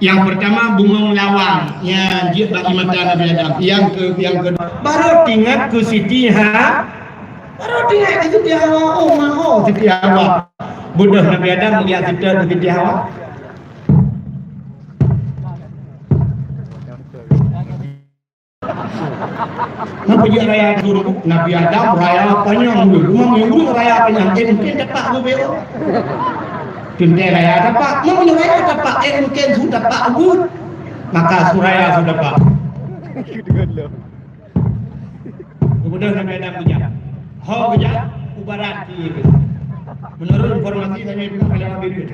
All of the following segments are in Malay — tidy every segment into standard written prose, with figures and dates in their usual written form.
Yang pertama bungong lawang yang dia bagi mata Nabi Adam. Yang kedua baru tinggal ke Siti baru tinggal ke Siti Hawa. Oh maho Siti Hawa. Bodoh Nabi Adam melihat Siti Hawa. Apa dia raya dulu Nabi Adam raya panjang dulu. Rumah yang raya panjang. Mungkin dapat BBO. Tuntai raya dapat, mau raya dapat, mungkin sudah dapat abud, maka suraya sudah dapat. Kemudian Nabi Adam punya, hau punya, ubarat di. Menurut informasi Nabi Adam paling ambil.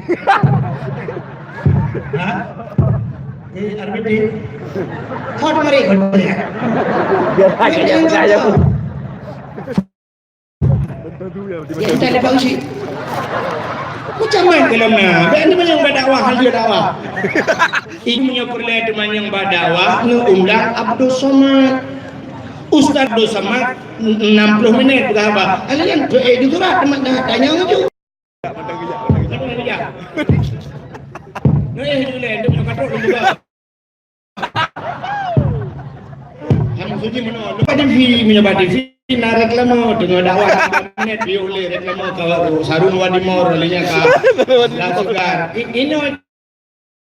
Hah? Ini arbitri. Hau mari. Biar lagi yang percaya pun. Kita lepas usi. Macam mana kelemah? Dia yang berdakwah, hal dia dakwah. Ini punya perlihat teman yang berdakwah, undang Abdul Somad. Ustaz Abdul Somad 60 minit berapa? Kalian itu lah teman tanya tu. Nah, itu lah, dia punya katrol juga. Kamu suci mana? Lepas dia menyebab dia. Nak reklama dengan dakwah net dia boleh reklama kalau sarung wadi mor alinya ka lasukan ini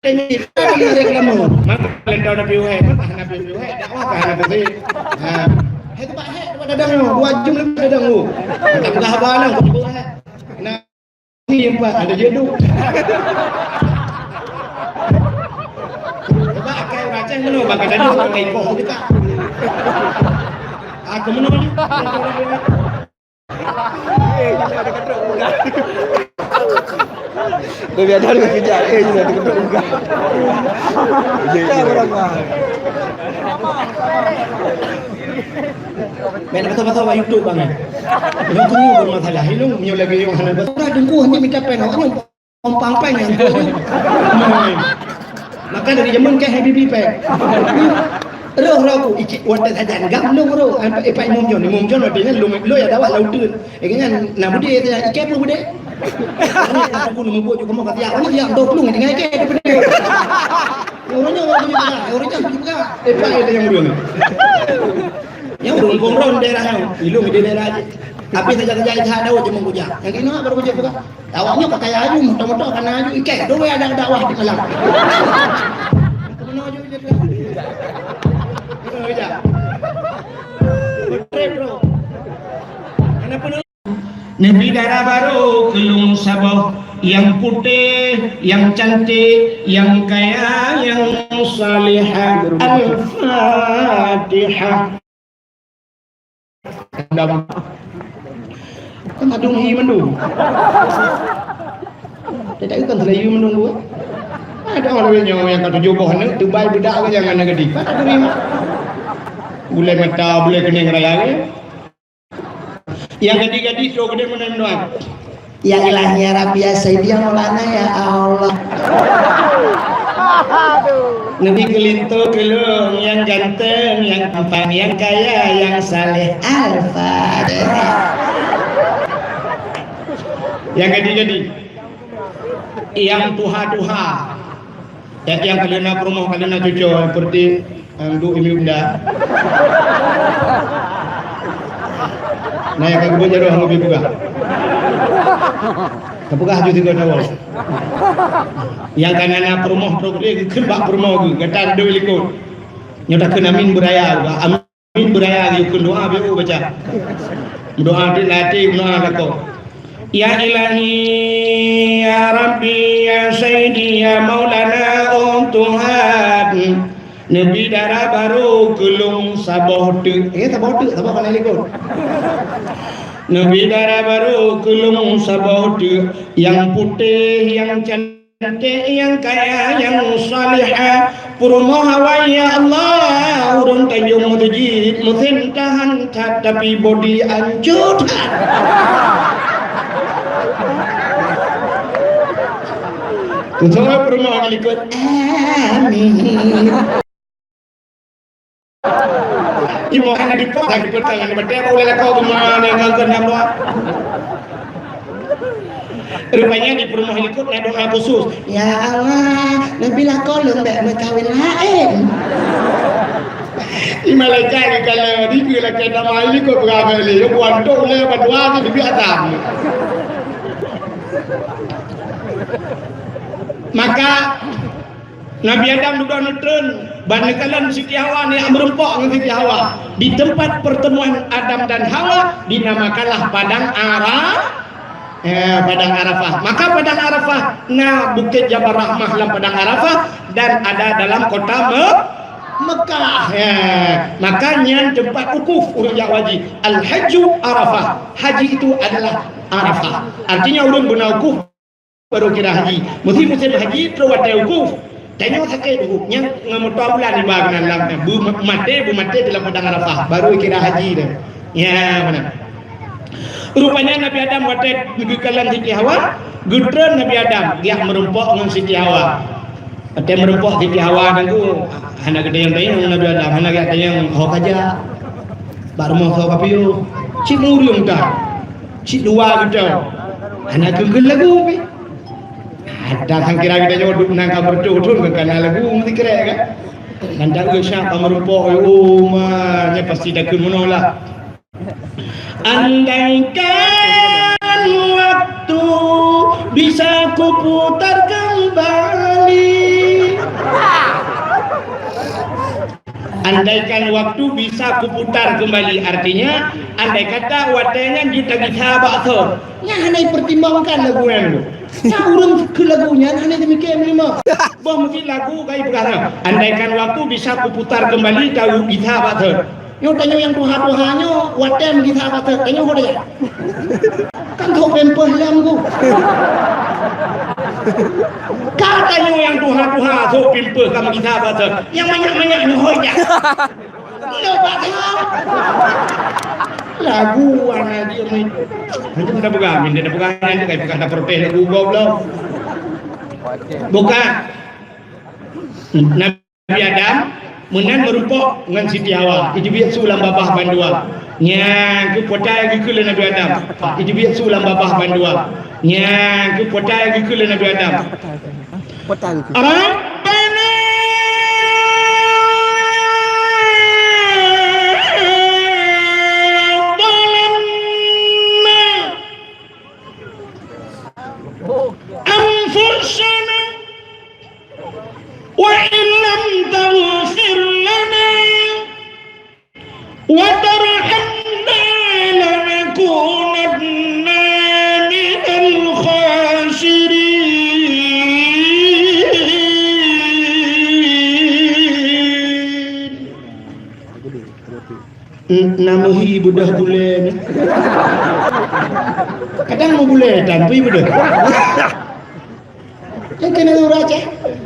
reklama mak lentau nabi wahai dakwah ka nabi ha itu pak he dadang 2 jam lebih dadang lu tak pernah balang ku nah ni pak ada jedu coba kai baca dulu bagi dadang kai kok dekat aku menolak. Ada kedok juga. Lebih ada juga kejap. Juga ada kedok juga. Ya orang mah. Main betul-betul buat YouTube bang. Yang tunggu bermasalah. Hilung punya lagi yang hanya betul. Tunggu hanya minta pen. Orang pompang-pang yang tu. Maka dari zaman ke Habibi Pek. Roh ku ikut wadah saja gam long roh ipai mumjon dengan lo ya dapat lautun dengan nak bude tu ikan lu bude aku nak buat juga mau kata orang yang 20 dengan ikan bude orangnya juga ipai ada yang belum yang belum komron daerah ilmu di daerah tapi saja tak ada cuma puja yang ini baru puja juga awaknya pakai aju mudah-mudah kena aju ikan dua ada dakwah di malam menuju je Nabi darah baru kelung sabah yang putih, yang cantik, yang kaya, yang salihah. Al-Fatihah. Adung hi mendung. Tidak kan selayu menunggu. Ada orang yang kata jodoh ni, Dubai budak ke jangan nak gedi. Boleh mata, boleh kening raya. Yang gedi-gedi so gede mana doang. Ya ilahi ya Rabbi ya Sayyidi ya Maulana ya Allah. Nabi kelintu kelung yang ganteng, yang tampan, yang kaya, yang saleh. Al-Fatihah. Yang gedi-gedi. Yang tuha-tuha. Yang kalian promo kalian cucu seperti Duk Imi Bunda. Nah yang kagak jaduh lebih buka. Kebuka haju tiga tahun. Yang kanana promo progres kerbak promo gu gatar do likut. Nyoda kena amin beraya, amin beraya gu doa bu baca. Doa dilatih doa lako. Ya ilahi ya Rabbi ya Sayyidi ya Maulana Tuhan Nabi darah baru kelung sabah tu sabah mana likut Nabi darah baru kelung sabah tu yang putih yang cantik yang kaya yang salihah purmo hawa ya Allah urun tanjung mujid mutin tahan tapi body anjut Semua permohonan ikut amin. Imo kan di pot lagi pertangan berdebat oleh kau kemana yang ngangkat nama. Rupanya di perumahan ikut nak doa khusus. Ya Allah, nabilah kolong dak berkahwin lain. Di malaikat kalau di kira kita mali kok berapa ni? Yo buantok le berdoa di biasa. Maka Nabi Adam duduk nutun banekalan Siti Hawa ni merempok dengan Siti Hawa di tempat pertemuan Adam dan Hawa dinamakanlah Padang Padang Arafah. Maka Padang Arafah Bukit Jabal Rahmah dalam Padang Arafah dan ada dalam kota Mekah. Makanya tempat wukuf urang Jawaji Al-Hajju Arafah. Haji itu adalah Arafah. Artinya urang guna wukuf baru kira haji. Musim haji terus ada wukuf. Tengok sakit wukufnya ngamutua bulan di bagian dalam bu mati dalam Padang Arafah baru kira haji dah. Ya benar. Rupanya Nabi Adam watet ngekalan Siti Hawa, gudron Nabi Adam dia merempok dengan Siti Hawa. Ada merempok Siti Hawa dan tu anak gede yang tanya Nabi Adam, anak gede yang hok aja. Baru mau hok apa yo? Cik muriung dah. Cik dua gitu. Anak kengkel lagu ni. Ada sang kira kita jodoh nang kabar jodoh kan lagu mesti kira kan. Nanti aku siapa merempok nya pasti dah menolak. Andaikan waktu bisa kuputar kembali. Andaikan waktu bisa kuputar kembali, artinya andai kata watanya kita bakso. Ya handai pertimbangkan lagu yang ya urang ke lagunya handai demikian lima. Bah mesti lagu kai perkara. Andaikan waktu bisa kuputar kembali tahu kita bakso. Yo tanya yang tuha-tuhanyo watem kita bakso. Tanya ho dia. Kan kau pempeh lamgu. Katanya yang tuha-tuha so pimpe kamu kita baca yang banyak-banyak ni hoja. Lepas lagu anak dia main. Nanti dah pegang, dia dah pegang nanti kai pegang dah protes lagu goblok. Bukan. Nabi Adam menan merupok dengan Siti Hawa. Itu biar sulam babah bandua. Nya ke potai ke kula Nabi Adam. Itu biar sulam babah bandua. Nya ke potai ke kula Nabi Adam. Potang ke. Rabbana anfusana wa illam taghfir lana wa tarhamna lanakunanna minal khasirin. Namuhi budah bulan. Kadang mau bulan tapi budah. Yang kena raja.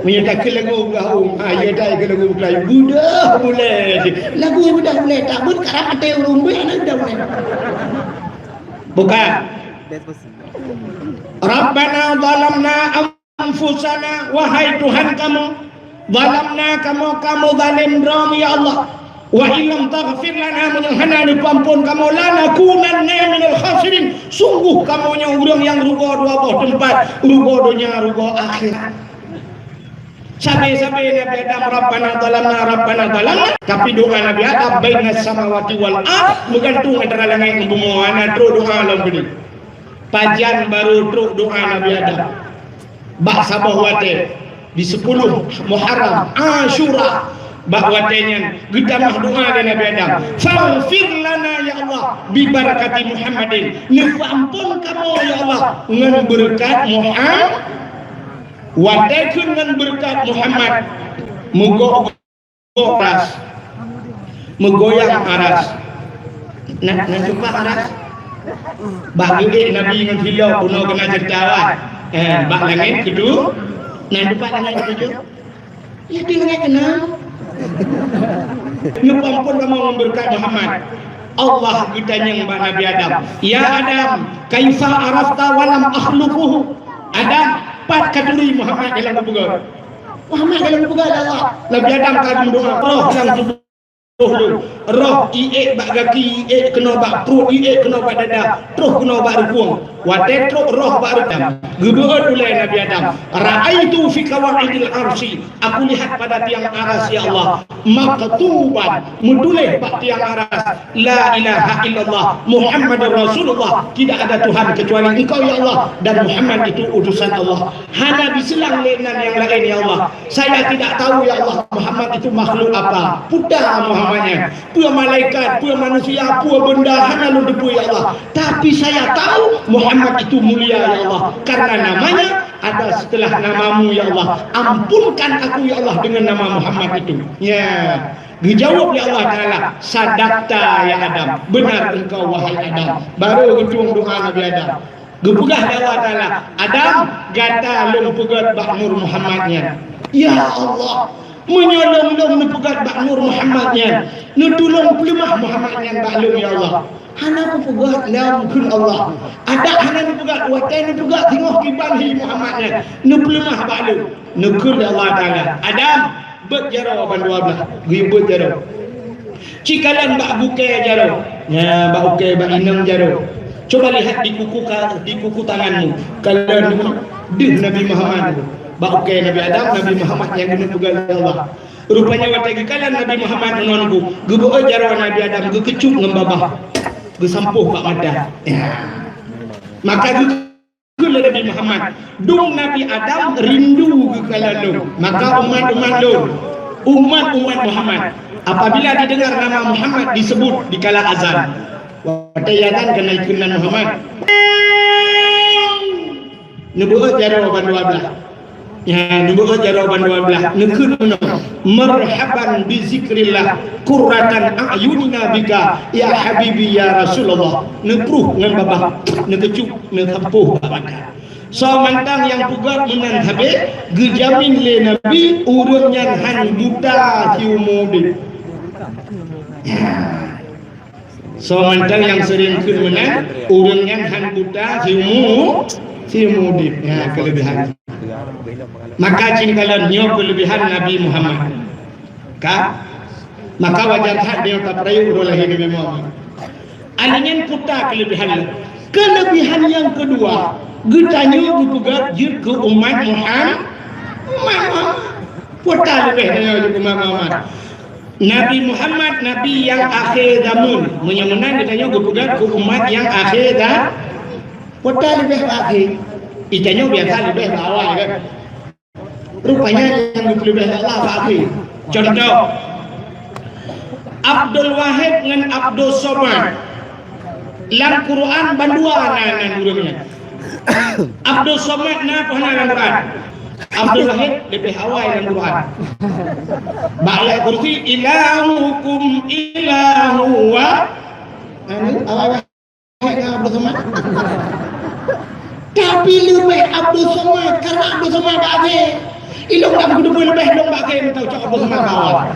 Menyatakan lagu gaung. Ya dah ke lagu Melayu. Budah bulan. Lagu budah bulan tak pun kerap ada urung bulan budah bulan. Bukan. Rabbana zalamna anfusana, wahai Tuhan kamu, zalamna kamu zalim ram ya Allah. Wa illam taghfir lana menyahana dipampun kamu lanakunanna minal khasirin. Sungguh kamunya urang yang rugo dua boh tempat, rugo dunia, rugo akhirat. Sampai-sampai Nabi Adam Rabbana zalamna, tapi doa Nabi Adam bainas samawati wal ard bergantung antara langit dan bumi. Ana terus doa alam bini. Pajan baru terus doa Nabi Adam. Bak sabah wate di 10 Muharram Ashura bahwatanya kita mah doa dari Nabi Adam, faghfir lana ya Allah bi barakati Muhammadin, ampun kamu ya Allah dengan berkat Muhammad, wadaikun dengan berkat Muhammad, megoyang aras. Nak cuba aras bagi Nabi dengan hilau kuno kena certawan. Bak langit kedua, nak cuba langit kedua. Ya dia langit kenal. Ampun kamu memberkat Muhammad. Allah ditanya kepada Nabi Adam, ya Adam, kaifa arafta walam akhluquhu. Adam, pat kaduri Muhammad dalam kubur. Muhammad dalam kubur Allah. Nabi Adam kagum doa, roh yang tubuh dulu. Roh iek bak kaki, iek kena bak perut, iek kena bak dada, terus kena bak rukuang. wa tetro roh barutam gebeut ulai Nabi Adam ra'aitu fi qawaidil arsy aku lihat pada tiang aras ya Allah maktuban mudulih pak tiang aras la ilaha illallah Muhammadur Rasulullah tidak ada Tuhan kecuali Engkau ya Allah dan Muhammad itu utusan Allah. Hana diselang lenan yang lain ya Allah. Saya tidak tahu ya Allah Muhammad itu makhluk apa. Pudah Muhammadnya. Pua malaikat, pua manusia, pua benda hana lu debu ya Allah. Tapi saya tahu Muhammad itu mulia ya Allah. Karena namanya ada setelah namamu ya Allah. Ampunkan aku ya Allah dengan nama Muhammad itu. Ya. Dijawab ya Allah Ta'ala, sadaqta ya Adam, benar engkau wahai Adam. Baru hitung doa Nabi Adam. Gepugah ya Allah Ta'ala, Adam gata lung pegat bakmur Muhammadnya. Ya Allah, menyolong-long pegat bakmur Muhammadnya. Nutulong pelemah Muhammadnya baklum ya Allah. Hana pegat lam kun Allah. Ada hana pegat watai pegat tengok kibanhi Muhammadnya. Nupelemah baklum. Nukul ya Allah Ta'ala. Adam berjarau bandua belah gibut jarau cikalan bak bukai jarau ya bak bukai bak inang jarau. Coba lihat di kuku tanganmu kalau dih Nabi Muhammad bak bukai Nabi Adam Nabi Muhammad yang guna pegang Allah rupanya watagi kalan Nabi Muhammad menonku gebeut jarau Nabi Adam gekecup ngembabah gesampuh bak mata ya. Maka Nabi Muhammad dung Nabi Adam rindu ke kalandu maka umat Muhammad apabila didengar nama Muhammad disebut di kala azan watayatan kenaikan Muhammad nubuat jarau bandua belah ya nubuat jarau bandua belah nekun marhaban bi zikrillah qurratan a'yunina bika ya habibi ya Rasulullah nepruh ngan babah nekecup nekampuh babaka so mantang yang pugat menan habe gejamin le Nabi urun yang han buta hiumudi so mantang yang sering kun menan urun yang han buta hiumudi ya kelebihan maka cintalan nyo kelebihan Nabi Muhammad maka wajar hak dia tak perayu urun lahir Nabi Muhammad alinyan puta kelebihan yang kedua getanya bupugat jir ke umat Muhammad putar lebih dari umat Muhammad Nabi Muhammad Nabi yang akhir zaman menyemunan getanya bupugat ke umat yang akhir dah putar lebih akhir itanya biasa lebih awal kan rupanya yang lebih Allah akhir contoh Abdul Wahid dengan Abdul Somad dalam Quran bandua anak-anak urangnya Abdul Somad na pahana dalam Quran Abdul Wahid lebih awal dalam Quran ba'la kursi ilahukum ilahu wa awal Abdul Somad tapi lebih Abdul Somad karena Abdul Somad bagai ilong tak kudu lebih long bagai tahu cak Abdul Somad awal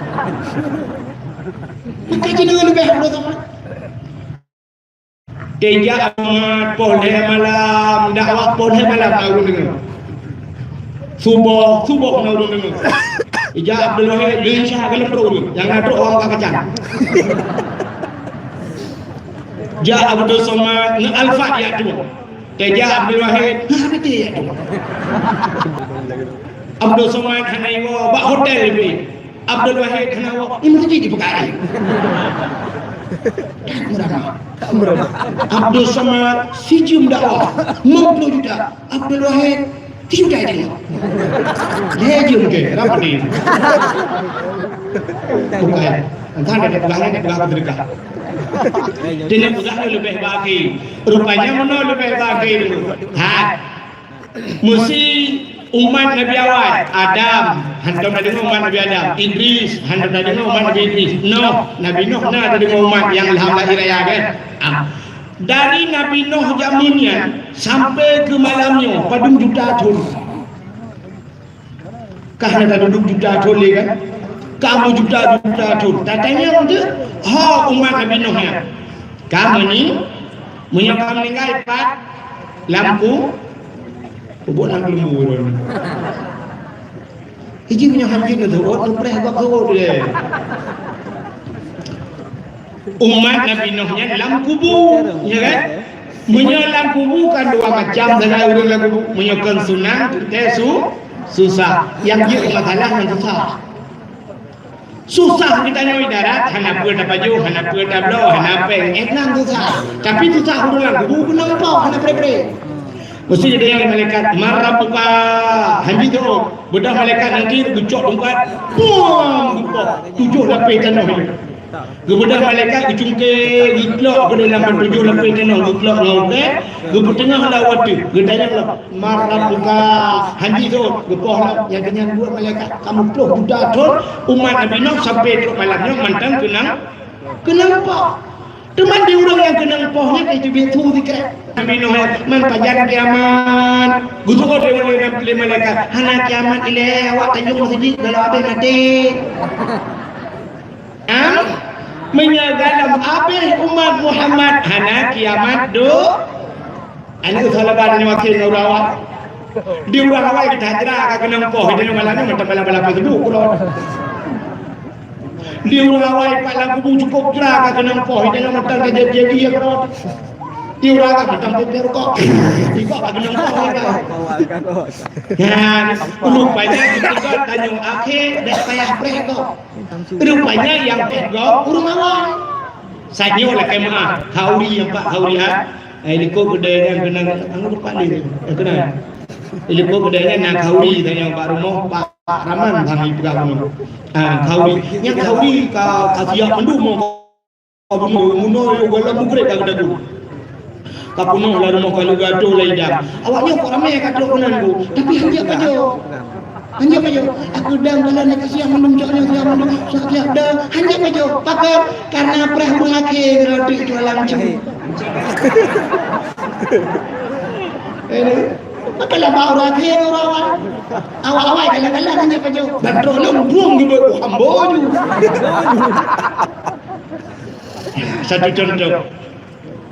maka jadi lebih Abdul Somad Deja amat polhe malam dakwah polhe malam tahu dengar subuh tahu dengar Deja Abdul Wahid Indonesia kalau perlu jangan ada orang kacang Ja Abdul Somad ne alfa ya tu Deja Abdul Wahid nanti ya tu Abdul Somad hanayo bak hotel ni Abdul Wahid hanayo ini mesti dipakai Abdul Somad sijum dakwah 50 juta Abdul Wahid 3 juta dia jum ke berapa ni bukan entah ada pelanggan berdekat dia pegang lebih bagi rupanya mana lebih bagi dulu mesti umat Nabi awal Adam hantar dari umat Nabi Adam Idris hantar dari umat Nabi Idris Nabi Nuh dari umat yang lahir raya kan dari Nabi Nuh zamannya sampai ke malamnya padung juta tahun karena duduk juta tahun kan kamu juta tahun tatanya untuk umat Nabi Nuh ya kamu ni menyokong meninggal pat lampu buat nak lembu ni. Hiji punya hamil tu, orang pernah buat kau dia. Umat Nabi Nuhnya dalam kubur, ya kan? Menyolang kubu kan dua macam dengan urang lagu menyokan sunang susah. Yang dia masalah yang susah kita nyoi darat hana peur da baju hana peur da blo hana peng enang susah. Tapi susah urang lagu kubu nampak hana pre. Mesti ada yang malaikat marabuka hanji tu bedah malaikat nanti gucok tempat pum tujuh lapis tanah Gebedah malaikat gecungke gitlok ke dalam tujuh lapis tanah gitlok ngauke gebu tengah lawat tu gedanya lah marabuka hanji tu gepoh lah yang kenyang dua malaikat kamu puluh budak tu umat Nabi Nuh sampai tu malamnya mantang kenang apa teman di orang yang kenang pohnya itu betul dikira Nabi Nuh man pajar kiamat gutu ko de malaikat hana kiamat ile awak tanjung masjid dalam abis mati menyagalam abis umat Muhammad hana kiamat do anu salaban ni wakil ngawak di urang awak kita hajra ka kenang poh de malanya mantap bala-bala tu kulo di urang awak palang kubu cukup jera ka kenang poh de mantap ka jadi ko di urang ka mantap de ko tiba ka kenang poh ya rupanya kita tanjung akhir dak payah preko rupanya yang preko urang awak sanyo lah kemah hauri yang pak hauri liko gede yang kenang anu lupa ni kenang liko gede nak hauri tanya pak rumah pak Raman kami pegang hauri yang hauri ka siap mendumo muno wala mugre ka dagu kapuno la rumah kalau gaduh laida awaknya kok ramai ka donan bu tapi hanya aja aku dang dalam nak siap menunjuknya siap dah hanya aja pakar karena preh mengakhir roti jualan jam Kalau baru akhir orang awal-awal kalau hanya aja betul lembung gitu hamboju satu contoh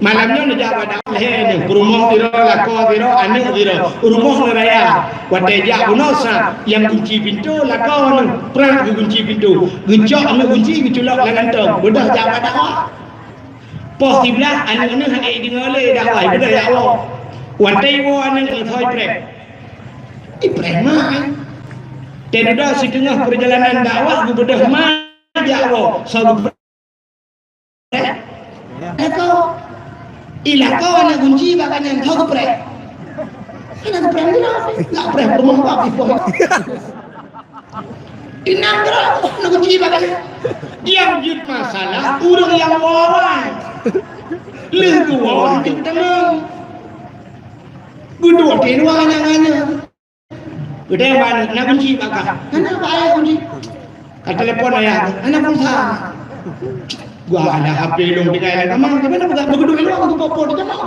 malamnya nak pada ni rumah tiro lako tiro anak tiro rumah raya wateja bunosa yang kunci pintu lako ni perang kunci pintu gencok anak kunci diculak langan tu bedah jawa dah pos sebelah anak-anak hak dengar le dah wai bedah ya Allah watai wo anak thoi prek prek mah tidak setengah perjalanan dakwah bedah mah ya Allah sabu eko ilako anak kunci bahkan yang tahu keprek anak keprek ni lah nak prek rumah apa ibu inang gerak anak kunci bahkan yang jut masalah urang yang wawan legu wawan jut tenang guduk di luar anak-anak gede ban anak kunci bahkan anak ayah kunci kat telefon ayah anak pulsa gua ada HP long di kaya kamang gimana begitu luar aku popor di kamang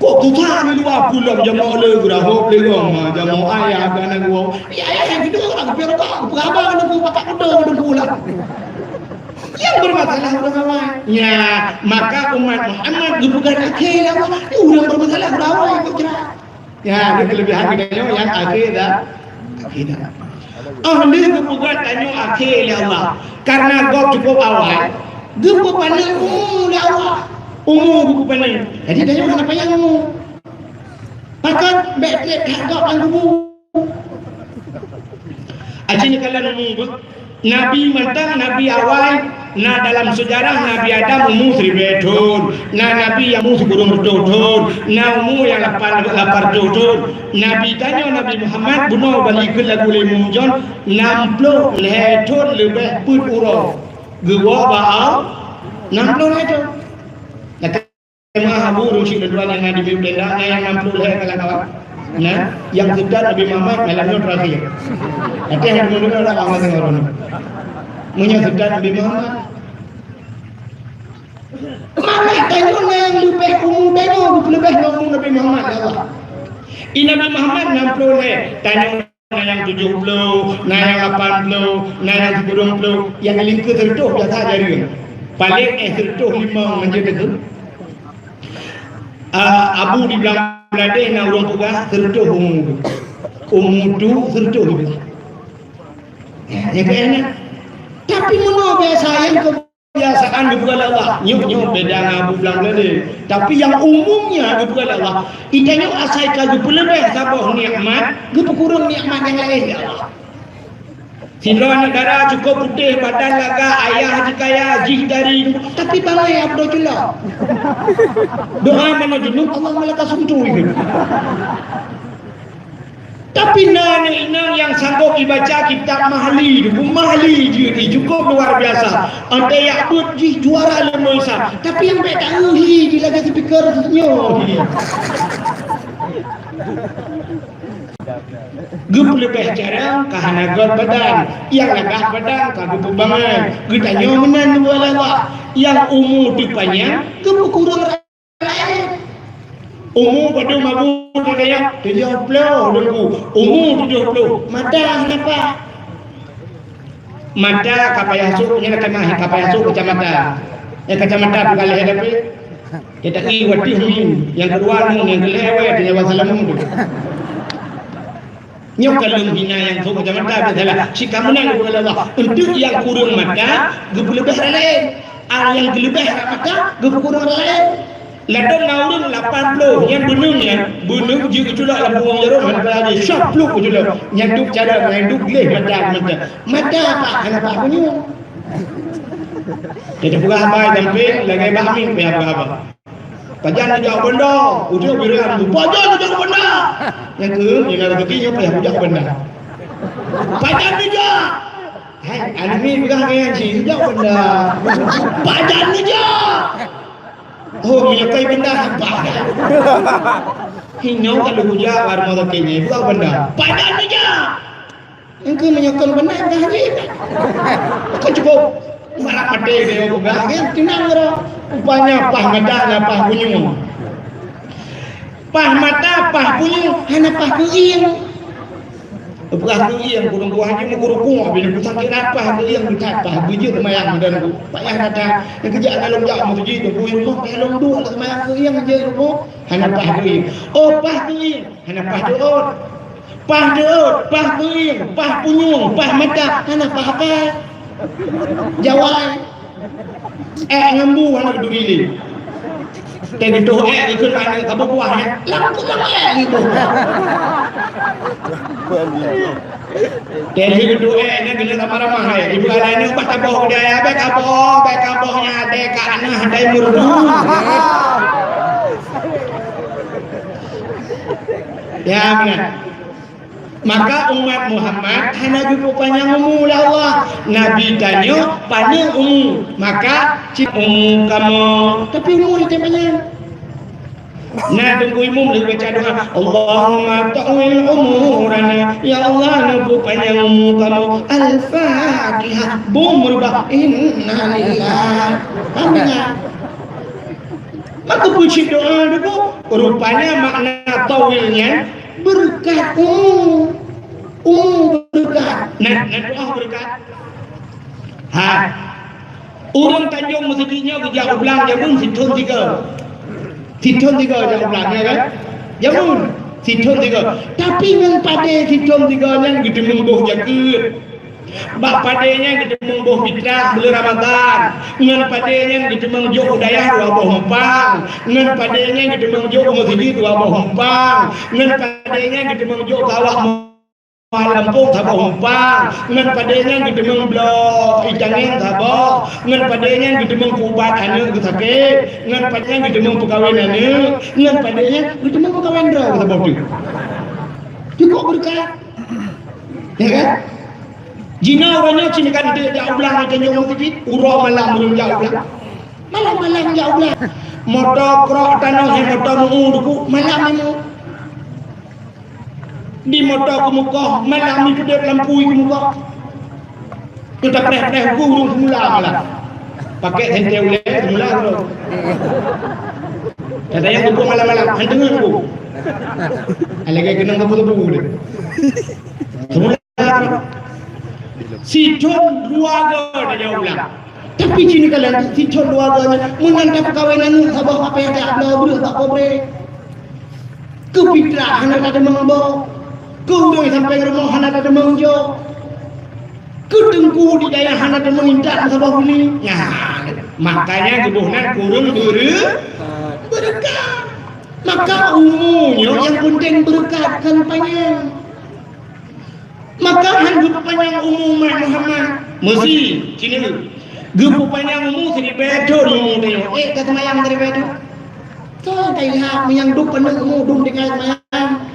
kok tu than luar pulang jamaah le gurahop le goma jamaah ayah gana gua ya gitu aku pero kok berapa anak gua pakai kuda pulang yang bermasalah ulama ya maka umat Muhammad bukan akhir apa udah bermasalah berapa itu kira ya itu kelebihan kita yang akhir dah ahli kebukan tanyo akhir ya Allah karena gua cukup awal gua pandang ya Allah gua pandang jadi tanyo kenapa yang pakat betlek gak anggu ajin kalian Nabi mentang Nabi awal na dalam sejarah Nabi Adam umur 1000 tahun Nabi yang umur sebelum tahun umur yang 8 tahun Nabi tanya Nabi Muhammad bunuh balik ke lagu lemunjon 60 tahun lebih pun urang gua baal 60 tahun kata mahabu rusik kedua yang Nabi Benda yang 60 tahun kawan nah yang sudah Nabi Muhammad malamnya terakhir nanti yang menurut orang amal orang menyebutkan Nabi Muhammad malah tanya yang lebih umum tanya lebih umum Nabi Muhammad ya Allah ini Nabi Muhammad 60 tanya yang 70 yang 80 yang 90 yang lingkup tertuh biasa jari paling tertuh 5 menjadi Abu di belakang Beladah nak orang tugas tertuh umum tu tertuh ya kena tapi menurut biasa yang kebiasaan kepada Allah nyuk beda ngabu belang lele, tapi yang umumnya kepada Allah itanya asai kagak pelebeh sabah nikmat kurang nikmat yang lain ya Allah. Sinron negara cukup putih badan laga ayah jikaya jih dari tapi balai abdo jelah doa mana junub Allah malaikat suntu itu. Tapi nana yang sanggup dibaca kitab mahli je cukup luar biasa. Anda yang buat jih juara lemosa. Tapi yang baik tak uhi lagi speaker nyo. Gup lebih jarang kahana gor badan yang lagah badan kagak pembangan gitanya menan dua lawak yang umur dipanya gup kurang lain umur pada mabu dia 70 umur 70 mata kenapa mata kapayasuk nya kena kapayasuk kacamata kacamata kali hadapi kita iwati yang kedua yang kelewe dia wasalamu nyok kalung hina yang so macam mata adalah si kamunan kepada Allah untuk yang kurang mata gebelebeh lain yang gelebeh mata kurang lain ladon naurun 80 yang bunung juga culak lampung jarum ada lagi 10 culak nyaduk cara nyaduk leh mata apa punya kita buka apa sampai lagi bahmi apa pajan jauh benda udah bilang pajan jauh benda yang ke yang rezekinya payah jauh benda pajan juga hai alimi pegang yang si jauh benda pajan juga oh menyukai benda apa hinyau kalau hujah baru rezekinya jauh benda pajan juga yang ke menyukai benda dah haji kau cukup marah pade dia juga kan tenang bro upanya pah mata na pah bunyu pah mata pah bunyu hana pah kuing bukan kuing kurang buah haji mu kurung bila bukan kira pah kuing bukan pah buju mayang dan payah ada yang kerja dalam jauh mu tuji tu kuing mu pelong dua mayang kuing je mu hana pah kuing oh pah kuing hana pah doot pah kuing pah bunyu pah mata hana pah apa jawai ngambu anak duri jadi tu ikut anak kamu buahnya laku gitu jadi itu ini gila ramah-ramah ya ibu kalian ini ubah taboh dia baik abohnya ada karena ada murdu ya benar. Maka umat Muhammad hanya rupanya umum Allah. Nabi tanya panjang umum. Maka cik umum kamu. Tapi umum itu banyak. Nah tunggu umum lebih baca doa. Allahumma ta'wil umurana. Ya Allah nubu panjang umum kamu. Al-Fatihah. Bumrubah. Inna lillah. Amin. Maka puji doa dulu. Rupanya makna tawilnya berkat berkat nah doa berkat orang Tanjung mestinya jauh belang jamun sithun tiga jauh belangnya kan jamun sithun tiga tapi ngan pada sithun tiga yang gitu membuh jaket bak padanya gitu membuh fitrah beli Ramadan ngan padanya gitu menjuk udayah dua boh empang ngan padanya gitu menjuk masjid dua boh empang ngan padanya gitu menjuk kawah Lampung tabah empang ngan padanya gitu memblok icangin tabah ngan padanya gitu mengkubat anu sakit ngan padanya gitu mempekawin anu ngan padanya gitu mempekawin draw tabah tu cukup berkat ya kan jina orangnya sini kan dia jauh belang macam yang sedikit urah malam belum jauh belang malam jauh belang motor krok tanah yang motor menguduku malam ini di motor ke muka malam itu dia lampui ke muka kita preh gurung semula malam pakai hente ulek semula tu kata yang kumpul malam-malam handengar tu lagi kena kebu-kebu dia semula si John keluarga dia jauh belang tapi sini kalian si John keluarganya menantap kawinan sabah apa yang tak ada boleh tak boleh kepitrahan ada mengbawa kau sampai rumah ada mengjo Kedengku di daerah hana dan mengindak sabah ini. Nah, makanya gebuhnan kurung berkah. Maka umumnya yang penting berkat kan panjang. Maka hantu panjang umum Muhammad mesti sini. Gebu panjang umum sini betul umum tengok. Kata mayang dari betul. Tuh tak lihat yang duk penuh umum dum dengan mayang.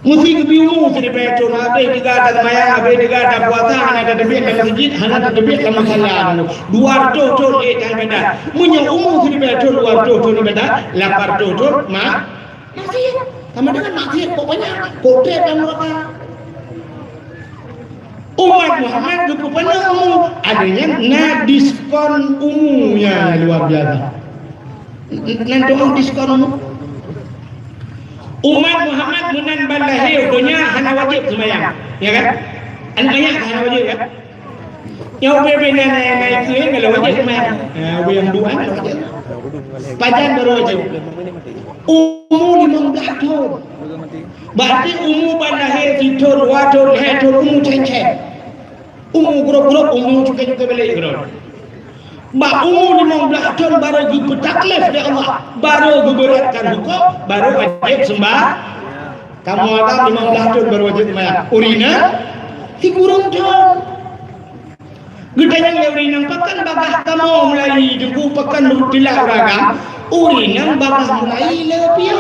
Mesti kebiumu sini betul. Habis tiga ada mayang, habis tiga ada puasa, ada debit dalam masjid, ada debit dalam masalah. Dua tuh kan beda. Punya umum sini betul dua tuh beda. Lapar tuh mak. Masih sama dengan maksiat pokoknya kote dan mereka. Umat Muhammad rupanya umum adanya diskon umumnya luar biasa. Nanti orang diskon umum. Umat Muhammad menan balahir dunia hana wajib sembahyang, ya kan? Banyak hana wajib kan? Yang berbeda naik itu kalau wajib sembahyang, yang dua wajib. Pajan baru wajib. Umur 15 tahun. Berarti umur balahir tidur, wadur, hedur, umur cengceng. Umur grup-grup, umur juga balik grup. Ba umur 15 tahun baru bertaklif dari Allah, baru beratkan hukum, baru wajib sembah. Kamu ada 15 tahun baru wajib sembah. Urina, si kurang tahun. Gedanya urina pakan bagah kamu mulai jengku pakan tilah ragam. Urina bagah mulai lebih.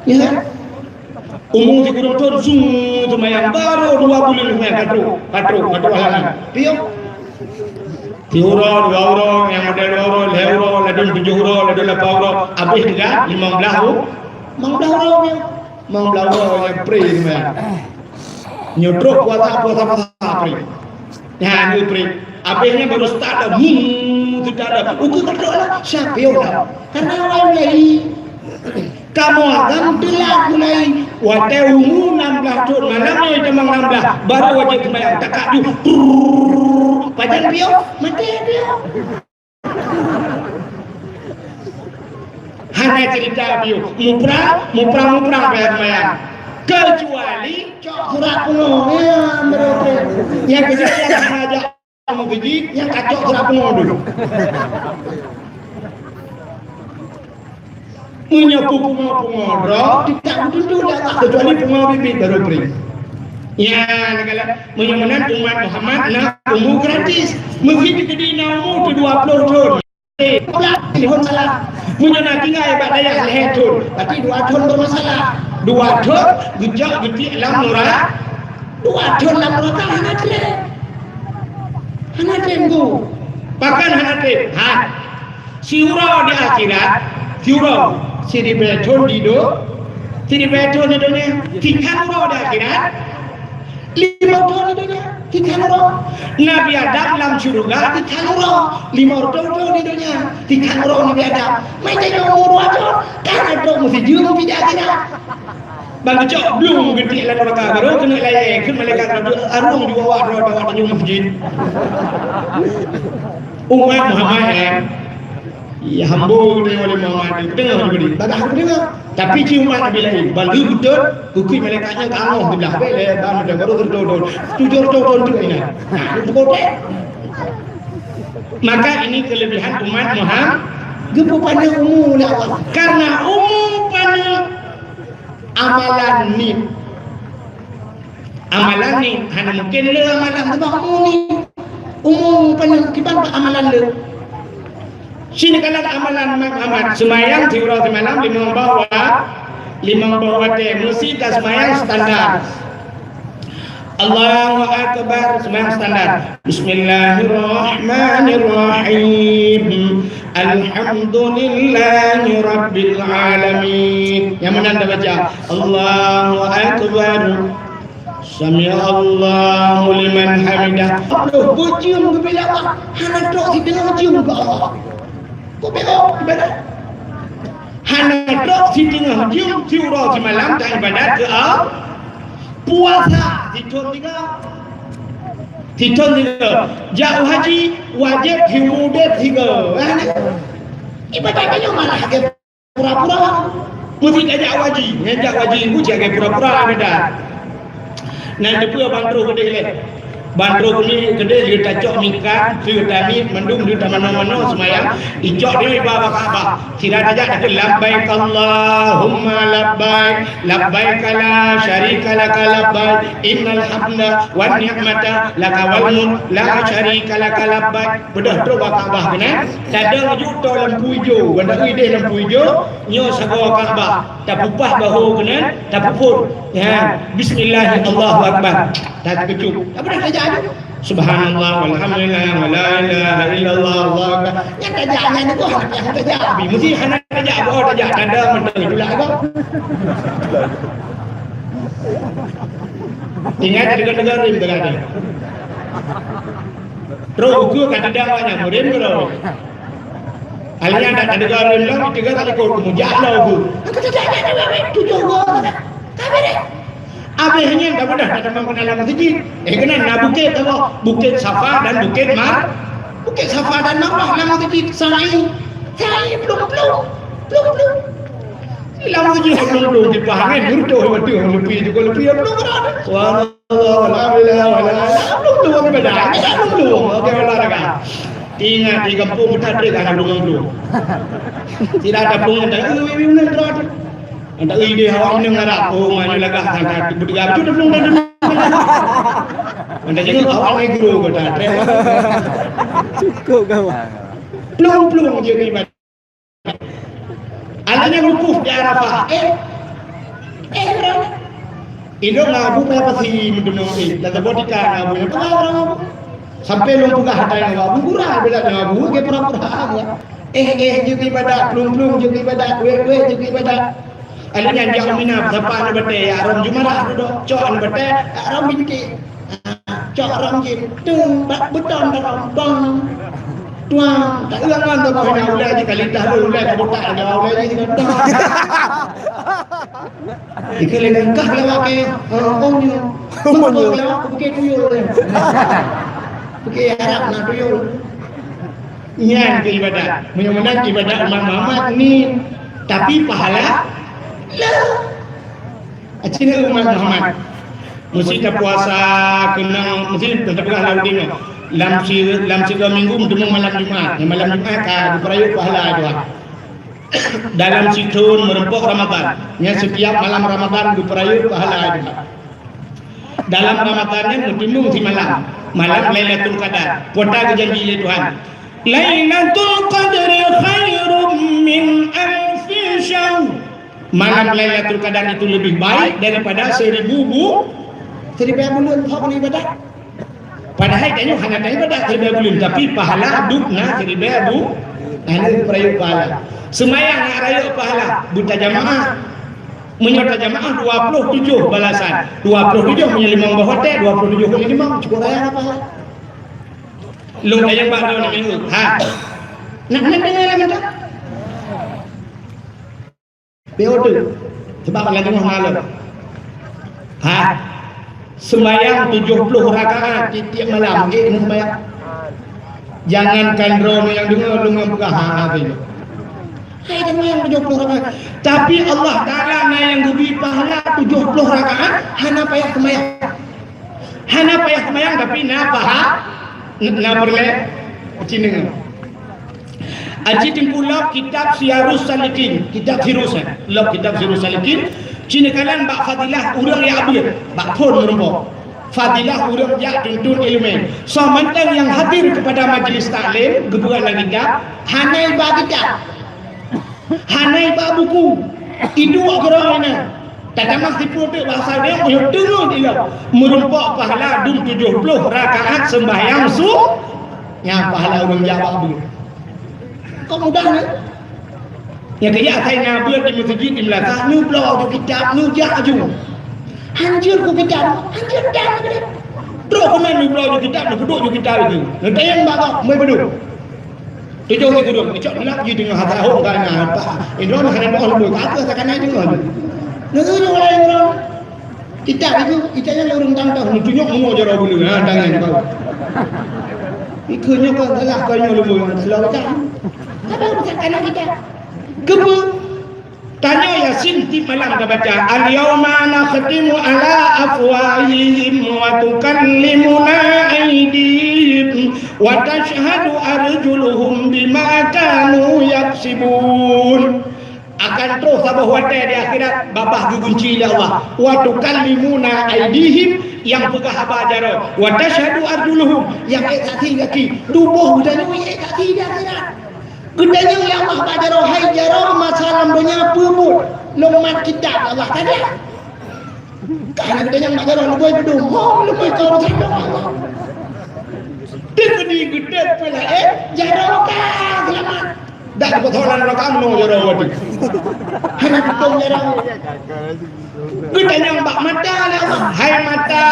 Ya. Umum si kurang tahun semayang baru 2 bulan semayang katru halangan piyo tiuro 2 euro yang model 2 euro 5 euro ladun 7 euro ladun 8 euro habis juga 15 euro 15 euro yang free semayang nyodrok puasa free ya ini free habisnya baru start dah tidak ada ukur berdoa siapa yang dah karena orang lain kamu akan telah mulai waktu umur 16 tahun malamnya cuma 16 baru wajib sembahyang takak ju pajan piyo mati piyo hanya cerita piyo muprang bayar sembahyang kecuali cok surat pengomnya mereka yang kejadian aja mau gigit yang kacok surat pengom dulu menyapu pengobrol tidak tentu datang kecuali pengobrol bibit baru beri. Ya, negara menyamakan umat Muhammad nak umur gratis. Mungkin di namu tu 20 tahun. Ini salah. Menyana tinggal ibadah yang leher tapi 2 tahun bermasalah. 2 tahun gejak geti alam nurah. 2 tahun alam nurah hana tenggu. Bahkan hana tenggu. Siurau di akhirat. Siurau. Siri betul di dunia, tiga orang dah kira, 5 tahun di dunia, 3 orang. Nabi Adam dalam syurga 3 orang, 5 tahun di dunia, 3 orang Nabi Adam. Macam umur 2 tahun, kan ada mesti jauh tidak kira. Bang cok belum gede lah mereka baru kena layak, kena malaikat arung juga wadah di masjid. Umat Muhammad. Ya hambur dia oleh Muhammad dengar begini. Tak ada dengar. Tapi ciuman Nabi lain. Balu betul, kukui malaikatnya ke Allah belah. Boleh baru dah baru terdodol. 7 tahun tu ini. Nah, itu kote. Maka ini kelebihan umat Muhammad. Gepu pada umum Allah. Karena umum pada amalan ni hanya mungkin le amalan sebab umum pada kiban amalan le. Sini kalau amalan Muhammad semayang tiura semalam 5 bawah mesti dah semayang standar. Allahu Akbar semayang standar. Bismillahirrahmanirrahim. Alhamdulillahi Rabbil Alamin. Yang mana anda baca Allahu Akbar. Sami'allahu liman hamidah. Loh, bercium kepada Allah. Hana dok si dengar cium ke Allah. Kau belok ibadat. Hana dok si tengah cium tiura si malam tak ibadat ke puasa tidur 3 jauh haji wajib himudet 3 ibadat banyak malah ke pura-pura mesti ngajak wajib ku jaga pura-pura ibadat Nanti pun bandro gede le. Bandro ni gede dia tajok mikat, dia tami mendung dia mana-mana semayang. Ijok dia bawa Kaabah. Tidak ada dak labbaik Allahumma labbaik, labbaik la syarika lak labbaik, innal hamda wan ni'mata lak wal mulk la syarika lak labbaik. Bedah tu bawa Kaabah kena. Tadang juta lampu hijau, benda ide lampu hijau, nyo sago Kaabah. Tak pupah bahu kena, tak pupur. Ya, bismillah Allahu akbar. Tak kecup. Tak boleh kerja ada. Subhanallah walhamdulillah wala ilaha illallah Allahu akbar. Yang kerjanya ni kau yang kerja. Mesti hana kerja apa kerja tanda menteri pula kau. Ingat negara ini negara ni. Terus ukur kata dia banyak murid kalau. Alian tak ada negara ni lah, tiga kali kau kemudian lah ukur. Kerjanya ni tujuh orang. Kami ni. Abahnya tak mudah tak mampu dalam masjid. Kena nak bukit Safa dan bukit Mar. Bukit Safa dan Marwah dalam masjid sa'i belum. Dalam masjid belum dipahami murtuh betul lebih juga lebih belum ada. Subhanallah alhamdulillah belum beda. Belum okey olahraga. Ingat di kampung tak ada kan belum. Tidak ada pun ada ini terus. Anda ide awak ni ngarap mana lagah sangat berdiam tu belum ada. Anda jangan awak ni guru kata. Cukup kawan. Belum je ni. Alanya wukuf di Arafah. Indo ngabu apa sih mendengar ni? Dah bodika ngabu. Sampai lom pugah hatai ngabu kurang bela ngabu ke pura-pura. Juga ibadat, belum juga ibadat, we juga ibadat. Alanya jauh minap siapa nak bete aram jumalah duduk cok nak bete aram binti cok aram jin tung beton dalam bang tuang tak ulang tu kau nak ulang je kali dah ulang kau tak ada ulang je kan ikut lengkah lewat ke orangnya lewat bukit tuyul bukit Arab nak tuyul yang ke ibadat mudah-mudahan ibadat Muhammad ni tapi pahala Acina umat Muhammad mesti tak puasa kena mesti tak pernah lalu dino lam si 2 minggu untuk malam Jumaat malam Jumaat ka diperayu pahala doa dalam situn merempok Ramadan yang setiap malam Ramadan diperayu pahala doa dalam Ramadannya bertemu di malam Lailatul Qadar kota janji Tuhan Lailatul Qadri khairum min alfi syahr. Malam Lailatul Qadar itu lebih baik daripada 1000 bulan hak ibadat. Padahal tanya hanya ibadat 1000 bulan tapi pahala dukna 1000 anu perayuk pahala. Semayang rayuk pahala buta jamaah menyerta jamaah 27 balasan. 27 punya 5 hotel, 27 punya 5 cukup raya apa? Lu dah yang bak dalam minggu. Nak dengar lah minta. Betul. Sebab lagi malam. Sembayang 70 rakaat tiap malam. Sembayang. Jangankan drone yang dengar buka tu. Hai sembayang 70 rakaat. Tapi Allah Taala yang beri pahala 70 rakaat hana payah sembayang. Hana payah sembayang tapi na paha na boleh cineng. Aji timpulak kitab Siyarus Salikin, kitab Sirus Salikin. Cina kalan bak fadilah urang yang abir, bak pun merempok. Fadilah urang yang tuntun ilmu. So mantan yang hadir kepada majlis taklim, gebuan lagi kitab, hanai bak kitab, hanai bak buku. Itu orang mana? Tak damas diputuk bahasa dia, yang turun dia merempok pahala 70 rakaat sembahyang yang pahala urang jawab dulu. Kau mudah ni. Yang kaya saya buat di masjid di belakang, nu blow tu kitab, nu jaju. Hancur ku kitab, hancur dah. Terus komen nu blow tu kitab, nu duduk tu kitab itu. Nanti yang bawa, mai berduk. Tujuh ni duduk, cak nak je tengah hati hok kan apa. Ini orang nak bawa lebih, apa takkan nak juga. Nanti orang orang kitab itu, kitabnya orang tangkap, nu tunjuk mau je orang bulu, tangan kau. Ikutnya kau telah kau yang lebih, selalu kan. Apa urusan anak kita? Gebu. Tanya Yasin di malam kita baca al-yawma nakhtimu ala afwahihim wa tukallimuna aydihim wa tashhadu arjuluhum bima kanu yaksibun. Akan terus sabah wadah di akhirat babah gugunci Allah wa tukallimuna aydihim yang pegah haba jaro wa tashhadu arjuluhum yang ekati kaki tubuh dan ekati di akhirat. Gedanya yang Allah pada rohai jaro masalah banyak pubut lemat kita Allah tadi. Karena gedanya yang pada roh lebih bedung, lebih kau tidak Allah. Tidak digede pula jaro kan selamat. Dah kebetulan orang kamu jaro waktu. Hanya bedung jaro. Gedanya yang bak mata Allah, hai mata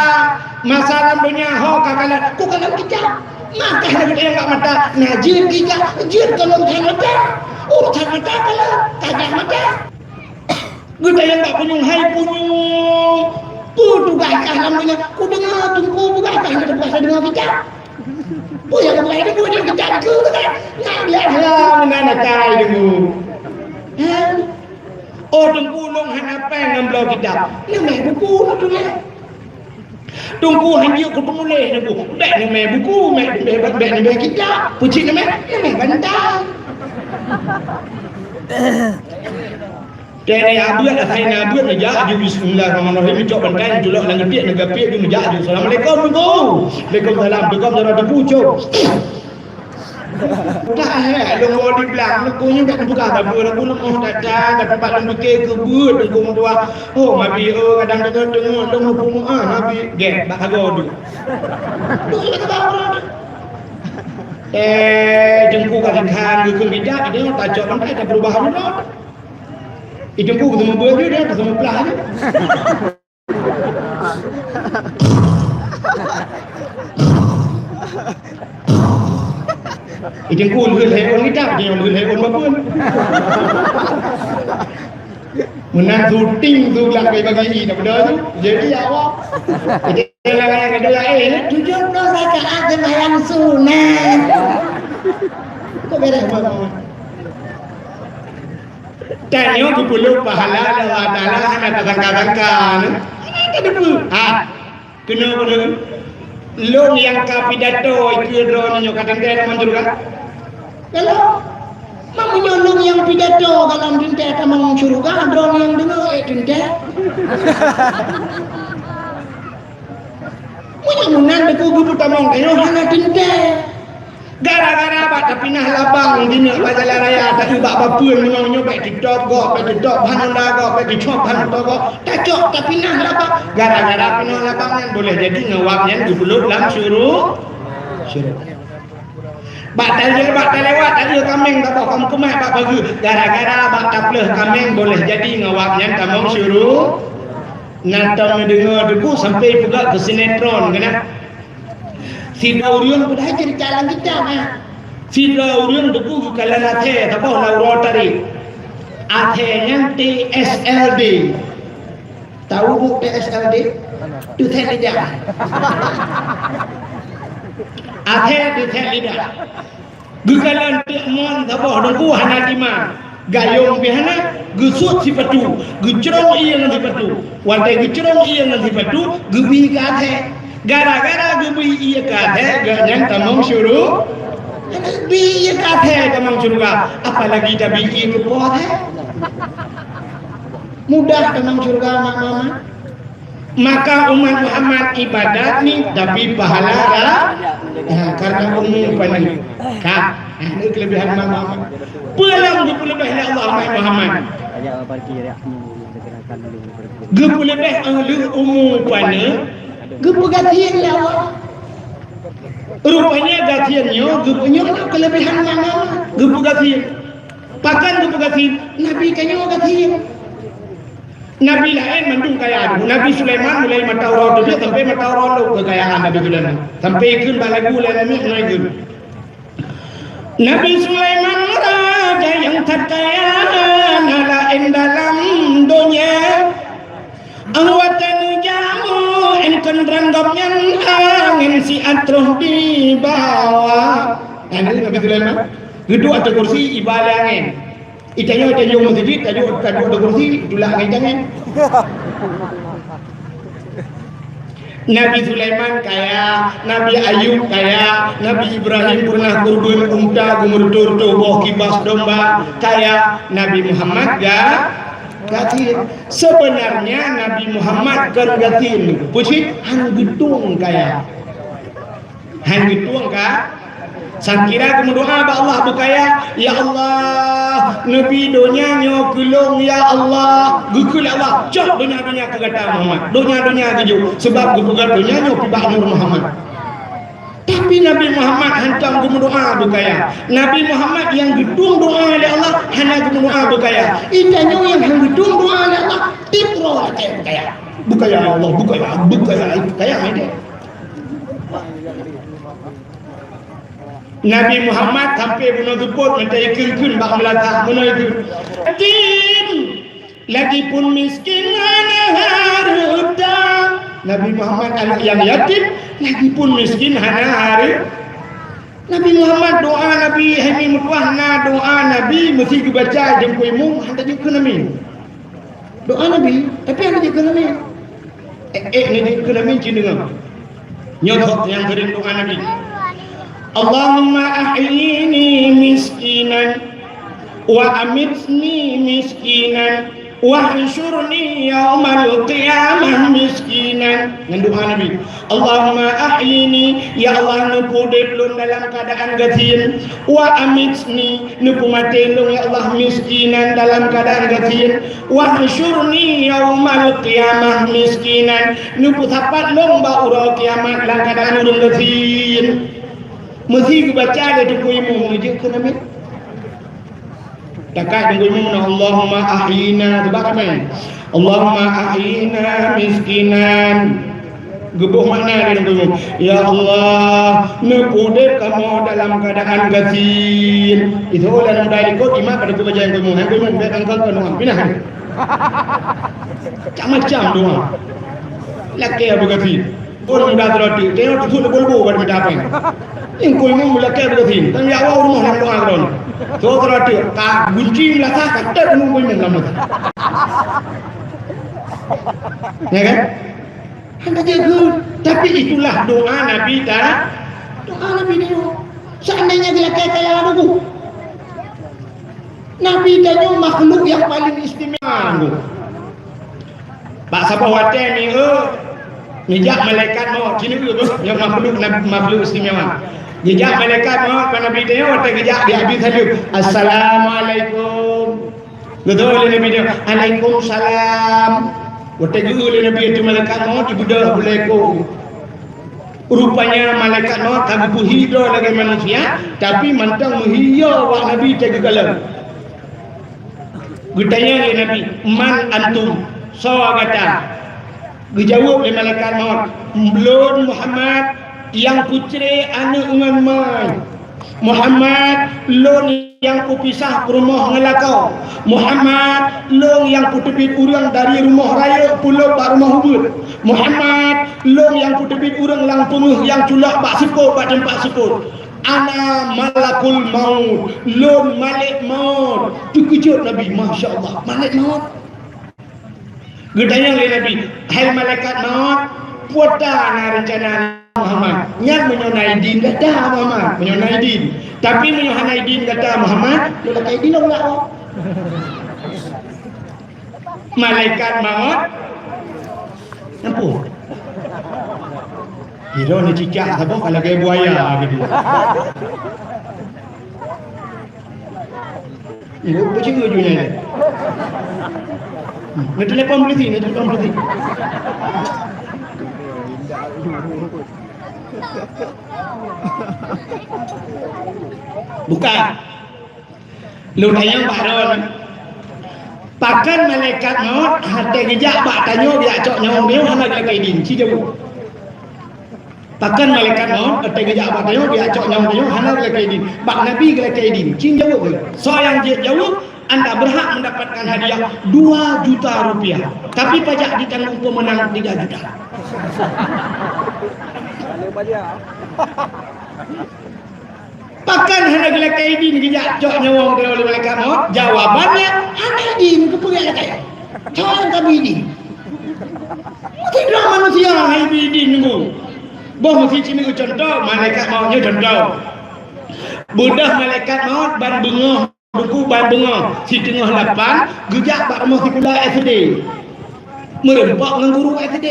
masalah banyak ho kakalan, ku kalan kita. Maka ada yang tak mata najir kita jir kalau tak mata tak mata kalau tak mata kita yang tak punyung hai punyung tu gakah namanya ku dengar tunggu gakah ada bahasa dengar kita yang lain itu dia kita ke lah mana cai dengu tunggu long hana peng ngamblau kita ni meh buku tu ni tunggu hanya ketemu leh aku beg ni meh buku beg ni beg kita pucik ni meh bantang Kaya abut lah saya nak abut aja aju bismillahirrahmanirrahim cok bantang julak lang gede nak gapik tu aja aju assalamualaikum tu waalaikumsalam dekat darah debu cok dah lu mau di belakang lu punya tak buka apa lu mau datang dapat pak lu ke kebut lu mau dua mabi kadang tengok lu mau pumu mabi gek bak hago du jengku kat kan ke bidak dia tak cok bantai tak perubahan tu jengku ketemu baju dia ketemu belah dia Ikan kun ke leon kita, dia yang leon apa? Menang shooting tu belah bagi nak benda tu. Jadi awak. Jadi orang kedua 70 rakaat sembahyang sunat. Kok beres apa? Tanya ke puluh pahala Allah Taala anak tangka-tangka. Ada apa? Kena apa? Long yang kapidato itu drone nyo kadang-kadang mandur kan? Kalau mau nyolong yang pidato kalau dinta tamang surga drone yang dengar dinta. Munan deku guru tamang kayo hana dinta. Gara-gara bak tapinah labang dina Bajalan Raya tak ubak bapeun memang nyobek TikTok go TikTok Hananda go TikTok Hananda go takok tapinah labang gara-gara pinah labang yang boleh jadi ngawaknya di belut lam suruh bak lewat tadi kameng tak kamu kemah bak bagi gara-gara bak tapleh kameng boleh jadi ngawaknya tamong suruh natang dengar debu sampai pula ke sinetron kena si Daurion pun hajar jalan kita si Daurion debu kalan ate tapo na rotary ate nanti SLD tahu bu SLD tu teh dia ate tu teh dia gukalan mon tapo debu hana lima gayung bihana gusut si patu gucrong iya nanti patu wante gucrong iya nanti patu gubi ate gara-gara gubi iya kata ganyan tamang syuruh bi iya kata tamang syuruh apalagi dah bi iya kepot mudah tamang syuruh mama maka umat Muhammad ibadat ni tapi pahala karena umum pani ini kelebihan mama pulang di kelebihan Allah Muhammad gepulebeh anglu umum pani Gepu gatian ya Allah. Rupanya gatiannya, gepunya kelebihan mana? Gepu gatian. Pakan gepu gatian. Nabi kanya gatian. Nabi lain mendung kaya Nabi Sulaiman mulai mataurat dia sampai mataurat kekayaan Nabi Sulaiman. Sampai ikut balagu lain naik. Nabi Sulaiman raja yang terkaya lain dalam dunia. Awatan jamu engkau ranggapnya angin si atruh di bawah. Ini Nabi Sulaiman. Duduk atas kursi ibadah angin. Itanya masjid, tadi ada kursi, itulah jangan. Nabi Sulaiman kaya, Nabi Ayub kaya, Nabi Ibrahim pernah kurban unta, gumur boh kibas domba kaya, Nabi Muhammad gatin. Sebenarnya Nabi Muhammad gatin, puji hang gedung kaya, hang gedung kah? Sakira kemudian Allah bukaya, ya Allah, Nabi donya nyo gelong ya Allah, gukul Allah, cok donya ke kata Muhammad, donya keju, sebab gugat donya nyo pibak Nur Muhammad. Tapi Nabi Muhammad hantam doa bukaya, Nabi Muhammad yang gedung doa oleh Allah, hanya doa bukaya, itanya yang gedung doa oleh Allah, tipro kaya, bukaya Allah, bukaya ini. Nabi Muhammad sampai bunuh tuput menjadi kengkun bak melatah bunuh itu. Yatim lagi pun miskin hana harta. Nabi Muhammad anak yang yatim lagi pun miskin hana hari. Nabi Muhammad doa Nabi hemi mutwahna doa Nabi mesti dibaca jengkui mung hantar juga Nabi. Doa Nabi tapi ada juga Nabi. Ni juga Nabi cina. Nyotok yang sering doa Nabi. Allahumma ahyini miskinan wa amitni miskinan wa ansyurni yaumal qiyamah miskinan. Dengan doa Nabi, Allahumma ahyini, ya Allah nuku deplun dalam keadaan gatin, wa amitni nuku matelung ya Allah miskinan dalam keadaan gatin, wa ansyurni yaumal qiyamah miskinan nuku sapat lomba urang kiamat dalam keadaan urang gatin. Mesti baca dia kuimu menuju ke Nabi. Takat kuimu Allahumma ahyina sebagaimana Allahumma ahyina miskinan. Gebuh makna dia kuimu. Ya Allah, nukudep kamu dalam keadaan gatin. Itu dalam dari kau imam pada baca yang kuimu. Yang kuimu biar engkau doa. Pindah. Macam-macam doa. Laki abu gatin. Orang dah teroti. Tengok tu boleh buat macam apa? Ingkul mu melakai berarti, tapi awal rumah nak doa kron. So terati, tak gunci melaka, kata mu pun mengamat. Ya kan? Hanya jaga, tapi itulah doa Nabi dah. Doa Nabi dia. Seandainya dia kaya aku. Nabi dia makhluk yang paling istimewa. Pak Sabawate ni nijak malaikat maut sini dulu yang makhluk istimewa. Nijak malaikat maut pada Nabi dia waktu nijak dia habis saja. Assalamualaikum. Betul Nabi dia. Waalaikumsalam. Waktu juga Nabi itu malaikat maut ibu dah bolehku. Rupanya malaikat maut tak berhidup lagi manusia, tapi mantang menghiyau wak Nabi jaga galam. Gutanya oleh Nabi, man antum? Sawa kata. Dijawab oleh malaikat maut, belum Muhammad yang putri anak dengan mai. Muhammad lon yang kupisah ke rumah ngelakau. Muhammad lon yang kutebit urang dari rumah raya pulau pak rumah hubud. Muhammad lon yang kutebit urang lang penuh yang culak pak seput pak tempat seput. Ana malakul maut, lon malik maut. Terkejut Nabi, Masya Allah, malik maut. Gedanya oleh Nabi, hai malaikat maut, puata na rencana Muhammad. Nyat menyonai din kata Muhammad, menyonai din. Tapi menyonai din kata Muhammad, dia kata din Allah. Malaikat maut, apa? Kira ni cicak apa kalau kayak buaya gitu. Ini macam tu junya ni. Nak telefon polisi, nak telefon polisi. Bukan. Lu tanya baron. Pakan malaikat maut hati gejak bak tanya biak cok nyawa dia hana lagi din ci jauh. Pakan malaikat maut hati gejak bak tanya biak cok nyawa dia hana lagi din. Bak nabi lagi din ci jauh. So yang jauh anda berhak mendapatkan hadiah 2 juta rupiah. Tapi pajak ditanggung pemenang 3 juta. Pakan hana gelak kaidin gejak cok nyawang oleh malaikat maut. Jawabannya hana din kepengen kai. Jangan kami din. Tidak manusia hai din nunggu. Boh mesti cini contoh malaikat mautnya contoh. Budah malaikat maut ban bengah buku ban bengah si tengah lapan gejak bak rumah si kula SD. Merempak dengan guru SD.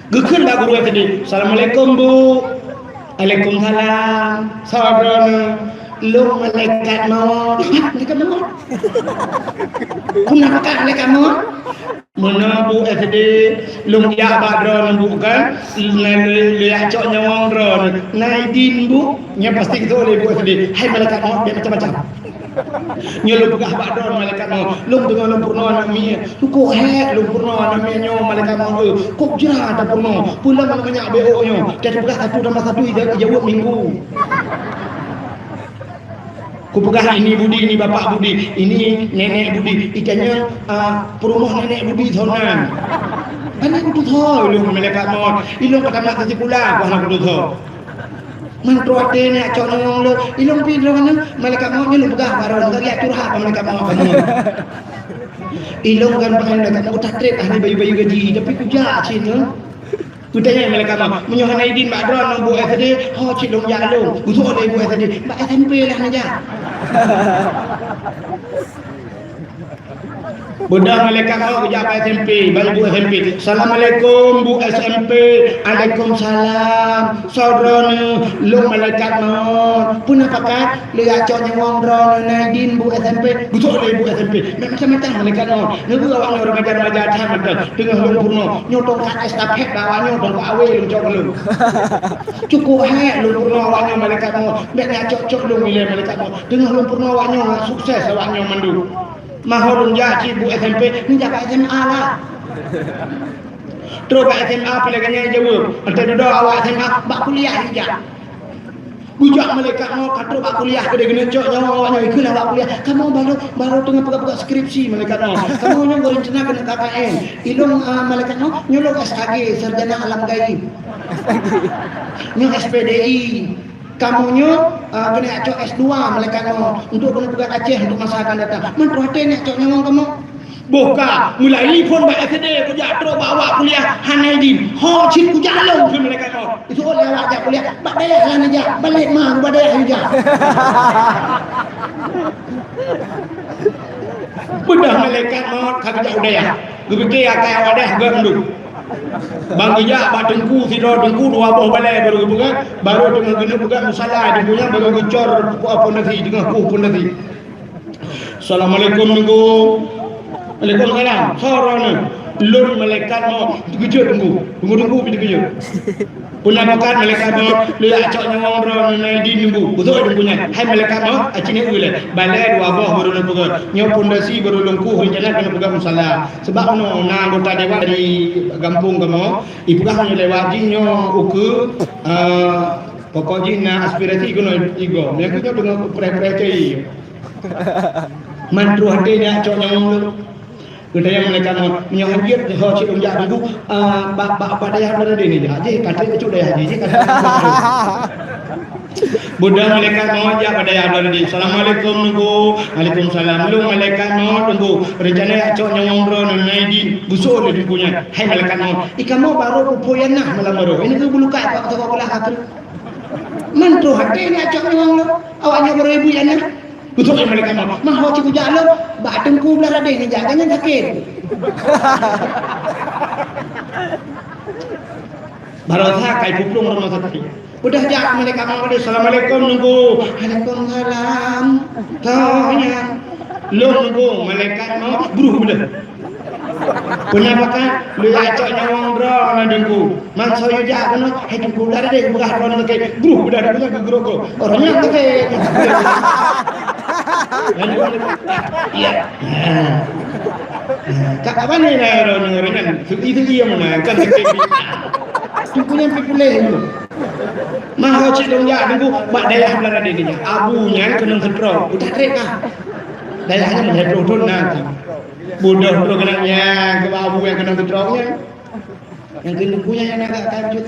Gekun bak guru SD. Assalamualaikum Bu. Waalaikumsalam. Saudara lu malaikat maut. Malaikat maut. Kenapa malaikat maut? Mana Bu SD lu ya badro bukan lihat cok nyawang ron naidin Bu nya pasti kita oleh Bu SD. Hai malaikat maut dia macam-macam. Nyolo buka badro malaikat maut. Lu dengan lu purna nami. Lu kok lu purna nami nyo malaikat maut. Kok jera ada purna. Pula banyak BO nyo. Jadi buka satu tambah satu jawab minggu. Kupegah ini Budi, ini Bapak Budi, ini Nenek Budi, ikannya perumah Nenek Budi thonan. Nenek Budi tho, ilung malaikat maut, ilung kata nak kasi pula, kau nak Budi tho. Mantro ate ni acok nong lo, ilung pi mana malaikat maut ni lu pegah baron, tak dia curhat malaikat maut kamu. Ilung kan pakai malaikat maut tatret ahli bayu-bayu gaji, tapi kujak cina. Kutanya malaikat maut, menyohan Aidin Mbak Dron nang Bu SD, ho cik long jalung, usuk oleh Bu SD, Mbak SMP lah naja. Budak malaikat maut kerja SMP, bagi Bu SMP. Assalamualaikum Bu SMP. Waalaikumsalam. Saudara lu malaikat maut. Pun apa kan? Lihat cok nyawang drone Naidin Bu SMP. Betul oleh Bu SMP. Macam-macam malaikat maut. Nunggu awak orang ngajar-ngajar tamat dengan lu purno. Nyotong kat estafet bawahnya dong awe lu cok lu. Cukup lu purno awaknya malaikat maut. Biar cok lu milih malaikat maut. Dengan lu purno awaknya sukses awaknya mandu. Mahorun jaci Bu SMP ni jaga SMA lah. Terus kat SMA pelagannya jawab. Antara dua awak SMA bak kuliah dia. Bujak malaikat mau kata bak kuliah ke dia kena cok nyawa awaknya ikut bak kuliah. Kamu baru tengah pegang skripsi malaikat mau. Kamu yang berencana kena KKN. Ilung malaikat mau nyolong SAG sarjana alam gaib. Nyolong SPDI. Kamunya kena cok S2 malaikat mau untuk kena pegang Aceh untuk masa akan datang. Mentrote nak cok nyawang kamu. Boka mulai telefon baik SD kujak terus bawa kuliah Hanaidin. Ho cik kujak long ke malaikat mau. Itu oleh awak jak kuliah. Bak daya lah naja. Balik mah badaya aja. Bedah malaikat mau kagak udaya. Gubeke akai awak dah ganduk. Bang Gejak bak tengku sidor tengku dua buah balai baru bukan baru dengan guna bukan musalah dia punya baru gecor apa nanti dengan ku pun nanti. Assalamualaikum minggu. Waalaikumsalam. Sorona lur malaikat mau gejor tunggu pi gejor. Punya bakat malaikat mau lu acok nyawang ron Naidin nunggu. Betul tunggunya. Hai malaikat mau acine ule. Balai dua buah baru nak pegang. Nyo pondasi baru lengku rencana kena pegang musalah. Sebab no na anggota dewan dari kampung kamu ipugah nyo lewat nyo uke pokoknya na aspirasi kono igo. Nek kita dengan pre-pre mantru hatinya acok nyawang kita yang mereka menyohan dia ho cik unjak dulu bak daya ada ni dia je kata cuk daya je kata budak malaikat maut ja pada yang ada di. Assalamualaikum nunggu. Waalaikumsalam. Lu malaikat maut nunggu. Rencana cok nyawang ron Naidin busuk le punya. Hai malaikat maut. Ikan mau baru pupoyan nah malam baru. Ini tu bulu kai pak tu bola hatu. Mantu hati ni cok nyawang lu. Awaknya baru ibu ya nah. Betul yang malaikat maut. Mah ho cik ujak lu. Bak tengku belah ada ni jaganya sakit. Barosa kai puplung rumah sakit. Udah jak malaikat maut. Assalamualaikum nunggu. Waalaikumsalam. Taunya lu nunggu malaikat maut buruh belah. Kenapa kan lu acok nyawang drone nunggu. Man soyo jak kono hai tunggu lari deh buka drone ke buruh belah dah ke gero orangnya ke. Iya. Kak apa ni orang itu dia mana kan tunggunya pipule itu. Mah cik dong ya nunggu mak daya belara dia abunya kena kontrol udah trek ah dayanya menhidrodon nanti bodoh bro kenanya ke abu yang kena kontrolnya yang nunggunya yang agak kanjut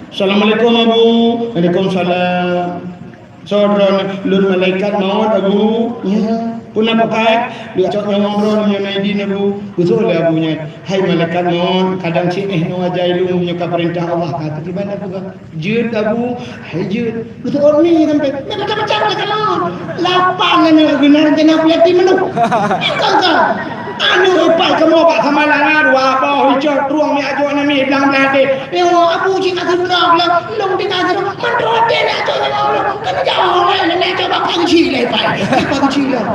Assalamualaikum Abu. Waalaikumsalam. Saudara lun malaikat maut Abu. Ya. Puna pakai dia cok ngomong mengenai din Abu. Betul lah Abunya. Hai malaikat maut, kadang si no ajai lu punya perintah Allah kata di mana tu kan. Jud Abu, hai jud. Betul ni sampai macam-macam lah kalau. Lapang ni guna kena yatim menu. Kau anu lepas kamu pak kamalangan apa hijau ruang ni ajo nami bilang tadi yo Abu cik nak gerak lah long kita gerak mandro dia nak ajo ni kan jauh lah nak coba pangci lepai pangci lah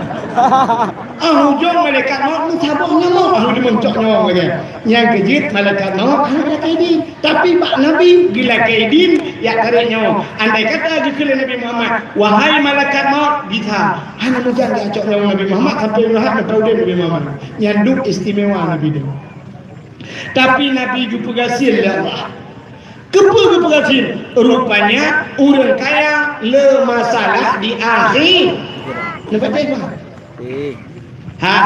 hujung malaikat maut ni sabuk nyamuk dia mencok nyamuk lagi yang kejit malaikat maut ada kaidin tapi Pak Nabi gila kaidin ya tarik nyamuk andai kata jika Nabi Muhammad wahai malaikat maut kita hanya menjaga acok nyamuk Nabi Muhammad sampai melihat tahu dia Nabi Muhammad nyanduk istimewa Nabi dia. Tapi Nabi juga gasil ya Allah. Kepa gasil? Rupanya orang kaya le masalah di akhir. Nampak tak? Ha.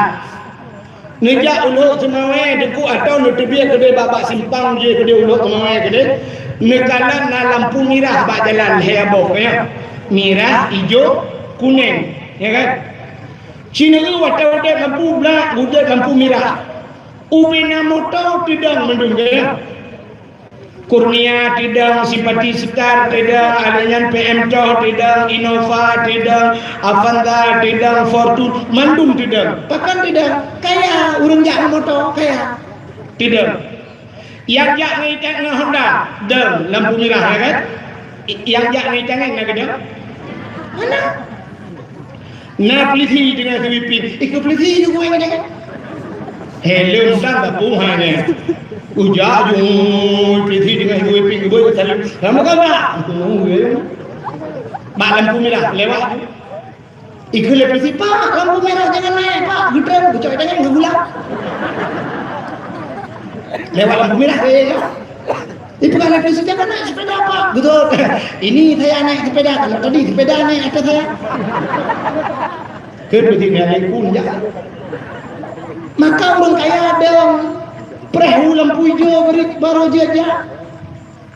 Nejak uluk semawe deku atau nutubia kedai babak simpang je kedai uluk semawe kedai. Nekalan na lampu merah bak jalan heboh ya. Merah, hijau, kuning, ya kan? Cina tu wadah-wadah lampu belak, budak lampu merah. Ubina motor tidak mendengar. Kurnia tidak, Simpati Star tidak, Alian PM Coh tidak, Innova tidak, Avanza tidak, Fortune, Mandum tidak. Bahkan tidak, kaya urang jak motor kaya. Tidak. Yang jak ni jangan Honda, deng lampu merah ya kan? Yang jak ni jangan nak ada. Mana? Na polisi dengan Filipin. Ikut polisi juga yang jangan. Hello sang tapuhannya. Ujak jung polisi dengan Filipin geboi saling. Kamu kan tak? Mak lampu merah lewat. Ikut polisi pak lampu merah jangan naik pak. Gudang kecok jangan ngegulak. Lewat lampu merah ya. Ini bukan polisi jangan naik sepeda pak. Betul. Ini saya naik sepeda. Kalau tadi sepeda naik atas saya. Kedua naik pun ya. Maka orang kaya ada perahu lampu hijau baru saja.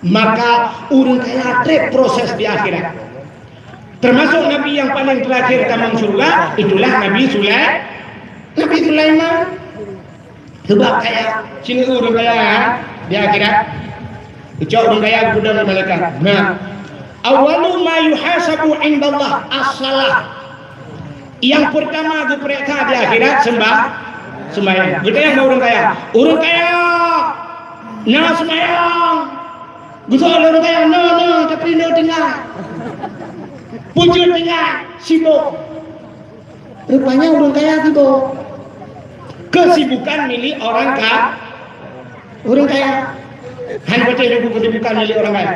Maka orang kaya trip proses di akhirat. Termasuk Nabi yang paling terakhir taman surga itulah Nabi Sulaiman. Sebab kaya sini orang kaya di akhirat. Kecok orang kaya gudang malaikat. Nah, awalu ma yuhasabu indallah as-salah. Yang pertama diperiksa di akhirat sembahyang. Kita yang orang kaya. Orang kaya nah sembahyang. Gusol orang kaya no tapi no tinggal. Pujuk tinggal sibuk. Rupanya orang kaya sibuk. Kesibukan milik orang kaya. Orang kaya. Hanya baca buku kesibukan milik orang kaya.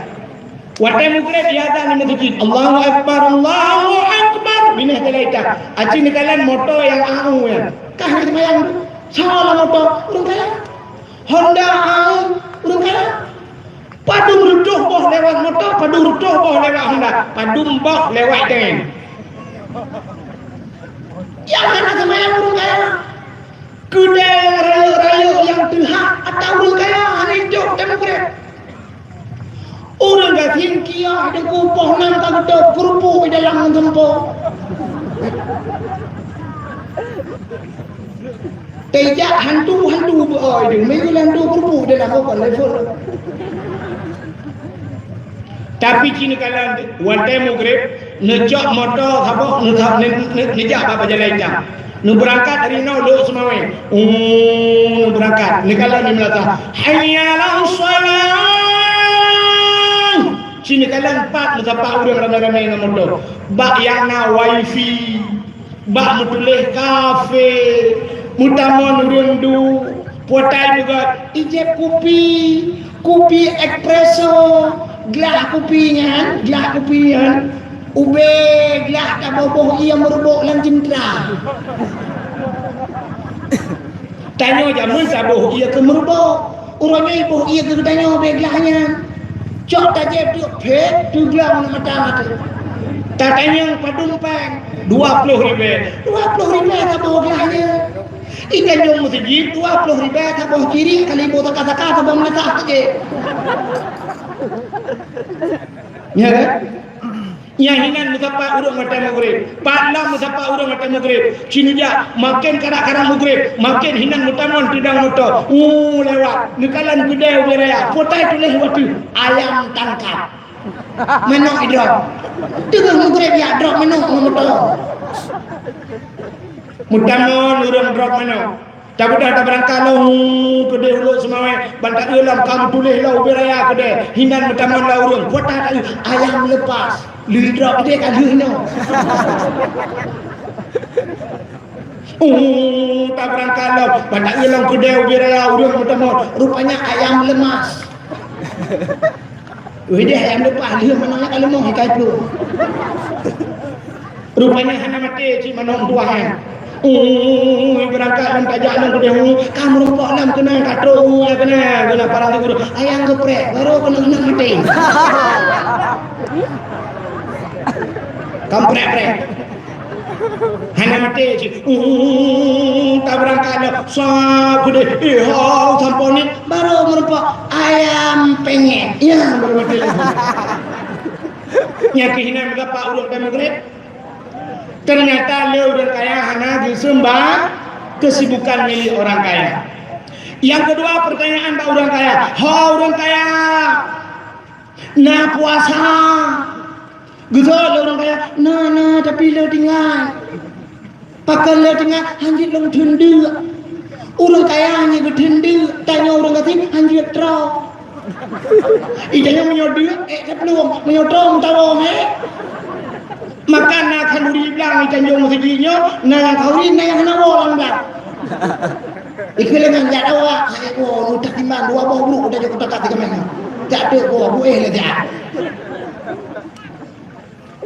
Watai mukre biada ni masjid. Allahu Akbar, Allahu Akbar. Bina talaita. Aci ni kalian moto yang au ya. Kah ni sembahyang. Salah moto orang kaya. Honda au orang kaya. Padu rutuh boh lewat moto, padu rutuh boh lewat Honda, padu boh lewat dengan. Yang mana sembahyang orang kaya. Kedai raya-raya yang terhak atau orang kaya hari jok temu kre. Orang gatin kia ada kupoh nam kagdo kurpu di dalam tempo. Tejak hantu boy itu mengul hantu kurpu dalam bukan level. Tapi kini kalian wadah mugrib nejak motor sabuk nejak apa jalan jam. Nu berangkat dari nol lu semawe. Nu berangkat. Ni kalau ni melata. Hayya 'alas shalah. Sini kalian empat mutapa urang ramai-ramai dengan motor. Bak yang na wifi, bak mutuleh kafe, mutamon rundu, potai juga ijep kopi espresso, gelas kopinya, ube gelas kaboboh ia merubuk lan cindra. Tanya jamun saboh ia ke merubuk, orangnya ibu ia ke tanya ube gelasnya. Cok tajam tu pet tu gelang mata. Tatanya padumpang 20 ribu tak bawa gelahnya. Ikan jom masjid 20 ribu tak bawa kiri kali bawa taka-taka tak bawa mata saja. Ya kan? Yang hinan musapa urang mata maghrib, palam musapa urang mata maghrib. Cinja makin kadang-kadang maghrib, makin hinan mutamon tidang moto. Lewat nikalan gede beraya. Potai tulis waktu ayam tangkap. Menok idrop. Dengan maghrib ya drop menok moto. Mutamon urang drop menok. Tapi dah berangkat lau kedai hulu semua bantak dalam kamu tulis lau beraya kedai hinan mutamon lau urang. Potai ayam lepas. Lui drop dia kan lui no. Tak berangkat lah. Banyak hilang kedai ubiraya urang mutamon. Rupanya ayam lemas. Dia ayam lepas dia menanya kalau mau hikai pelu. Rupanya hana mati cik manong tuahan. Berangkat dan tajak nang kedai kamu rumpok nam kena katro kena parang tu ayam geprek baru kena mati. Kamprek-prek hanya mati je tak berangkat dah sap gede sampun ni baru merupak ayam penyet ya baru mati lagi nyaki hina berapa urut dan maghrib ternyata leu dan kaya hanya disembah kesibukan milik orang kaya. Yang kedua pertanyaan pak orang kaya orang kaya na puasa Guzor orang kaya, nah tapi lo tinggal, pakai lo tinggal, hanjit lo tunda, orang kaya hanya bertunda, tanya orang kaya hanjit terau, idenya menyodur, sebelum menyodong tahu makan nak kalori bilang ikan jong seginya, nak kalori nak yang nak orang bilang, ikhlas dengan jada awak, utak timbang dua bau buruk udah cukup tak tiga mana, tak ada bau le dia.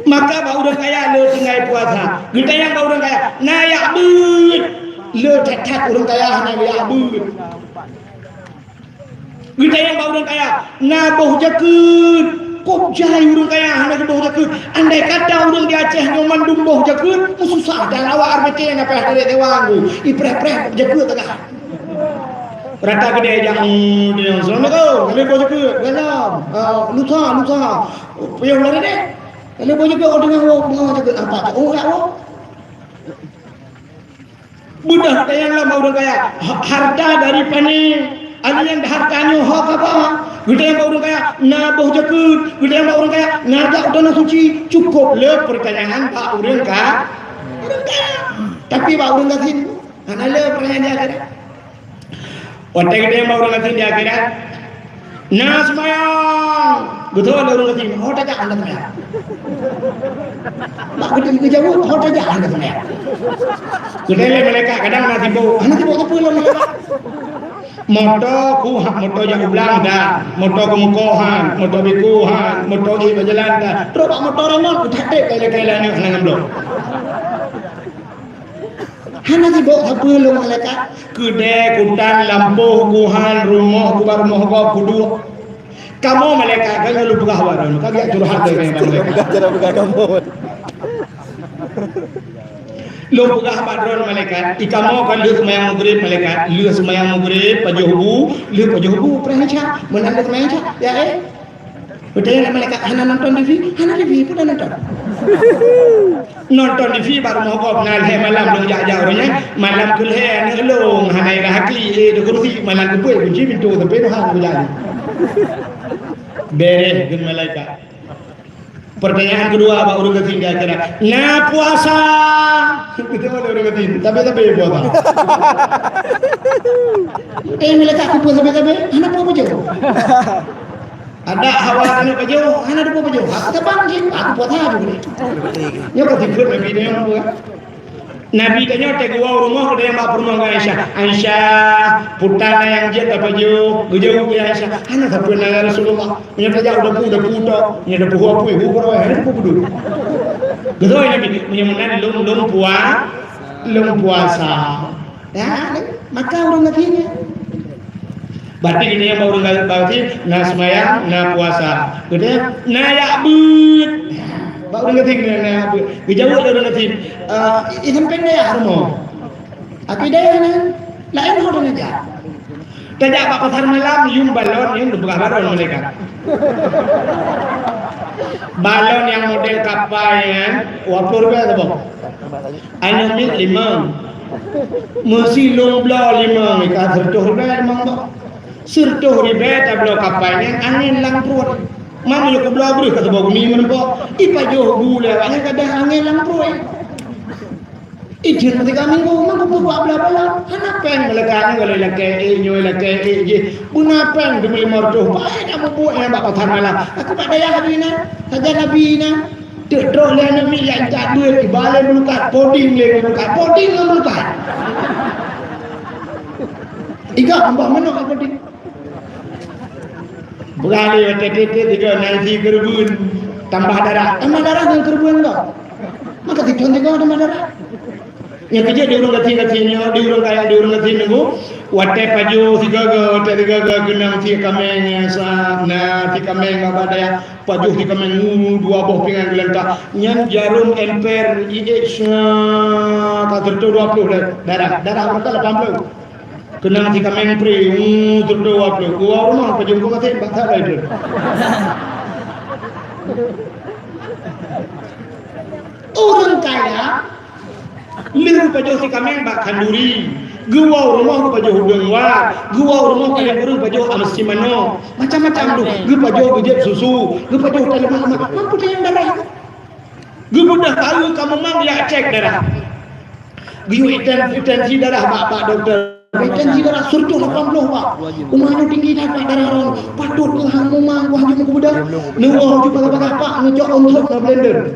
Maka bau orang kaya le tinggal puasa. Kita yang bau orang kaya nayak but. Le tak orang kaya nayak but. Kita yang bau orang kaya na bau jakut. Kok jai orang kaya na bau jakut. Andai kata orang di Aceh nyoman dum bau jakut, susah dan awak arbete na peh dari dewangu. Ipreh-preh jakut tengah. Rata gede jang dia sono ko, le bau jakut. Galam. Lusa. Payah lari deh. Kalau boleh juga orang dengar juga apa tak orang budak kaya lah orang kaya harta dari pani ada yang hartanya hak apa gede yang orang kaya na bau jakut gede yang orang kaya na tak udah suci cukup le pertanyaan pak orang kaya tapi pak orang kaya ana le pertanyaan dia kira waktu gede yang orang kaya dia kira na semayang betul orang kaya oh tak anda semayang mak gede jauh oh tak anda semayang gede le mereka kadang nanti bau apa lo mereka moto yang ulang dah moto kemukohan moto bikuhan moto di berjalan dah terus pak motor remon udah dek kaya-kaya ni hanang blok hana di bawah apa lo malaikat kedai kutan lampu kuhan rumah kubar rumah kudu kamu malaikat kan lu buka hawaran kagak curhat dengan malaikat cara buka kamu lu buka habaron malaikat ikamu kan lu semayang maghrib malaikat lu semayang maghrib pajuhu pernah menanda semayang ya betul ya malaikat hana nonton TV pun dah nonton TV baru mohon nal he malam dong jauh-jauhnya malam kulhe ni long hanai rahaki de kursi malam kupai kunci pintu sampai dah berjalan bere gen malaikat. Pertanyaan kedua apa urang keting dia kira na puasa kita ada urang keting tapi puasa malaikat aku puasa tapi hana apa jauh ada hawa anu jauh hana ada apa jauh aku terbang aku puasa juga ni kau tikut nabi dia yang buat Nabi tanya tegua rumah ada yang bapak rumah Aisyah putana yang jet apa jauh Aisyah hana tak pernah Rasulullah punya kerja udah pu punya ada pu apa ibu berapa hari pu dulu gitu Nabi punya mana lum puasa dah maka orang lagi berarti ini yang baru berarti na semayang na puasa gitu na yakbut baru ngerti kena apa? Bijauh dah ngerti. Ini pendek ya harmo. Aku dah ni lain hal ni aja. Tajak pak pasar malam yung balon yung buka balon mereka. Balon yang model kapal kan, wapur ke apa? Anu ni 5. Mesti lombla 5 mereka sertuh ribat memang. Sertuh ribat tablo kapalnya angin lang perut. Mana yo kubla bro kata bawa mi menpo. Ipa jo gula banyak kadang angin lang perut. Ijin nanti kami ngomong aku buat bla-bla. Kenapa melekat kalau lelaki nyoy lelaki je. Bunapa demi mordoh. Baik kamu buat yang bapak malam. Aku tak daya habina. Saja nabina. Terus le nak mi yang tak duit balik melukat poding le melukat. Poding le melukat. Ika hamba mana kat poding? Berali tete tiga nanti kerbun tambah darah. Tambah darah dengan kerbun enggak? Maka dicontoh tambah darah. Yang kerja di urang kati-katinya, di urang kaya, di urang kati nunggu. Watai paju, tiga genang tiga kameng sa, na tiga kameng abadaya, paju tiga kameng dua boh pingan gelentah. Nyan jarum emper IH tak tertu 20 darah berapa 80. Genang tiga kameng pri tertu 20. Gua rumah paju gua kati bakal itu. Orang kaya liru pajo si kameng bak kanduri gua rumah gua pajo hudung wa gua rumah kaya burung pajo amsi mano macam-macam tu gua pajo gejep susu gua pajo taliman mampu dia yang darah gua mudah tahu kamu mang ya cek darah gua intensi darah pak dokter intensi darah surtu 80 pak umahnya tinggi dah pak darah orang patut ke hamu mang wah jumpa budak nuwah jumpa pak ngecok untuk blender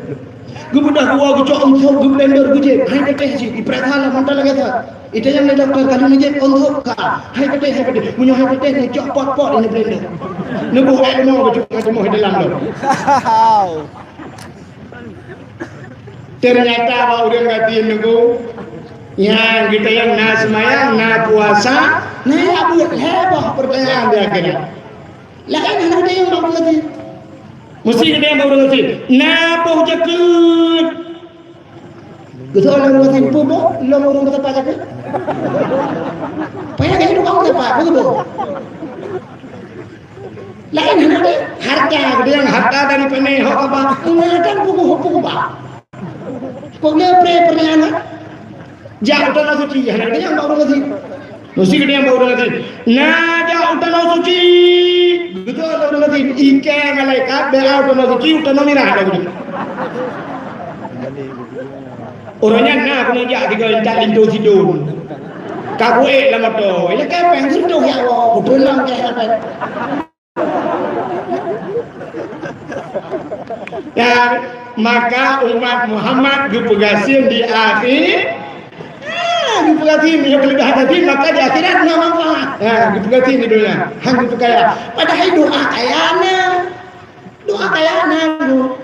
Gubudah gua gecok untuk blender guje. Hai teh si ipratalah mantal lagi tak. Itu yang doktor kalau ngejek untuk ka. Hai teh munyo hai teh ngecok pot-pot ini blender. Nubuh ai mau gecok macam di dalam tu. Ternyata apa udah ngatiin nunggu. Ya kita yang na semayang, na puasa, na abut hebah pertanyaan dia akhirnya. Lain ada yang mau lagi. Mesti kita yang baru ngerti. Napa hujakut? Kita orang ngerti pubo, lo mau orang kata jakut? Payah kayak hidup kamu apa? Begitu. Lain ada harta, dia yang harta dari peneh apa? Mengakan pugu ba. Pugu pernyataan. Jauh tanah suci, ada yang baru ngerti. Mesti kita yang baru ngerti. Nah, jauh tanah suci. Betul orang nanti ikan malaikat belau orang nanti cium tanah merah ada begitu. Orangnya nak kena jak tiga intak lintu sidun. Kaku lama tu. Ia kepeng sidun ya Allah. Betul lah apa? Ya maka umat Muhammad dipegasin di akhir. Dipegatin yang kelebihan hati maka di akhirat nak manfaat. Dipegatin di dunia. Hang itu kaya. Padahal doa kayana tu.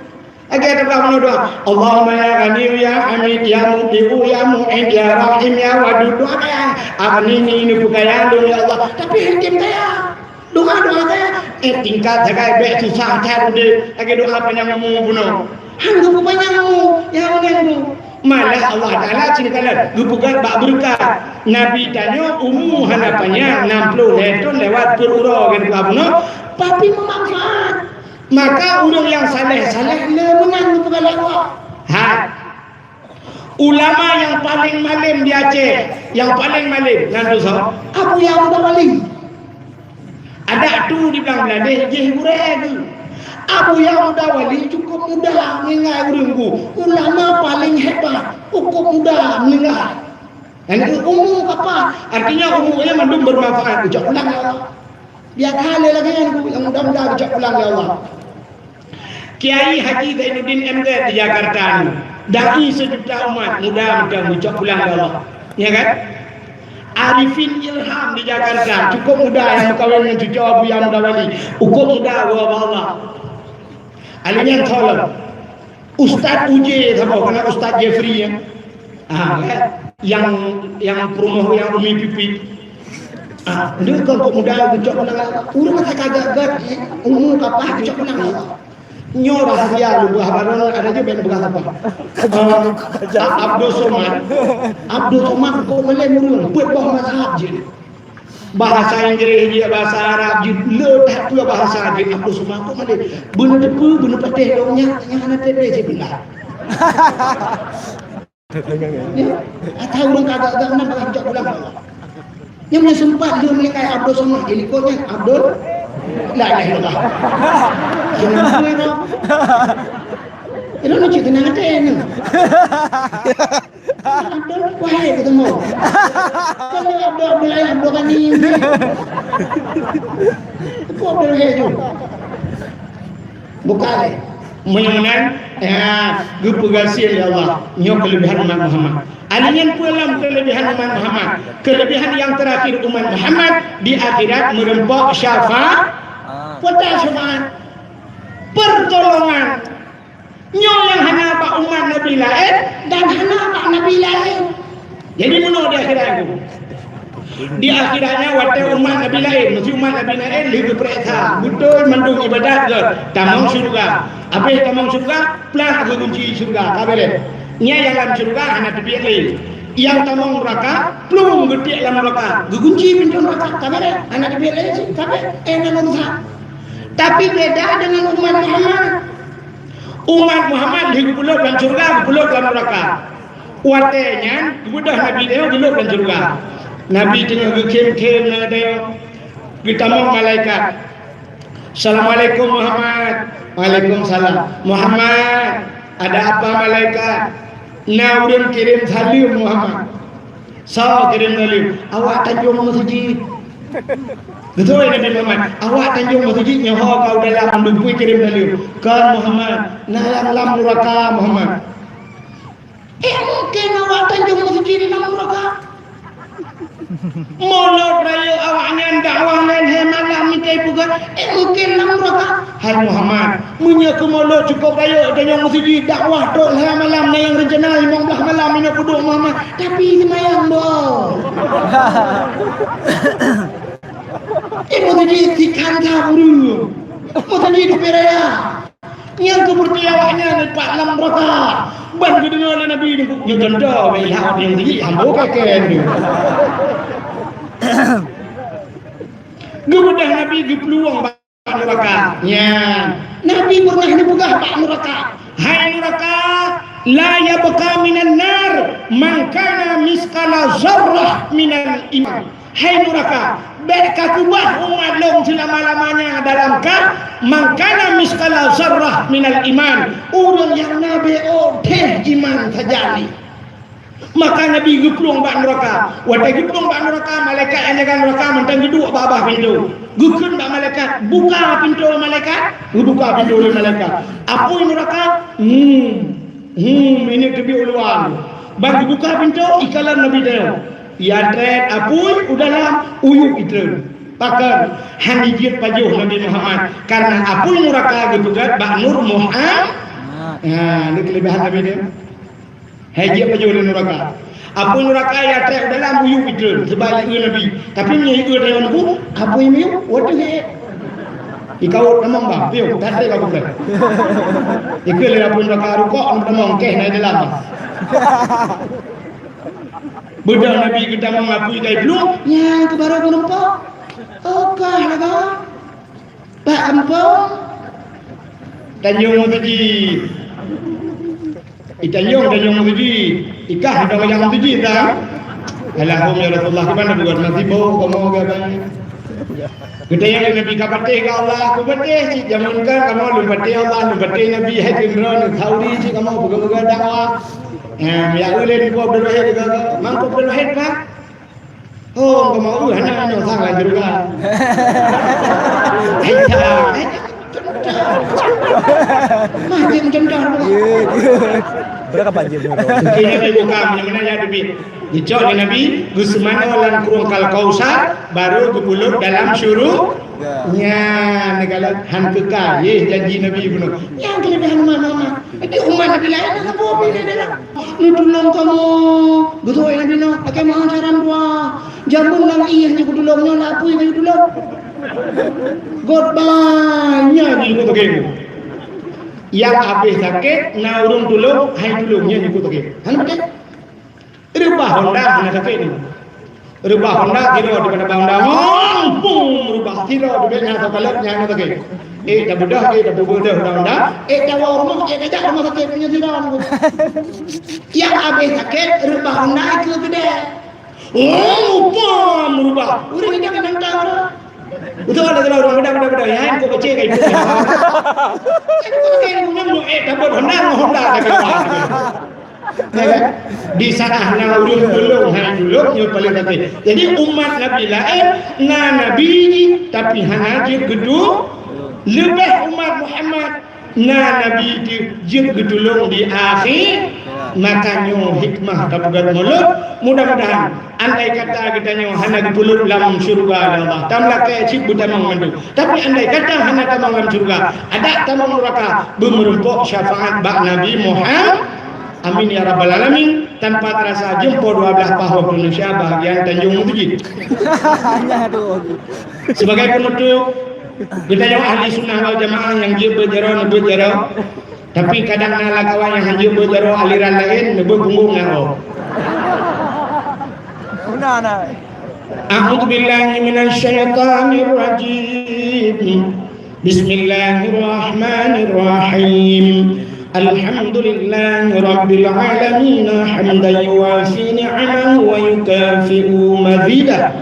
Agar kita doa. Allahumma ya Ghani ya Hamid ya Mu'tibu ya Mu'id ya Rahim ya Wadud. Doa kaya. Ini kekayaan ya Allah. Tapi hakim kaya. Doa kaya. Tingkat jaga baik susah cari dia. Agar doa penyangamu bunuh. Hang itu penyangamu. Ya Allah. Malah Allah Ta'ala ceritakan gupukan bak berkah Nabi tanya umum hanapannya 60 letun lewat perura gitu abuno tapi memanfaat maka orang yang saleh le menang gupukan lewat ulama yang paling malim di Aceh yang paling malim nanti so Abu yang udah wali ada tu di belakang dia hiburan Abu yang muda wali cukup mudah mengingat urungku. Ulama paling hebat cukup mudah mengingat. Yang umum apa? Artinya umumnya mandum bermanfaat. Ucap ulang ya Allah. Dia kali lagi yang mudah-mudah ucap ulang ya Allah. Kiai Haji Zainuddin MD di Jakarta ini. Dai sejuta umat mudah-mudah ucap ulang ya Allah. Ya kan? Arifin Ilham di Jakarta cukup mudah yang kawin dengan cucu Abu yang muda wali. Cukup mudah wa Allah. Alinya tolong Ustaz Uji sama kena Ustaz Jeffrey yang promo yang Umi Pipi dia kalau muda ucap menang urang kata kagak umum kapah ucap menang nyorah dia lu baru ada je ben bekas apa Abdul Somad kok melen urang buat bah mazhab je bahasa Inggeris dia, bahasa Arab je, letak pula bahasa dia. Aku semua aku mana benda depu, benda patih dongnya, yang nak tebe je bila. Atau orang kagak nak berajak pulang. Yang mana sempat dia melihat Abdul Somad, ilikonya Abdul la ilaha illallah. Jangan lupa. Itu nak cerita nak ada ni. Abdul wahai ketemu. Kalau Abdul kan ni. Aku Abdul hejo. Bukan. Menyenang gupagasil ya Allah. Nyo kelebihan umat Muhammad. Alian pulang kelebihan umat Muhammad. Kelebihan yang terakhir umat Muhammad di akhirat merempok syafaat, syafaat, pertolongan. Nyo yang hana pak umat Nabi lain dan hana pak Nabi lain. Jadi menurut di akhirat itu. Di akhiratnya waktu umat Nabi lain, mesti umat Nabi lain lebih periksa, betul mendung ibadat ke tamang syurga. Apa yang tamang syurga? Pelah kunci syurga. Tak boleh. Nya yang dalam syurga hanya dipilih. Yang tamang neraka, plung gede dalam neraka. Kunci pintu neraka. Tak boleh. Hanya dipilih sih. Tapi enak urusan. Tapi beda dengan umat Muhammad. Umat Muhammad hidup pulau dalam syurga, pulau dalam neraka. Watenya mudah Nabi dia pulau dalam syurga. Nabi tengah kem-kem na dia. Ditamang malaikat. Assalamualaikum Muhammad. Waalaikumsalam. Muhammad, ada apa malaikat? Na urun kirim salim Muhammad. Saw kirim salim. Awak tanjung masjid. Betul Nabi Muhammad. Awak tanjung masjid nyaho kau dalam dupui kirim salim. Kan Muhammad, na lam neraka Muhammad. Mungkin awak tanjung masjid di dalam neraka. Mulut raya awaknya dakwah lain hai malam minta bukan mungkin dalam neraka. Hai Muhammad, munya ke mulut cukup raya dan yang masjid dakwah tok hai malam ni yang rencana 15 malam ini duduk Muhammad tapi semayang boh. Masjid di kanta buru. Masjid di peraya. Yang kemudian awaknya lepas dalam neraka. Ban kedengar oleh Nabi ni nya ganda wei hak yang tinggi ambo kakek ni. Gemudah Nabi di peluang bak neraka. Ya. Nabi pernah dibuka bak neraka. Hai neraka, la yabqa minan nar man kana misqala zarrah minal iman. Hai neraka, berkah kubah umat long selama-lamanya dalam kah mangkana misqala zarrah minal iman. Orang yang Nabi teh iman terjadi. Maka Nabi guplung bak neraka. Waktu guplung bak neraka, malaikat yang jaga neraka mentang duduk babah pintu. Gukun bak malaikat, buka pintu malaikat, buka pintu oleh malaikat. Apa yang neraka? Ini kebi uluan. Bagi buka pintu, ikalan Nabi dia. Ya tret apui udalam uyuk itu. Pakan hanijit pajuh Nabi Muhammad. Karena apui neraka gebugat bak nur Muhammad. Ini kelebihan Nabi dia. Haji apa jauh neraka. Apa neraka ya tret dalam uyuk itu sebab itu Nabi. Tapi nya itu dengan aku apa ini? What he? Ikau namang bang, piu tak ada kau bukan. Ikut le apa neraka rukuk namang keh naik dalam. Budak Nabi kita mengakui kai belum? Ya, ke baru nampak. Okah laga. Pak ampun. Tanjung Masjid. Itanjung Masjid. Ikah dah yang Masjid dah. Alahum ya Rasulullah kepada buat nanti bau kamu gaban. Kita yang Nabi kapateh ke Allah kapateh si zaman kan kamu lumpateh Allah lumpateh Nabi Haji Imran Thauri si kamu buka-buka dakwah. Ya boleh dibuat berlahir juga. Mangkuk berlahir kan? Oh, kamu hanya yang sangat juga. Macam jendar. Berapa banjir tu? Ini dibuka mana ya Nabi. Dicok di Nabi, Gusmano lan kurung kal kausar baru kepulut dalam syuruk. Ya, negara hantuka. Ye janji Nabi bunuh. Yang kelebihan mana? Itu umat Nabi lain nak apa beda dia. Lu tolong kamu. Betul Nabi nak pakai mahal saram dua. Jamun lang iya ni kudulongnya lapu ini kudulong. God banyak di kutu game. Yang habis sakit, na urung tulung, hai tulungnya di kutu game. Han betul. Rubah Honda hanya sakit ni. rubah Honda tiro di mana Honda pum rubah tiro di bengkel atau kaletnya atau ke dah budak Honda dah rumah dah rumah sakit punya tiro yang habis sakit rubah Honda itu gede pum rubah udah ini kan nantang betul ada orang budak ya kau kecil kayak itu kan punya dah Honda di sana naurun belum paling tapi jadi umat Nabi lain nabi tapi hanya gedung lebih umat Muhammad nabi gedulung di akhir makanya hikmah tabugat mulut mudah-mudahan andai kata kita nyawa hanya pulut dalam surga Allah tamlah ke cip buta mangandu tapi andai kata hanya tamang dalam surga ada tamang neraka bemerumpuk syafaat bak Nabi Muhammad. Amin ya rabbal alamin. Tanpa terasa jempol 12 pahlawan Indonesia bahagian Tanjung Mutujid. Sebagai penutup, kita yang ahli sunnah wal jamaah yang dia berjero, tapi kadang nala kawan yang hanya berjero aliran lain nebo punggung ngaro. A'udzu billahi minasy syaithanir rajim. Bismillahirrahmanirrahim. Alhamdulillahi Rabbil Alamin hamdan yuwafi ni'amahu wa yukafi'u mazidah.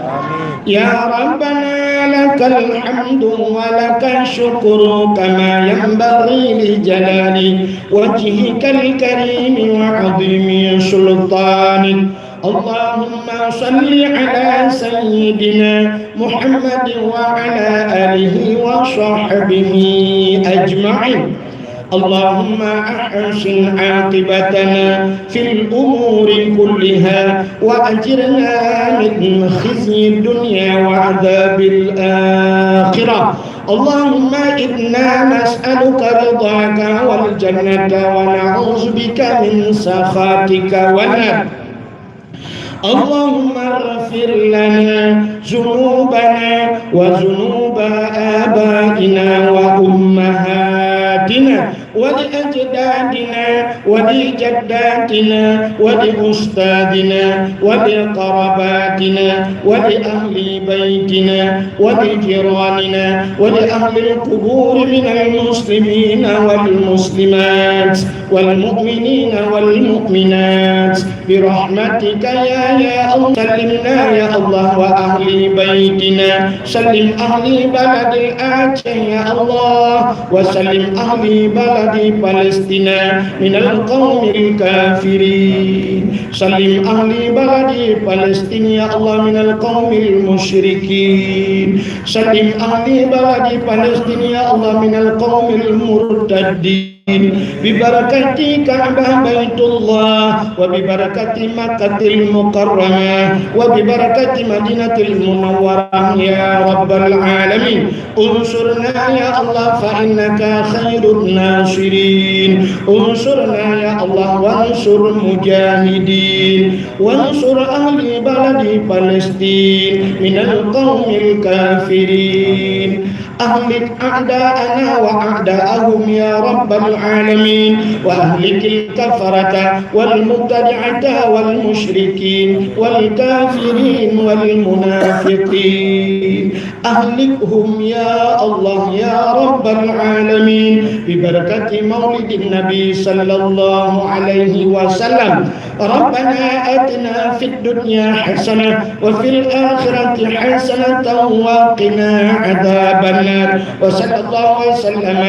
Ya Rabbana lakal hamdu wa lakal syukru kama yanbaghi li jalali wajhikal karim wa 'azimi sultanik. Allahumma salli ala sayyidina Muhammad wa ala alihi wa sahbihi ajma'in. اللهم أحسن عاقبتنا في الأمور كلها وأجرنا من خزي الدنيا وعذاب الآخرة. اللهم إنا نسألك رضاك والجنة ونعوذ بك من سخطك والنار. اللهم اغفر لنا ذنوبنا وذنوب آبائنا وأمهاتنا ولأجدادنا ولجداتنا ولأستاذنا ولقرباتنا ولأهل بيتنا ولجيراننا ولأهل القبور من المسلمين والمسلمات والمؤمنين والمؤمنات برحمتك يا الله. سلمنا يا الله وأهل بيتنا، سلم أهل بلد الآتي يا الله، وسلم أهل بلد فلسطين من القوم الكافرين. سلم أهل بلد فلسطين يا الله من القوم المشركين. سلم أهل بلد فلسطين يا الله من القوم المرتدين. ببركة كعبة بيت الله، وببركة مكة المكرمة، وببركة مدينة المنورة يا رب العالمين. انصرنا يا الله فإنك خير الناصرين. انصرنا يا الله وانصر المجاهدين، وانصر أهل بلد فلسطين من القوم الكافرين. أهلك أعداءنا وأعداءهم يا رب العالمين، وأهلك الكفرة والمبتدعة والمشركين والكافرين والمنافقين. أهلكهم يا الله يا رب العالمين ببركة مولد النبي صلى الله عليه وسلم. ربنا آتنا في الدنيا حسنة وفي الآخرة حسنة وقنا عذاب النار. وصلى الله وسلم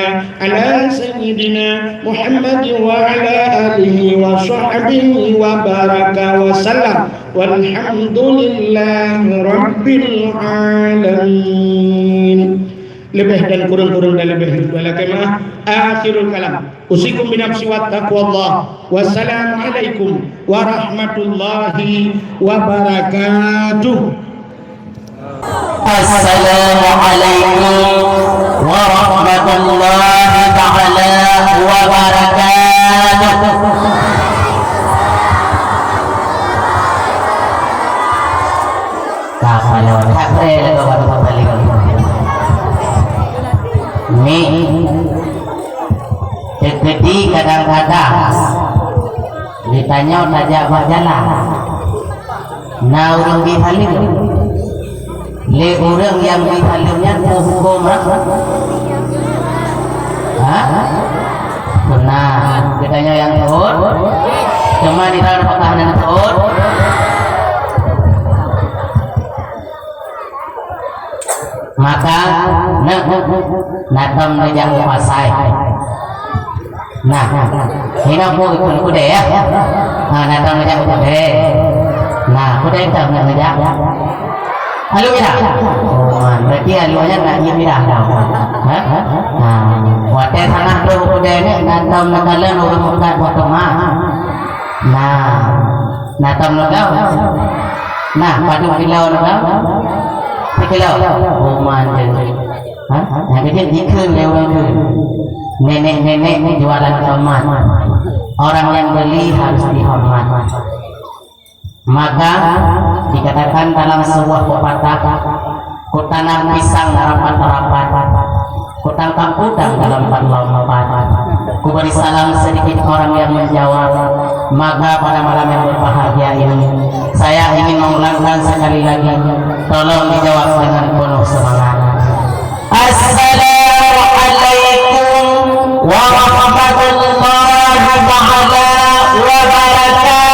على سيدنا محمد وعلى آله وصحبه وبارك وسلم، والحمد لله رب العالمين. Lebih dan kurang-kurang dan lebih wala kama akhirul kalam. Usikum binafsi wa taqwallah. Wassalamualaikum warahmatullahi wabarakatuh. Assalamualaikum warahmatullahi ta'ala wabarakatuh. Kalau tak boleh lepas balik. Ni jadi kadang-kadang ditanya saja jalan Nah orang dihalim le orang yang dihalimnya hukum apa? Benar, katanya yang turut cuma di dalam pertahanan turut maka natam yang kuasai. Nah, ini aku ikut kuda ya. Nah, natam yang kuda. Nah, kuda itu nggak Halo tidak? Berarti haluannya nggak tidak. Nah, wadah tanah tu kuda ni natam negara orang muda buat rumah. Nah, natam negara. Nah, padu kilau negara. Kilau. Oh manjat. Nah, jadi dikun lewat tu. Nenek-nenek ni jualan tomat. Orang yang beli harus dihormat. Maka dikatakan dalam sebuah pepatah, ku tanam pisang rapat-rapat, ku tangkap udang dalam empat, ku beri salam sedikit orang yang menjawab. Maka pada malam yang berbahagia ini saya ingin mengulangkan sekali lagi, tolong dijawab dengan penuh semangat. Assalamualaikum warahmatullahi wabarakatuh.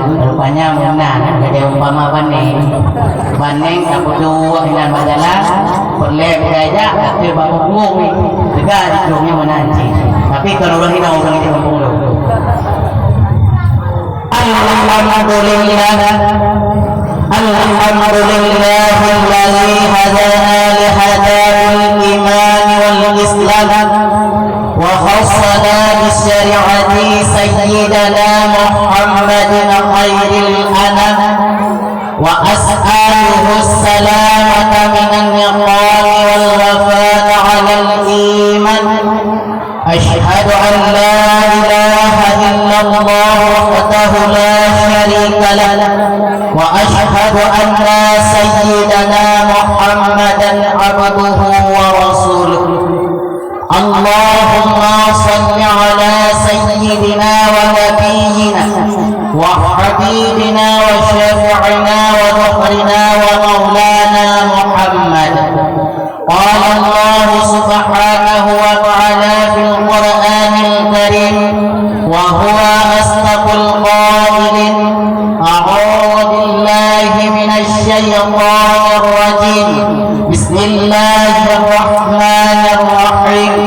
Rupanya benar ada umpama banding aku dua dengan majalah boleh belajar tapi bapak ngomong juga hidungnya menanti tapi kalau orang hidup orang itu ngomong Alhamdulillah alladzi hadana li hadal iman wal islam wa khassana bis syari'ati sayyidina Muhammadin khairil anam wa as'aluhu salamata minan niqam wal wafat 'alal iman ashhadu an la ilaha illallah wahdahu la syarika lah wa ashhadu anna sayyidana Muhammadan 'abduhu wa rasuluhu. Allahumma salli ala sayyidina wa nabiyyina wa habibina wa syafi'ina wa dhukrina wa maulana Muhammad. Qala Allah subhanahu wa ta'ala fil Qur'anil Karim wa huwa asdaqul qailin a'udzu billahi minasy syaithanir rajim. Bismillahirrahmanirrahim.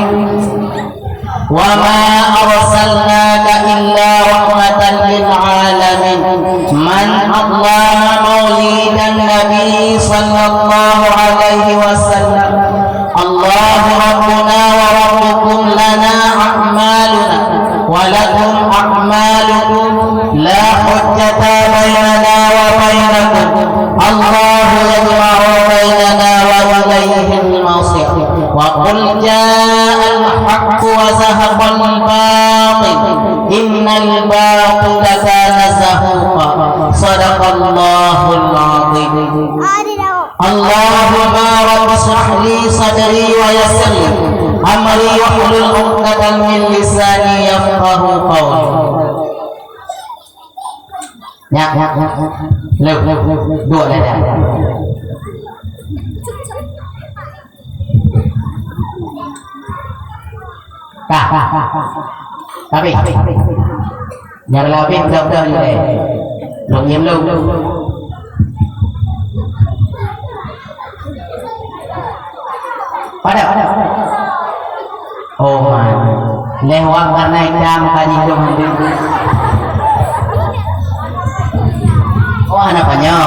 Wa ma arsalnaka illa rahmatan lil alamin. Man allama maulidan nabi sallallahu alaihi wasallam. Allahu rabbuna wa rabbukum lana a'maluna wa lakum a'malukum la hujjata bainana wa bainakum. Allahu yajma'u bainana wa ilayhi al-masir. Wa qul ja'al haqq wa zahaqal batil innal batila kana zahuqa. Sadaqallahul 'azim. Allahumma rabbi shrah li sadri wa yassir li amri wahlul 'uqdatam min lisani yafqahu qawli. Nyak dua dah. Tapi jangan lebih jauh-jauh juga. Belum diam lu. Pada. Oh man, lewat karena jam kaji jom. Oh anak banyak.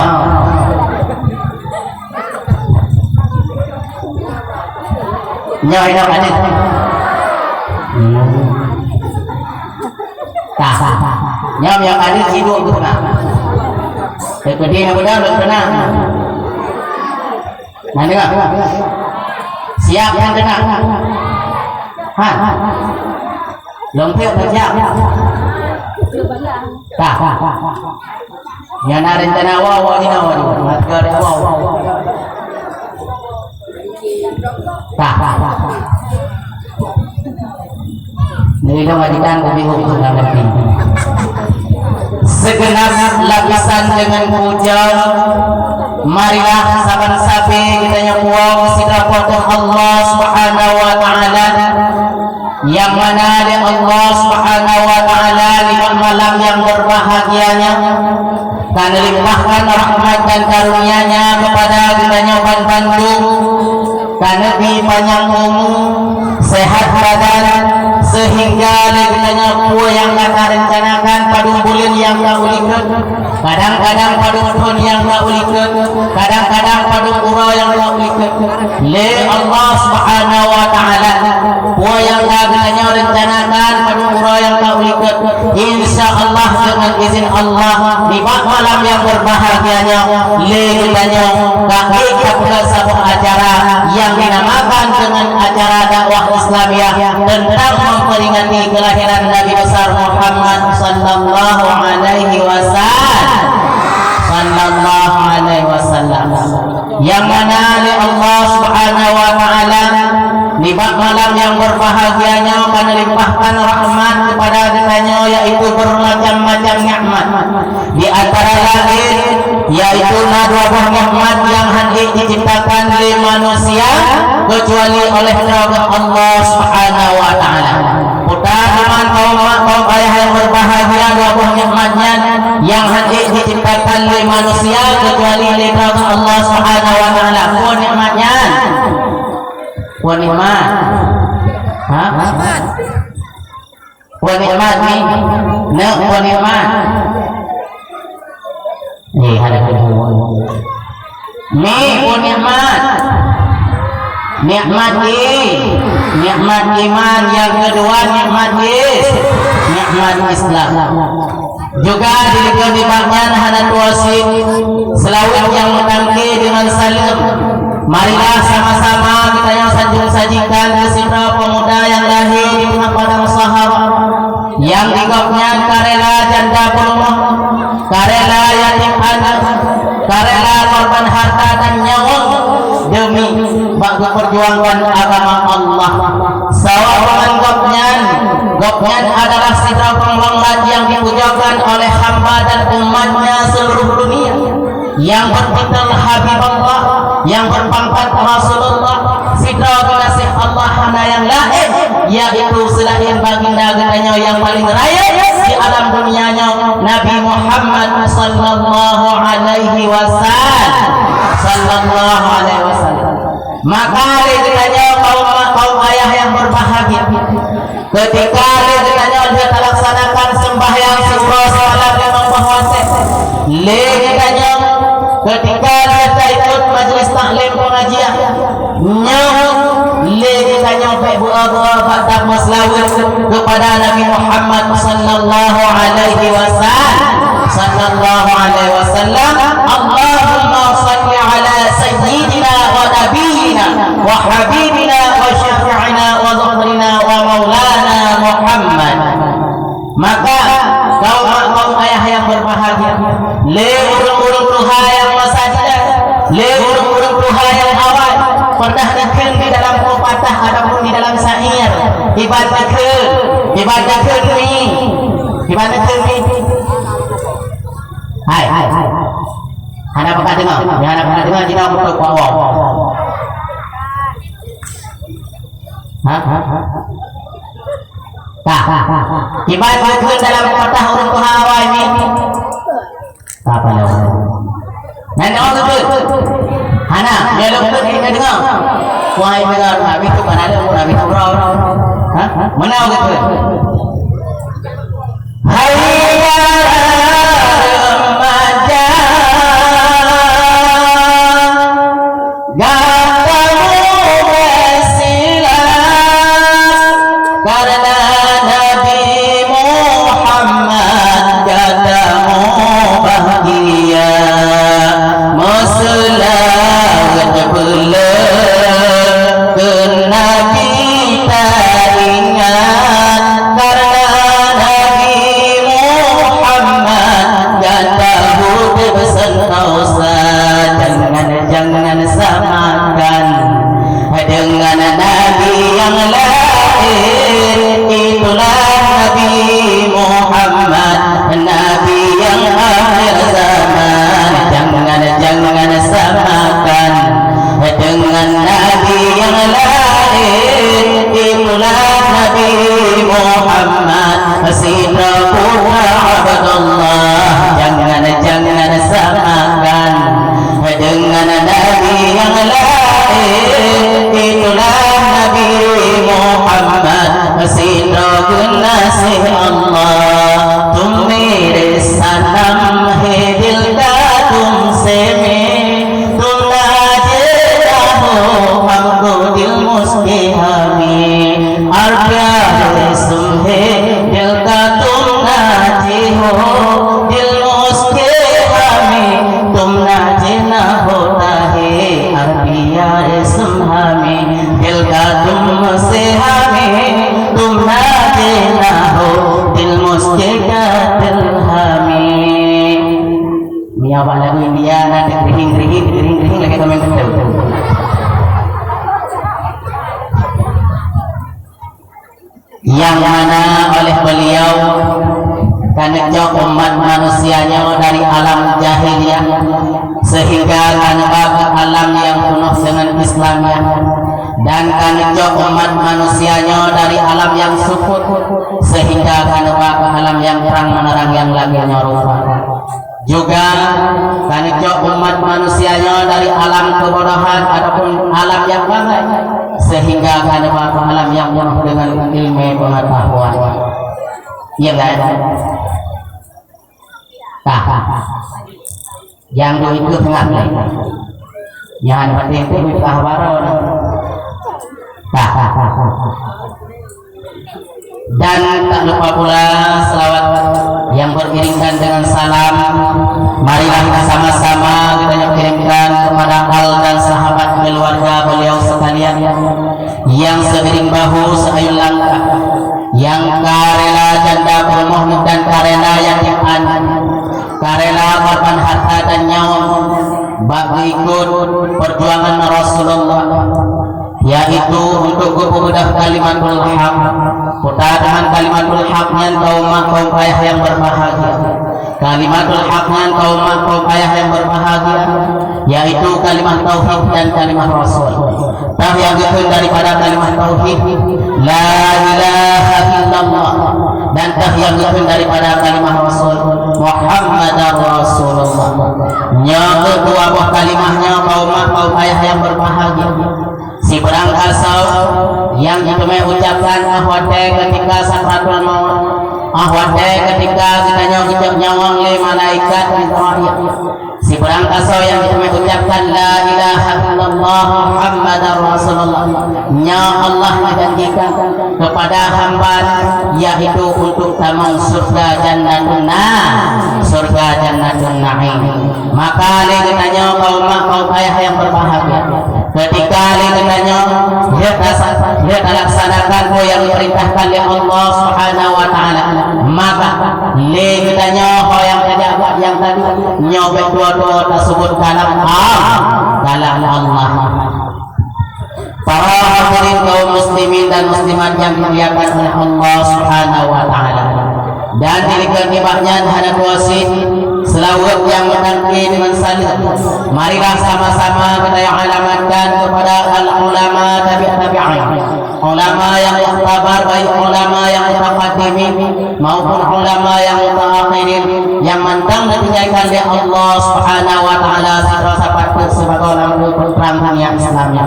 Nyawa ini ada. Nyawa yang ada hidup tu nak. Seperti yang benar tenang. Nanti tak? Siap yang tenang. Lompet siap. Tak. Yang nak rencana awak ni awak ni. Maka dia awak. Tak. Ini majikan kami hukum dalam tinggi. Segenap lapisan dengan pujian, marilah saban-sabi kita nyapuang sidrapun Allah Subhanahu wa taala, yang mana di Allah Subhanahu wa taala di malam yang berbahagianya karena limpahkan rahmat dan karunia-Nya kepada kita nyoban Bandung, karena di panjang umur, sehat badan, sehingga kita kuah yang kita rencanakan pada bulan yang tak ulikan, kadang-kadang pada tahun yang tak ulikan, kadang-kadang pada urau yang tak ulikan. Le Allah Subhanahu wa taala kuah yang kita rencanakan pada urau yang tak ulikan, insyaallah dengan izin Allah di malam yang berbahagianya le kita kita sebuah acara yang dinamakan dengan acara dakwah Islamiyah tentang memperingati kelahiran Nabi besar Muhammad sallallahu alaihi wasallam, yang mana oleh Allah Subhanahu wa taala di malam yang berbahagianya akan limpahkan rahmat kepada ditanya, yaitu bermacam-macam nikmat, di antara lain yaitu dua buah nikmat yang hendak diciptakan oleh manusia kecuali oleh Allah Subhanahu wa taala. Mudah-mudahan kaum ayah yang berbahagia dua buah nikmatnya yang hendak diciptakan oleh manusia kecuali oleh Allah Subhanahu wa taala. Buah nikmatnya buah nikmat, buah nikmat ni, buah nikmat. Ni ada ni buah nikmat. Nikmat nikmat iman, yang kedua nikmat nikmat Islam. Juga diberikan di bagian hadat wasit selawat yang menangki dengan salam. Marilah sama-sama kita yang sajikan kesimpulan pemuda yang lahir di tengah padang sahara, yang digopnya karela janda pelumah, karela yatim anak, karela korban harta dan nyawa demi bagi perjuangan agama Allah. Sawaban gopnya adalah sidra penglambat yang dipujakan oleh hamba dan umatnya seluruh dunia, yang bertitel Habibullah, yang berpangkat Rasulullah, sidra kekasih Allah hana yang lain, yaitu selain baginda katanya yang paling raya di alam dunianya, Nabi Muhammad sallallahu alaihi wasallam. Maka katanya kaum ayah yang berbahagia, ketika katanya dia laksanakan sembahyang subuh salat memang bahwase le katanya ketika dia ikut majlis taklim pengajian nyawa le katanya buah-buah pada maslawat kepada Nabi Muhammad sallallahu alaihi wasallam. Allahumma salli ala sayyidina wa nabiyyina wa habibina wa syafi'ina wa dhukrina wa maulana Muhammad. Maka kaum ayah yang berbahagia, le urung-urung tuha yang masajidah, le urung-urung tuha yang awal pernah dikir di dalam pepatah ataupun di dalam syair, ibadah ni hai hana pernah dengar, hana pernah dengar kita betul kuat ibadah ke dalam pepatah urung tuha awal ni apa lah nenek orang betul hana dia betul kita dengar kuai dengar habis tu kan ada habis tu mana betul hayya remaja gatamu bersilas karena Nabi Muhammad gatamu bahagia masalah bulan kena kita ingat Nabi Muhammad Sidra putra Abdullah. Jangan samakan dengan Nabi yang lain. Itulah Nabi Muhammad Sidra nasih Allah. तुम मेरे सनम है दिल का तुमसे में तुम नाजे हो हमको दिल मुझके हमें और प्यारे सुने दिल का तुम नाजे हो दिल मुझके हमें तुम नाजे ना होता है और प्यारे सुन हमें दिल का तुमसे हमें तुम नाजे ना हो दिल मुझके का दिल हमें. Ni awak lagu India nanti kering lagi komen betul. Yang mana oleh beliau karena umat manusianya dari alam jahiliyah sehingga ke alam yang penuh dengan Islamnya, dan karena umat manusianya dari alam yang sukut sehingga ke alam yang terang menerang yang lagi nyorupa. Juga karena umat manusianya dari alam kebodohan ataupun alam yang bangga sehingga ke alam yang penuh dengan ilmu pengetahuan. Iya kan? Yang itu tengah yang penting itu kahwaro. Dan tak lupa pula selawat yang beriringkan dengan salam. Marilah kita sama-sama kita kirimkan kepada al dan sahabat keluarga beliau sekalian yang seiring bahu seayun langkah, yang karela janda bermohon dan karela yang iman, karela korban harta dan nyawa bagi ikut perjuangan Rasulullah, yaitu untuk kemudah kalimatul haq. Putar dengan kalimatul haqnya kaum ayah yang berbahagia. Kalimatul haqnya kaum ayah yang berbahagia, yaitu kalimat tauhid dan kalimat rasul. Tahu yang itu daripada kalimat tauhid la ilaha illallah, dan tahu yang itu daripada kalimat rasul Muhammadar Rasulullah. Yang kedua buah kalimahnya kaum ayah yang berbahagia. Si perang asal yang kami ucapkan ahwate ketika sakratul maut, ahwate ketika kita nyawang le malaikat si perang asal yang kami ucapkan la ilaha illallah Muhammadar Rasulullah. Nya Allah menjanjikan kepada hamba yaitu untuk taman surga jannatun surga jannatun na'im. Maka kita kaum ayah yang berbahagia ketika kita laksanakan yang diperintahkan oleh Allah Subhanahu wa taala, maka kita yang tadi nyobek dua tersebut kalam Allah. Para hadirin kaum muslimin dan muslimat yang dimuliakan oleh Allah Subhanahu wa taala, dan diberikan nikmatnya hadap wasit selawat yang menangki dengan salat. Marilah sama-sama kita yang alamatkan kepada al-ulama tabi'in, ulama yang muhtabar, baik ulama yang mutaqaddimin maupun ulama yang mutaakhirin, yang mandang ditinggalkan oleh Allah Subhanahu wa taala sebagai ulama perang dunia Islamnya.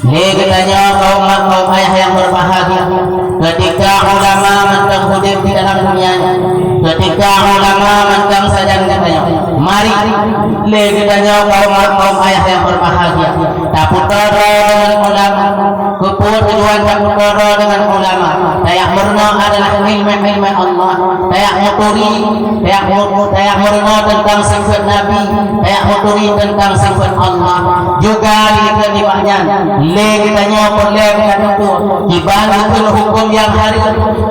Kita kaum ayah yang berbahagia ketika ulama mandang hidup di dalam dunia, ketika ulama mandang saja katanya, mari kita kaum ayah yang berbahagia tak putar dengan ulama, kupur tujuan tak putar dengan ulama. Tayak murna adalah ilmu Allah, tayak murna tentang sifat Nabi, tayak muturi tentang sifat Allah. Juga dikendibahnya kita boleh itu dibandingkan hukum yang hari,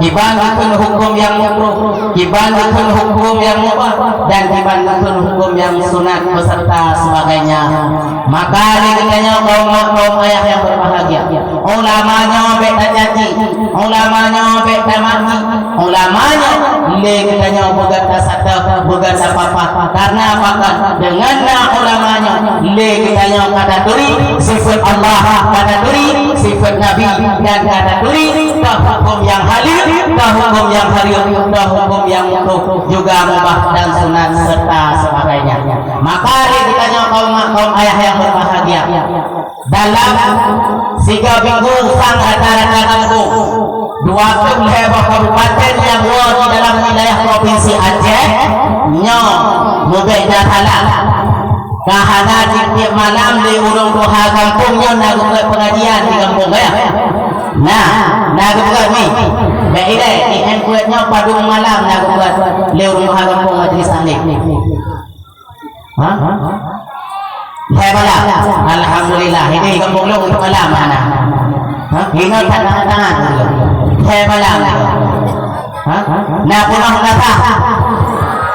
dibandingkan hukum yang makruh, dibandingkan hukum yang mubah, dan dibandingkan hukum yang sunat beserta sebagainya. Maka kita kaum ayah yang berbahagia, ulamanya beda janji, ulamanya ulamanya betamaki ulamanya le katanya berkata satu berkata apa karena apa dengan ulamanya le katanya kata duri sifat Allah kata duri sifat Nabi dan kata duri hukum yang halal hukum yang haram hukum yang makruh juga mubah dan sunat serta sebagainya. Maka katanya kaum ayah yang berbahagia dalam 3 minggu sang rata-rata kampung 20 kabupaten yang di dalam wilayah provinsi Aceh nyo mubeda halal kahana tiap malam di urung doha kampungnya nak buat pengajian di kampung ya. Nah, nak buat ni. Baiklah, ni buatnya padu malam nak buat di urung doha kampung majlis taklim. Ha? Hebat. Alhamdulillah. Ini kampung lu untuk malam mana? Ha? Ini tangan-tangan dulu. Hebat. Ha? Nak punah kata.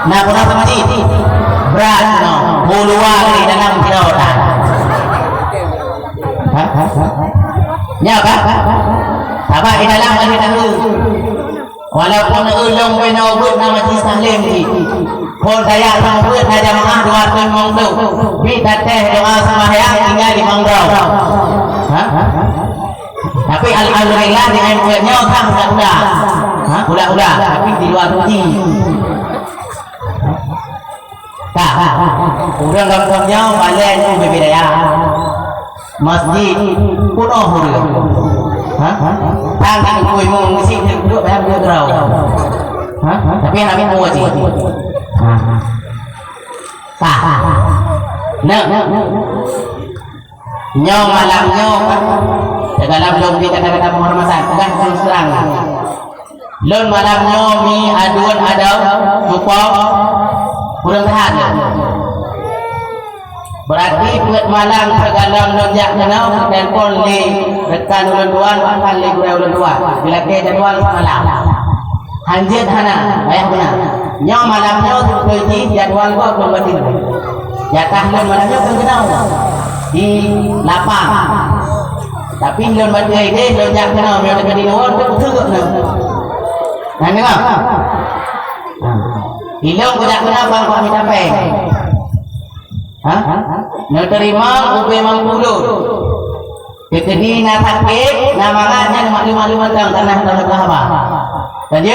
Nak punah masjid. Berat no. Puluhan di dalam kilotan. Ha? Ya kan? Apa di dalam ada tahu. Walaupun ulung menobut nama majlis taklim ni. Pun saya sambut ada jamaah 200 mangdu. Bi tateh doa sembahyang tinggal di mangdu. Ha? Tapi alhamdulillah dengan buatnya tak mudah. Ha? Mudah-mudah tapi di luar rugi. Tak. Orang kampungnya balik itu berbeda. Masjid penuh orang. Ha? Tangan kuih mengisi duduk banyak dia terau. Ha? Tapi nak minum aja. Tak. Nak. Nyo malam nyo kan. Dalam belum di kata-kata penghormatan. Kan terus terang. Lon malam nyo mi aduan adau lupa kurang tahan. Berarti buat malam tergalam lonjak kenal telefon li rekan ulun duan akan li gurau ulun duan. Bila ke jadwal malam. Hanjit hana, ayah benar. Nyo malamnya terjadi jadwal gua belum betul. Jatah lon malamnya pun kenal. Di lapang. Tapi lon betul ini lonjak kenal biar dekat di luar tu betul nak. Nah dengar. Ilong tidak kenal bang kau minta peng. Ha? Nak terima ubi mangkulu. Ketedi nak sakit, nak mangatnya malu-malu tentang tanah tanah apa? Janji?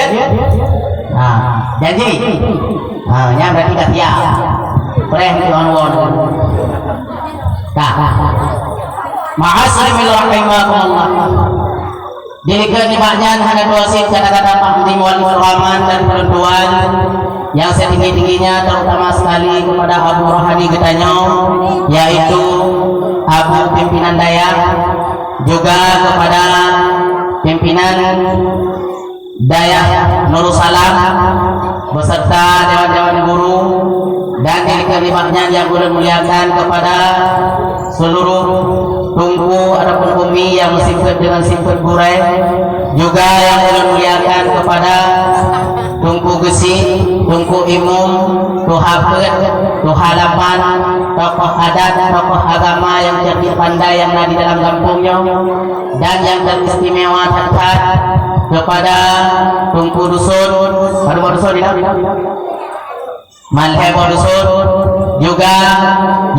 Janji? Yang berarti dah siap. Pereh tuan-tuan. Tak. Ma'asrimil rahimakumullah. Dilihat di bagian hanya dosis kata-kata Pak Muhammad Rahman dan perempuan yang setinggi-tingginya terutama sekali kepada Abu Rohani Getanyo, yaitu Abu Pimpinan Dayak, juga kepada Pimpinan Dayak Nursalam beserta dewan-dewan guru, dan dilihat yang boleh muliakan kepada seluruh tunggu ataupun umi yang sifat dengan sifat burai, juga yang boleh muliakan kepada tunggu gesi, tunggu imum, tuhafet, tuhalapan, tokoh adat, tokoh agama yang cerdik pandai yang ada di dalam kampungnya, dan yang teristimewa terhad kepada tunggu dusun, baru dusun di Malhebo dusun, juga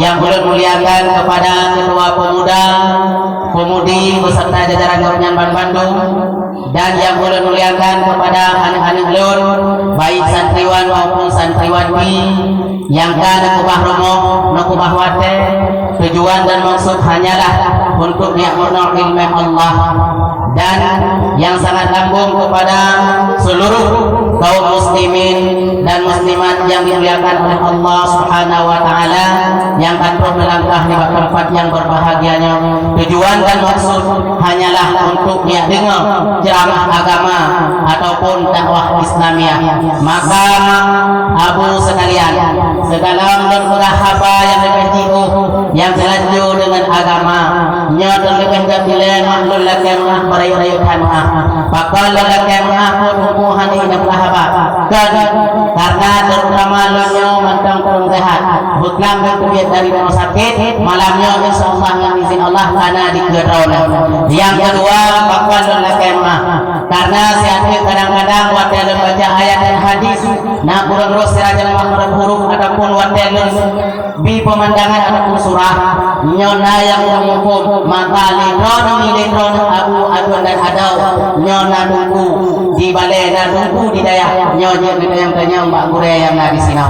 yang boleh muliakan kepada ketua pemuda, pemudi beserta jajaran Gubernur Bandung, dan yang boleh muliakan kepada anak-anak lur, baik santriwan maupun santriwati yang kan kubah romo, kubah wate, tujuan dan maksud hanyalah untuk ni'murna ilmu Allah, dan yang sangat lambung kepada seluruh kaum muslimin dan muslimat yang dimuliakan oleh Allah Subhanahu wa taala yang akan melangkah di tempat yang berbahagianya. Tujuan dan maksud hanyalah untuk dengar ceramah agama ataupun dakwah Islamiah. Maka Abu sekalian, segala murahaba yang lebih tinggi yang selaju dengan agama, nya terlebih dahulu maklul lakamah berayu-rayukan pakal lakamah hubungan ini berahaba karena terutama lonyo mentang kurang sehat beklam dan kebiat dari rumah sakit malamnya insyaallah dengan izin Allah karena dikerona. Yang kedua bakal lakemah karena siapa kadang-kadang waktu baca ayat dan hadis nak kurang-kurang serajan makhraj huruf ataupun waktu bi pemandangan ataupun surah nyona yang mengumpul maka litron abu adun dan adau nyona nunggu di balai dan nunggu di daya nyonya yang tanya mbak gure yang di sini.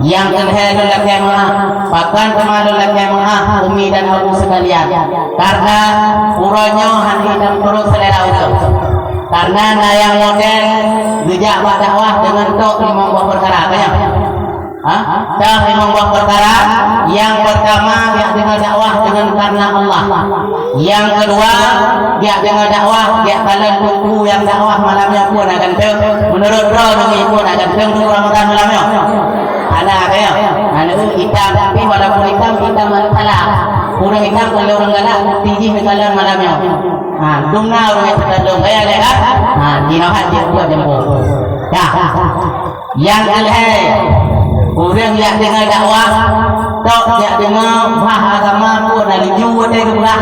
Yang kedua lakemah bahkan kemalun lakemah umi dan abu sekalian karena uronyo handi dan turut selera udah karena yang model dijak dakwah dengan tok 5 buah perkara banyak. Dah 5 buah perkara. Yang pertama dia dengan dakwah dengan karena Allah. Yang kedua dia dengan dakwah dia kalian tunggu yang dakwah malamnya pun akan teu menurut roh demi pun akan teu Ramadan malamnya. Ada ya. Anu hitam tapi walaupun hitam salah. Kurang hitam kalau orang galak tinggi mekalan malamnya. Dumna orang yang terlalu kaya dah. Dinahat dia buat jemput. Ya. Yang kedua orang yang dengar dakwah tok dia dengar bah agama pun dari jauh dari rumah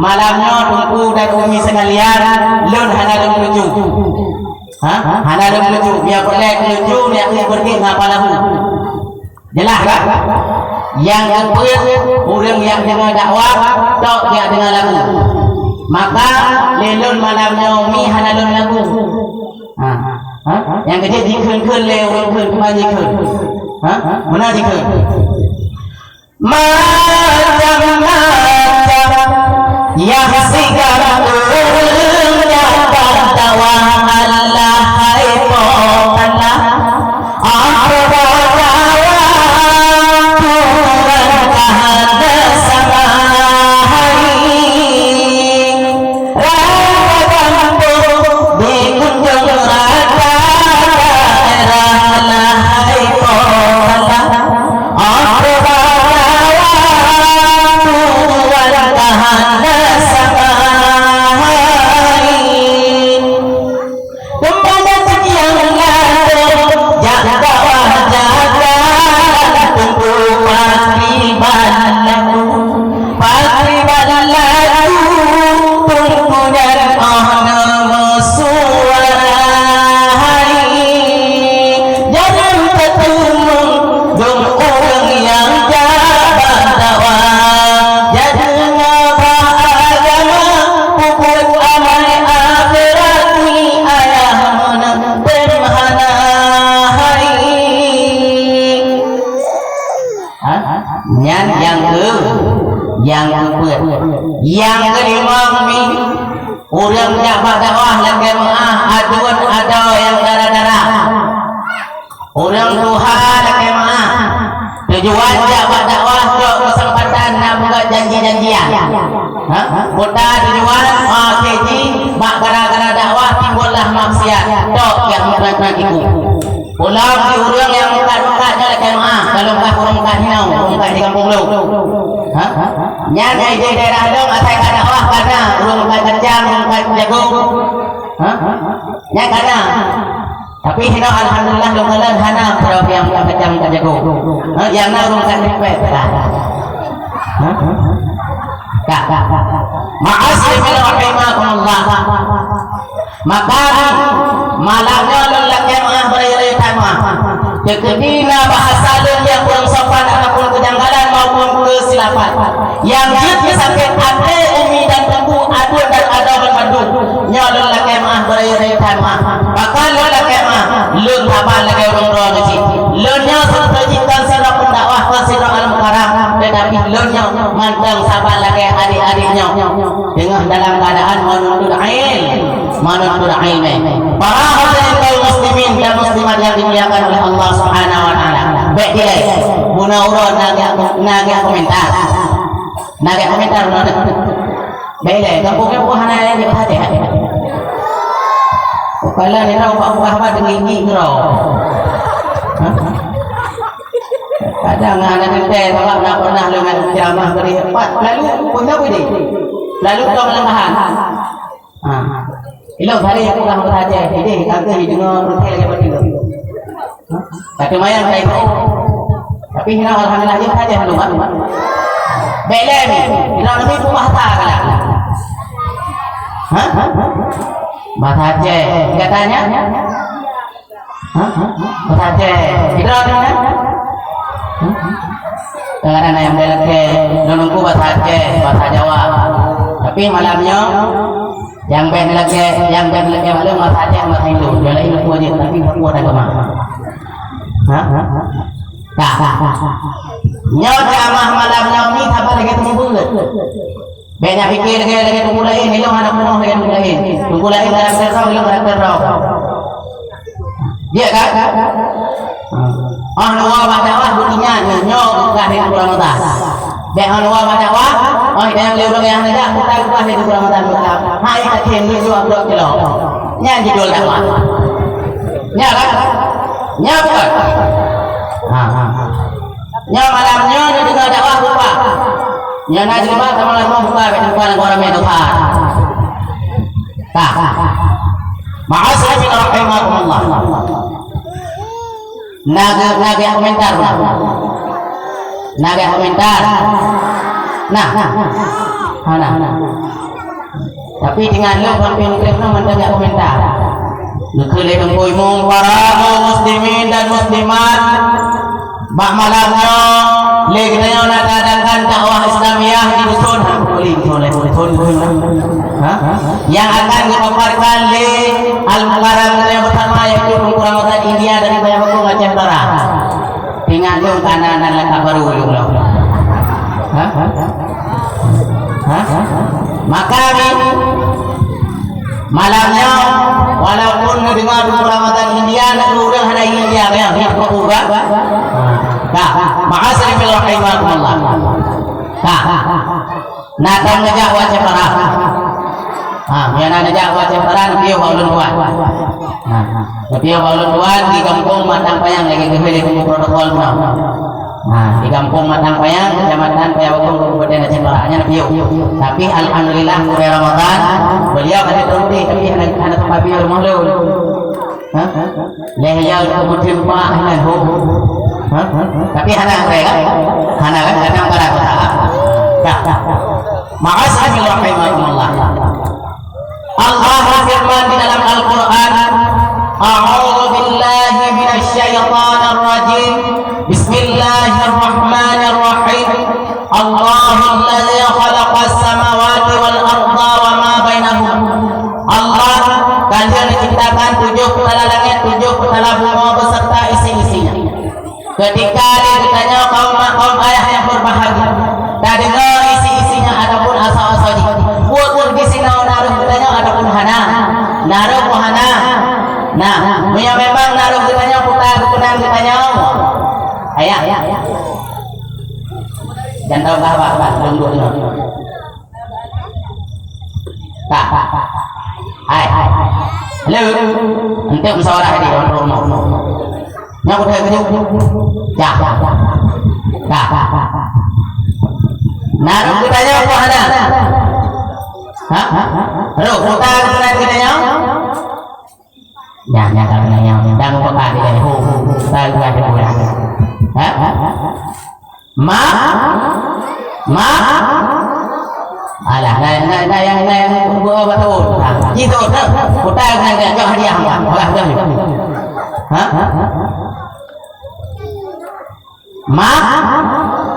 malamnya tunggu dan umi sekalian lun hana lun menuju hana lun menuju biar boleh menuju dia pergi ngapa lahu jelas tak? Yang kedua orang yang dengar dakwah tok dia dengar lagu maka lelun malamnya umi hana lun lagu yang kedua dikun-kun lewat kembali dikun mana dikun macam-macam yang segala dunia berdakwah Allah hai Allah apa berdakwah Tuhan kahana sama hari rata kampung di kunjung rata daerah Allah hai Allah yang kelima orang dakwah dakwah lakemah aduan ada yang darah-darah orang Tuhan lakemah tujuan dakwah dakwah untuk kesempatan nak buka janji-janjian kota tujuan keji mak gara-gara dakwah timbullah maksiat tok yang mengatakan itu pulang di orang yang muka-mukanya lakemah kalau muka hinau muka di kampung lu nyari di daerah dong asal dakwah karena urung kencang urung jagung nya karena tapi hina alhamdulillah lumayan hana kalau yang kencang jagung yang na urung kepet ma'aslimil rahimakumullah maka malamnya lelaki yang beri tamah kekedina bahasa yang kurang sopan ataupun kejanggalan maupun kesilapan yang dia sakit hati umi dan tunggu aduan dan ada bermandu nyolong lelaki yang beri tamah maka lelaki yang lun apa lagi orang roh nasi lunnya sertajikan sirah pendakwah sirah al-mukarram tetapi lunnya mantang sabar lagi adik-adiknya dengan dalam keadaan menuntut ilmu para hadirin kaum muslimin dan muslimat yang dimuliakan oleh Allah Subhanahu wa taala baik dia guna urut naga komentar baik dia kampungnya buahana yang dikatakan kalau ni tahu buah apa dengan gigi kau kadang ada nanti kalau nak pernah dengan ceramah dari empat lalu punya ini lalu kau melanggahan ilo hari aku dah berhati ini agak dengar berhati lagi betul kata mayang saya tahu Tapi hina alhamdulillah je saja halu kan. Belem, hina lebih rumah tak kan? Hah? Bahasa Aceh, katanya? Hah? Bahasa Aceh, hidra mana? Kadang-kadang yang belak nunggu bahasa Aceh, bahasa Jawa. Tapi malamnya yang belak malam bahasa Aceh, bahasa Hindu. Dia lain aku aja, tapi aku ada agama. Hah? Tak. Nyot amah malamnya ni tak lagi tunggu. Banyak fikir lagi tunggu lain, hilang anak penuh lagi tunggu lain. Tunggu lain dalam terang, hilang dalam terang. Dia kan? Luar bacawah bunyinya nyok dah di kurang mata. Dah luar bacawah, yang lewat yang ada kita buat di kurang mata kita. Hai akhir ni 20 kilo. Nya judul dakwah. Nya kan? Nya kan? Nya malamnya ni dengar dakwah lupa. Nya nak cuba sama lah mau buka dengan orang medokan. Tak. Ma'asyirin rahimakumullah. Naga komentar. Nah. Tapi dengan lo konfirmasi mendadak komentar. Lekele tengkoi mung para muslimin dan muslimat. Bak malamnya legnya nak adakan dakwah Islamiyah di dusun yang akan dipaparkan oleh Al-Mukarram yang pertama yaitu Pengkuramatan India dari Bayangkung Aceh Barat. Ingat lu kanan lengkap baru lu. Maka malamnya walaupun dengar Pengkuramatan India nak urang ada India yang berubah. Ma'asyirin rahimakumullah. Natang ngajak wajah para. Yang ngajak wajah para dia baulun buat. Dia baulun buat di kampung Matang Payang lagi kembali ke protokol mau. Di kampung Matang Payang, Kecamatan Payawakung, Kabupaten Aceh Barat. Dia. Tapi alhamdulillah mulai Ramadan beliau ada terhenti tapi ada tempat biar malu. Lehiyal kemudian pak hu. Tapi hana mereka, hana kan datang pada kota. Ma'asyirin rahimakumullah. Allah berfirman di dalam Al-Qur'an, A'udzu billahi minasyaitonir rajim. Bismillahirrahmanirrahim. Allahul ladzi khalaqas samawati wal arda wa ma bainahum. Allah kalian diciptakan 7 kepala langit, 7 kepala bumi beserta isi-isinya. Ketika ditanya kaum ayah yang berbahagia, tak dengar isi-isinya ataupun asal-asalnya. Buat di sini naruh ditanya ataupun hana, naruh hana. Nah, memang naruh ditanya putar kunang ditanya. Ayah. Dan tahu apa tunggu ini. Tak. Hai. Halo. Ente musyawarah di rumah. Yang udah kerja, tak. Naruh kitanya apa ada? Ruh kita naruh kitanya? Jangan karena yang dan bukan dia saya ada kurang. Ma. Alah, yang buat betul. Itu kita kena jauh hadiah apa?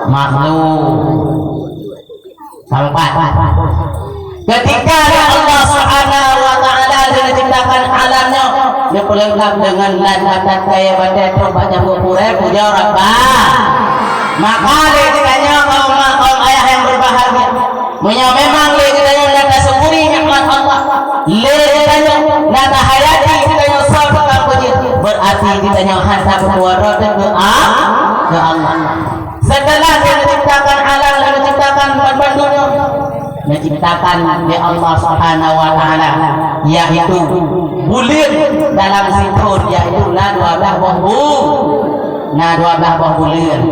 Makhluk sampai ketika Allah Subhanahu wa taala menciptakan alamnya dia pelengkap dengan lantatan kaya badan banyak berpura puja Rabbah. Maka ditanya kaum ayah yang berbahagia memang ditanya data syukuri nikmat Allah, ditanya data hayati ditanya sabar puji berarti ditanya hasab kuwarat ke Allah. Setelah dia menciptakan alam dan menciptakan dunia, menciptakan oleh Allah Subhanahu wa taala yaitu bulir dalam situr yaitu 12 buah bulir.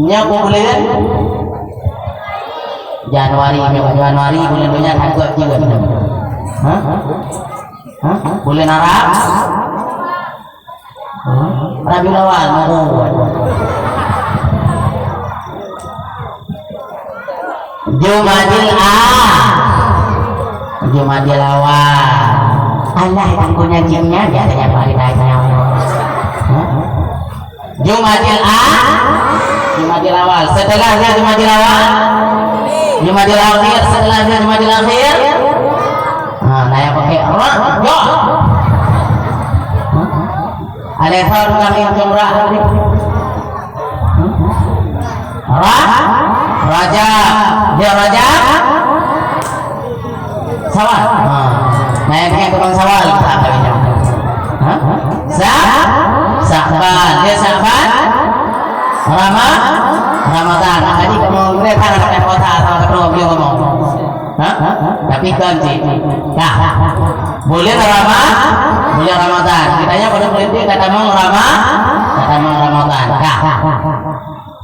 Nya bulir Januari bulan dunia agak juga. Bulan Arab Rabiul Awal mau. Jumadil Awal. Allah yang punya jinnya biasanya balik saya. Jumadil Awal. Setelahnya Jumadil Awal. Jumadil Akhir. Setelahnya Jumadil Akhir. Nah, saya pakai Raja. Alehar kami jumrah. Raja. Dia Raja. Sawal. Nah, yang tukang sawal apa ini? Sa'ban. Dia Sa'ban. Ramadan. Tadi kamu mereka anak kota atau ketemu dia ngomong. Tapi ganti. Nah, boleh Ramadan. Kitanya pada berhenti kata mau Ramadan.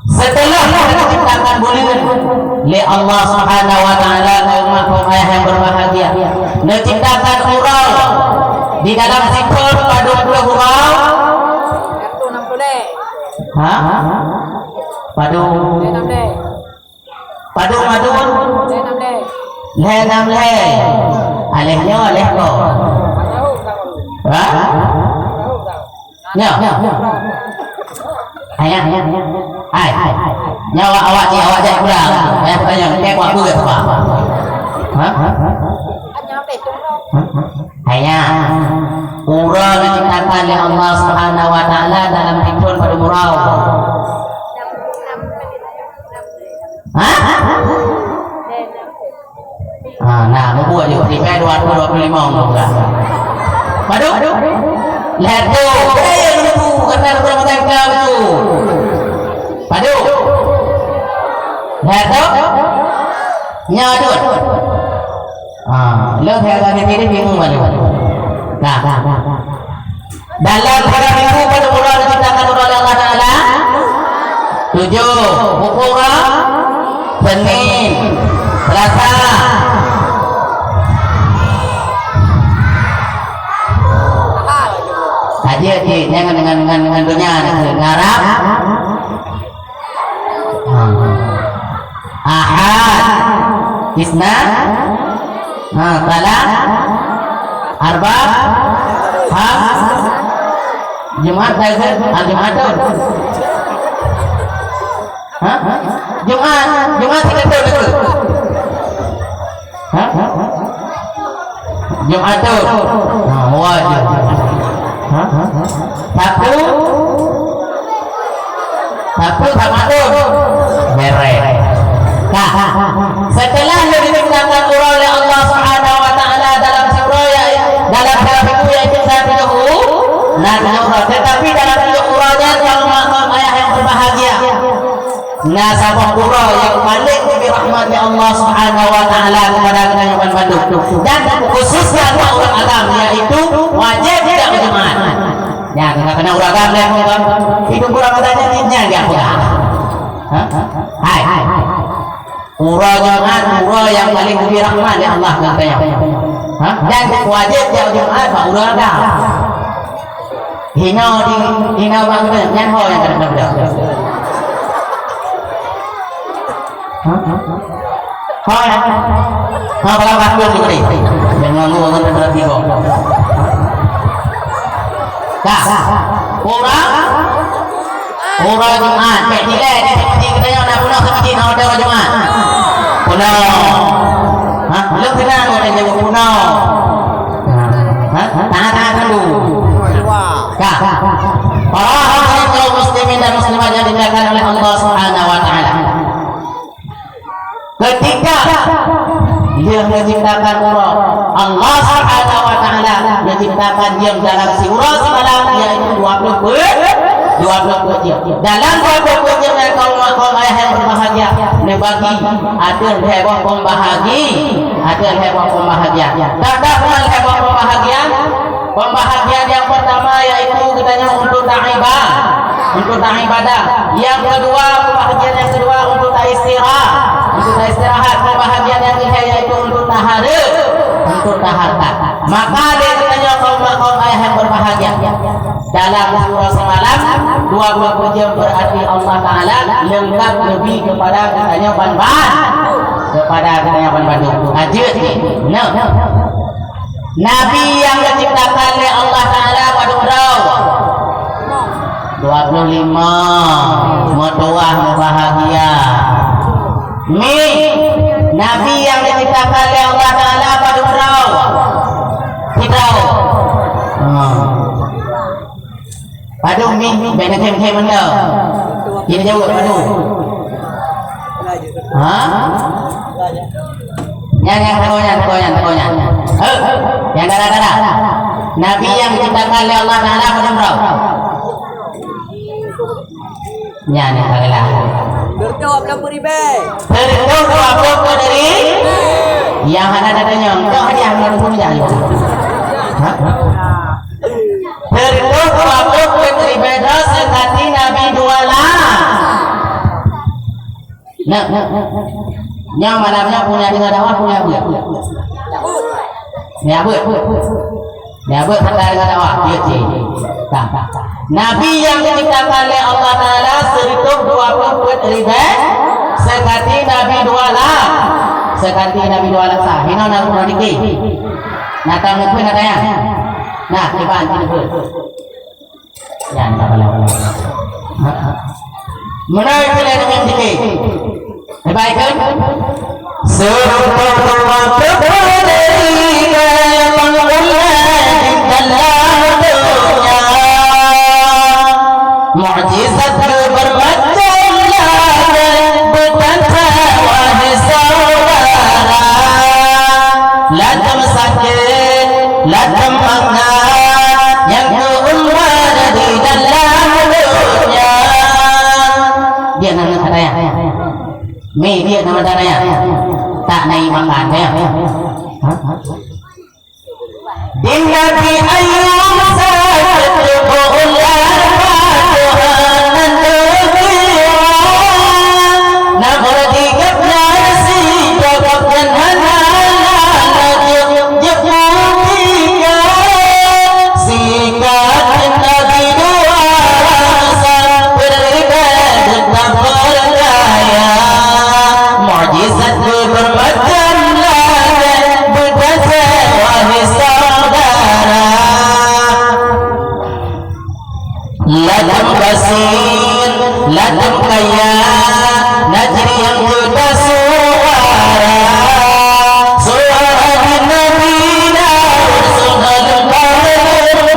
Setelah kita ciptakan bulan oleh Allah Subhanahu wa taala kaum ayah yang berbahagia, menciptakan huruf di dalam sikul padu huruf. Padu madun le nam le alehnya aleh ko. Ayah. Nyawa awak je kurang. Saya tanya kayak waktu ke apa? Ayah. Urang diciptakan oleh Allah Subhanahu wa taala dalam hikmah pada murau. Nah, membuat juga di P225 enggak. Waduh. Lihat tuh. Karena Ramadan kau tu. Waduh. Lihat tuh. Nyadut. Lo heran ini bingung malu. Nah. Dalam hari Minggu pada bulan diciptakan oleh Allah Taala 7 Ukura Senin Selasa Haji dengan dunia ngarap Ahad Isna Salat Arba Ham Jumat Jumat tidak betul. Jumat tu wajib. Sabtu sama tu beres. Setelah diciptakan oleh Allah Subhanahu wa taala dalam surah dalam buku yaitu 30 tetapi dalam Al-Qur'an kaum ayah yang berbahagia. Nasabah qura yang paling dirahmati Allah Subhanahu wa taala kepada kebanyakan Bandung dan khususnya orang Adam yaitu wajib tidak berjemaah. Ya, kita kena uragam dia itu kurang katanya tinnya dia pegang. Hai. Qura yang paling dirahmati Allah katanya. Dan wajib dia berjemaah pak uragam. Hina bangun nyanho yang kena berdoa. Kalau aku ni, jangan ngomong tentang tiga. Orang Jumat, nilai kita yang nak pulang seperti nak ada Jumat. Pulang, belum kenal orang yang pulang. Tahan dulu. Para kaum muslimin dan muslimat yang dimuliakan oleh Allah Subhanahu wa taala. Ketika dia menciptakan urang Allah Subhanahu wa taala menciptakan dia dalam si urang semalam yaitu 20 jam. Dalam 20 jam kaum ayah yang berbahagia membagi ada heboh pembahagia. Tak heboh pembahagian yang pertama yaitu katanya untuk tak ibadah. Yang kedua pembahagian yang kedua untuk tak istirahat. Pembahagian yang ketiga yaitu untuk taharib. untuk harta. Maka dia katanya kaum ayah yang berbahagia dalam surah semalam 20 jam berarti Allah Ta'ala lengkap lebih kepada katanya ban-ban kepada katanya ban-ban ajut ni Nabi yang diciptakan oleh Allah Ta'ala pada berapa 25 mertuah bahagia Mi Nabi yang diciptakan oleh Allah Ta'ala pada berapa kita padu Mi benda kem-kem benda ini jawab padu yang takonya yang darah Nabi yang diciptakan oleh Allah Ta'ala pada berapa nyanyi kagaklah Berjawab 60,000. Berjawab dari yang ada datanya engkau hadiah yang pun jadi berjawab dari beda sekali Nabi dua lah yang malamnya punya dengan dakwah punya Ya buat kata dengan dakwah dia Nabi yang diciptakan oleh Allah Ta'ala 120,000 sekali Nabi 2 lah sekali Nabi 2 lah sah ini nak pun dikit natang ngepun katanya nah tiba antin pun jangan tak boleh menaik pilih dengan dikit baik kan Mu'jizat bermacam berkata wahai saudara Latam sakit, latam mangat yang keumar di dalam dunia dia nama katanya Mi dia nama katanya tak naik makan ya Dinga di ayam sakit bulan Latam kaya najri yang juga suara di Madinah Rasulullah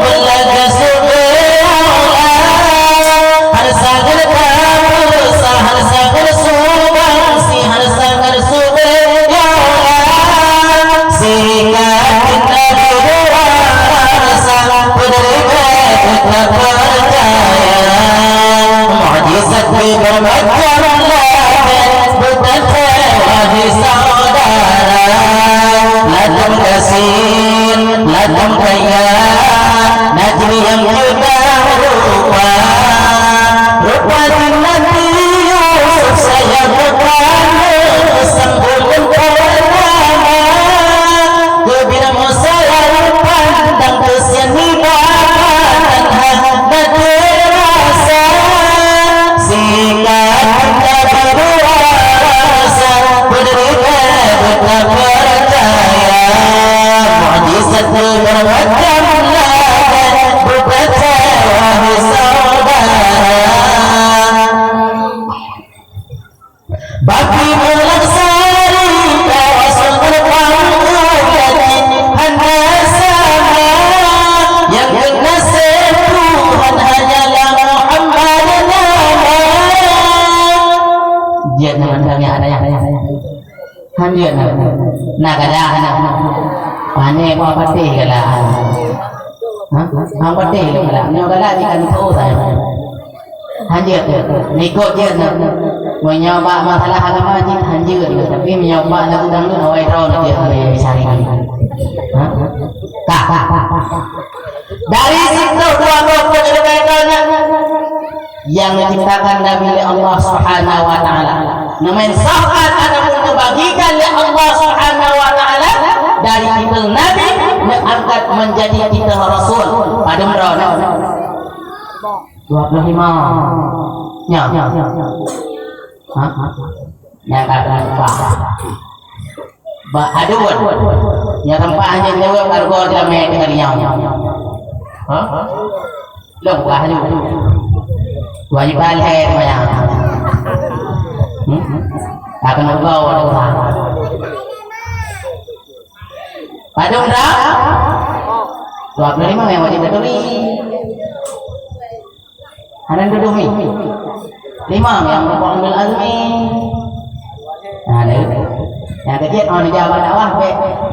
belaga subhanallah harsagar kabul harsagar subhan si harsagar subhanallah sikat kita berasa berdeka kita percaya Mu'jizat bermacam berkata wahai saudara Latam kasih, latam kaya najri yang juga rupa di Nabi Yusuf saya bukan sambungan pertama kebina Musa yang pandang kesini dan hati terasa sikat kita berasa berdeka kita percaya Mu'jizat bermacam berkata wahai saudara bagi melaksari Rasul berpanggung hanya sama yang kena Tuhan hanyalah Muhammad nama dia namanya ada yang hadir nak ada panik apa pati kalah apa pati kalah nyo kalah ikan tu saya hadir nikot je menyoba masalah agama je hadir tapi menyoba lagu dangdut awai tahu dia cari dari situ dua perbedaan yang diciptakan Nabi oleh Allah Subhanahu wa taala. Namun saat ada pun dibagikan oleh Allah Subhanahu wa taala dari titel Nabi diangkat menjadi titel Rasul pada berapa 25 ya yang kata ba aduh yang tempatnya jawab kargo dalam media kalian lo bukan aduh wajib balik banyak akan bergaul pada berapa 25 yang wajib berduri ada berduri 5 yang berpondok azmi ada yang ketiga orang Jawa dakwah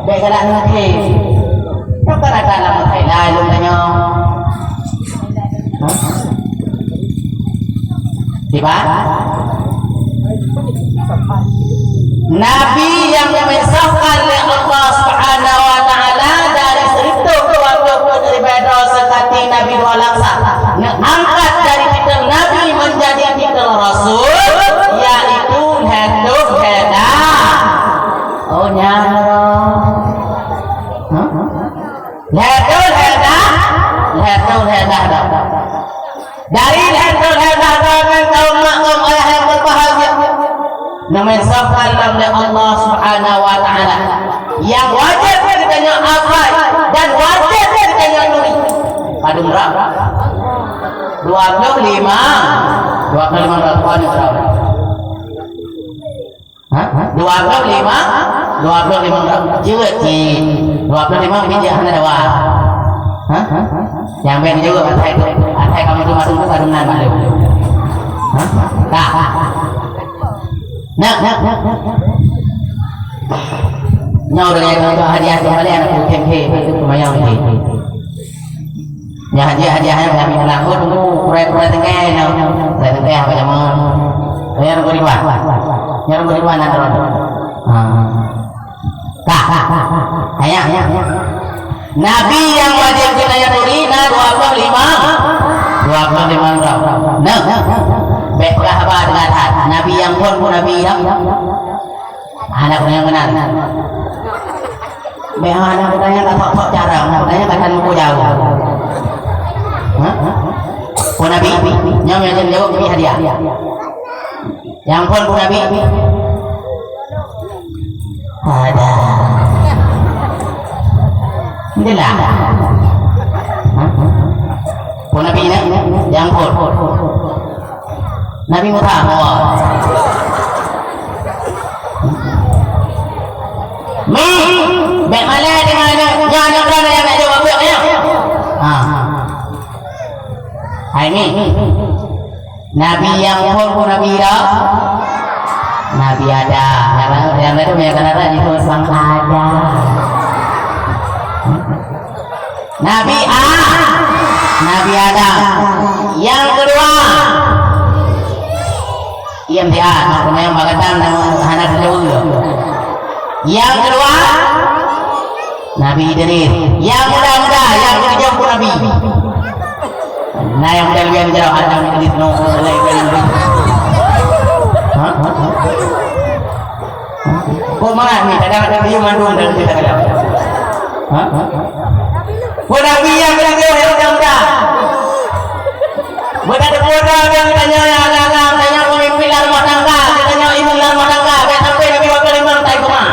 be kadang nanti tak ada dalam Thailand lu tanya tiba Nabi yang mensahkan oleh Allah Subhanahu wa taala dari 120 daripada sekati Nabi dua laksa angkat dari titel Nabi menjadi titel Rasul yaitu Hadum Hada oh nyara Hadum Hada dari Hadum Hada dengan kaum makmum ayah yang berbahagia mensahkan oleh Allah Subhanahu wa taala yang wajib ditanya apa dan wajib ditanya nuri pada berapa 25 berapa ni berapa 25 berapa jelas sih 25 biji hanya dua yang ben juga atai kamu tu masuk ke karunan malu nah nhau dengan hadiah kembali anak KMP itu lumayan ni ya hadiahnya kami lakukan tunggu kurai-kurai tengah apa zaman yang beriman nanti ayah Nabi yang wajib kita yakini 25 berapa nah baiklah apa dengan Nabi yang pun Nabi yang anak yang benar anak budaya tak jarang anak budaya akan muku jauh Nabi yang jawab beri hadiah yang pun Nabi ada inilah Nabi ini yang pun Nabi Muhammad baik malah dengan yang berada yang nak jawab ya ini Nabi yang pun Nabi dah Nabi ada yang lain punya kenapa itu sang ada Nabi Nabi ada yang kedua yang dia yang bagatan anak jauh yang kedua Nabi Idris yang muda-muda yang kejam pun Nabi nah yang muda lebih jauh ada Idris no kok mana ni kadang-kadang dia mandung dalam kita kadang kok Nabi yang jauh yang muda bukan muda yang tanya tanya pemimpin rumah tangga tanya ibu rumah tangga sampai Nabi wakil imam tak ikut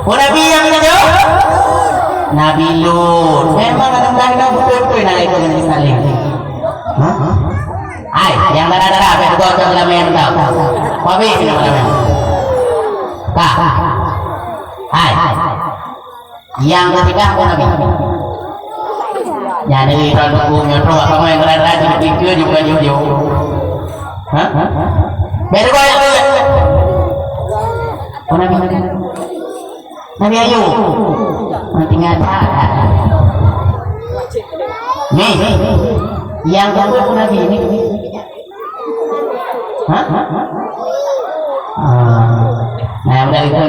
Nabi yang jauh Nabi Lut memang kadang-kadang betul-betul nak ikut dengan saling yang darah-darah apa itu kau dalam yang tahu Wabi kena malam yang ketiga apa Nabi nhà này rồi nó buồn rồi rồi không ai ra cho nó chưa dùng ra vô hả mẹ nó coi Nabi ayo tinggal nih yang kedua Nabi ini nah udah itu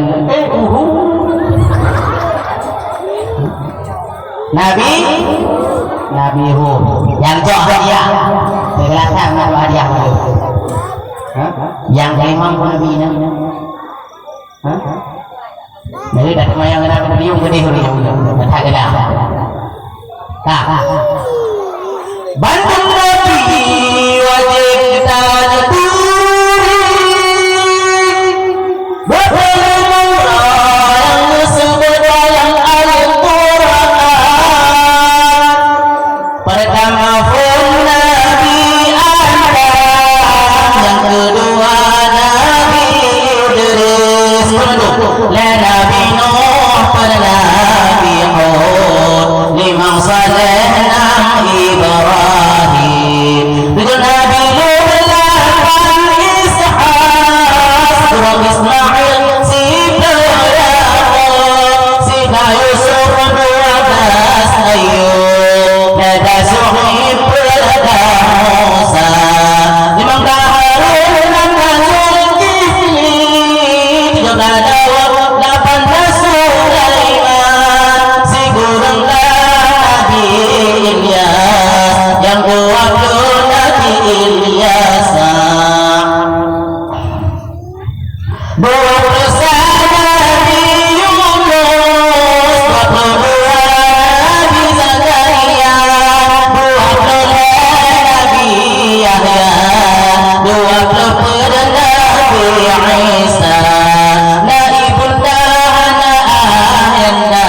Nabi Hud yang jauh hadiah berkelatan dengan hadiah yang kelima Nabi Jadi dah kemayang kena beriung gede huriung. Tak gelah. Tak. Bandung Nabi wajib kita nyeturi. Berpuluh yang disebut dalam Al-Quran. Pertama pun Nabi Adam, yang kedua Nabi Idris, la Nabi Nuh, pada Nabi Hud, limang saleh Nabi Ibrahim, dengan Nabi Lut, lapan Ishaq, surah Ismail, Sita Yaqub, Sita Yusuf, 12 Ayub, nada Zuhaib, nada Musa, limang Harun, 6 Zulkifli, 13 Dawud, 18 Sulaiman, si gurung Nabi Ilyas, yang 20 Nabi Ilyas, 21 Nabi Yunus, 22 Nabi Zakaria, 23 Nabi Yahya, 24 Nabi Isa, Naibunda Ayanda,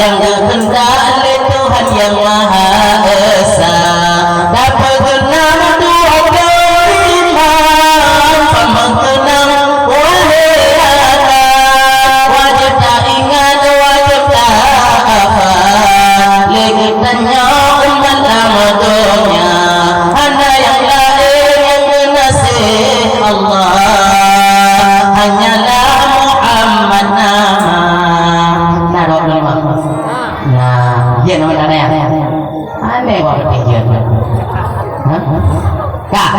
yang dikehendaki oleh Tuhan yang Maha Esa, dapat genap 25 pemengkenang walirana, wajib tak ingat, wajib tak hafal, legitanya umat lamadanya, hanya yang lain yang menasih Allah, hanyalah Muhammad nama. Nah, 25. Nah, dia nama aneh. Aneh buat dia. Kak,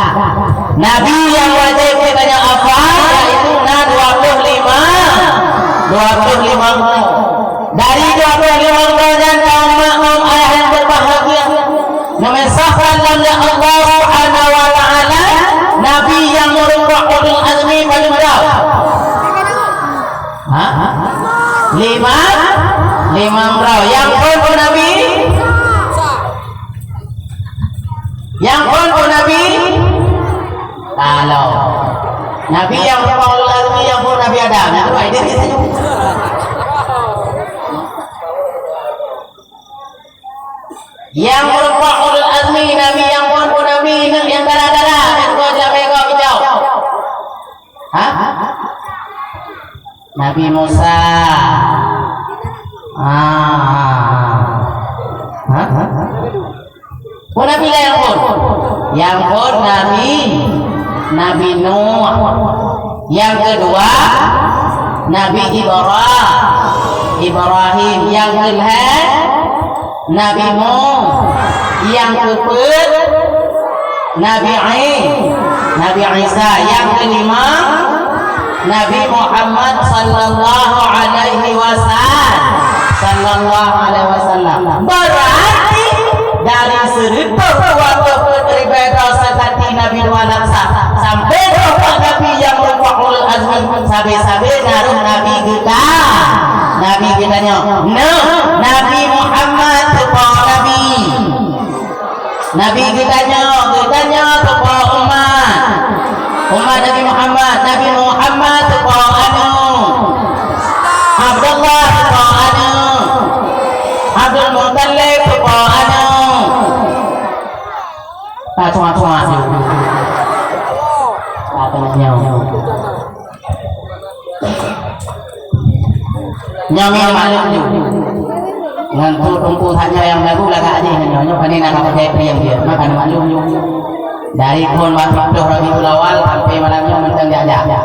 Nabi yang wajib kita hafal yaitu 25 dari 25 dan kaum makmum ayah yang berbahagia memensahkan nama Allah Subhanahu wa taala, Nabi yang merupakan ulul azmi paling berapa? Lima merau. Yang pun Nabi, yang pun Nabi, kalau Nabi yang merupakan ulul azmi, yang pun Nabi Adam, yang kedua ini saja. Yang merupakan ulul azmi, Nabi yang pun Nabi, yang darah-darah, yang kau sampai kau hijau. Nabi Musa. Pun Nabi lah yang pun Nabi Nuh. Yang kedua Nabi Ibrahim. Yang kedua Nabi Nuh. Yang keempat Nabi Isa. Yang kelima Nabi Muhammad sallallahu alaihi wasallam. Berarti dari 1000 waktu beribadah sekali Nabi Muhammad sampai Nabi yang merupakan ulul azmi, sampai naruh Nabi kita. Nabi kitanya Nabi Muhammad kepada Nabi. Nabi kitanya kepada umat Nabi Muhammad. Nabi Muhammad kepada Abdullah kepada Abdul Muttalib kepada cuma katanya nyami maklum ngantu tungku hanya yang baru lah kak aja nyonya panen nak pakai kriam dia makan maklum dari pun waktu Rabiul Awal sampai malamnya mentang dia ada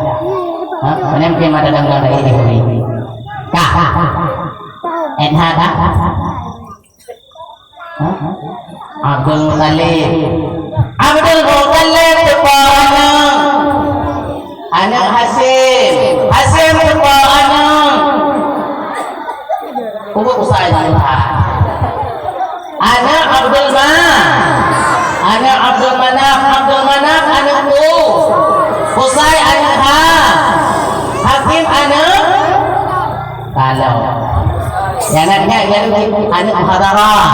panen pun ada dalam dari ini kak NH kak Abdul Muttalib kepada anak Hasim kepada Kubu usai anak Abdul Manaf anakku Usai anak Hakim anak Yang anaknya ialah anak muhadarah.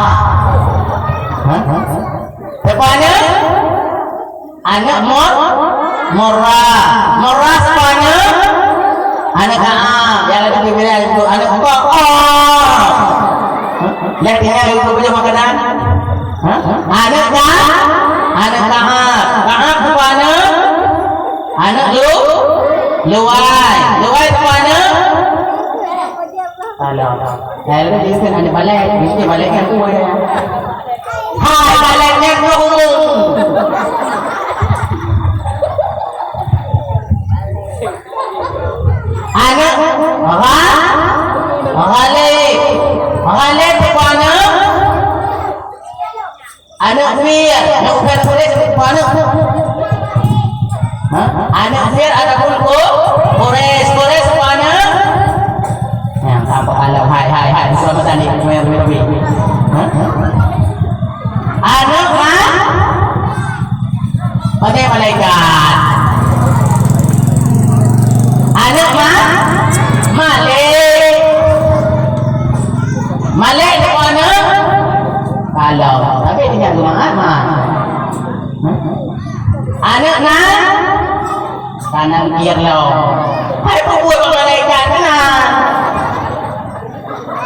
Sepana anak murrah sepana anak yang ada di wilayah itu anak yang dia itu punya makanan anak kahar sepana anak luai sepana alah saya itu kan anak balik mesti balik kan kuat hai baliknya ke umum anak Maghalib sepana anak Fir nak bukan boleh sepana anak Fir ataupun Kores sepana yang apa alam hai selamat tadi Rabi anak pakai malaikat anak Malik sepana kalau tapi tidak semangat anak kanan kiri lo hai buat malaikat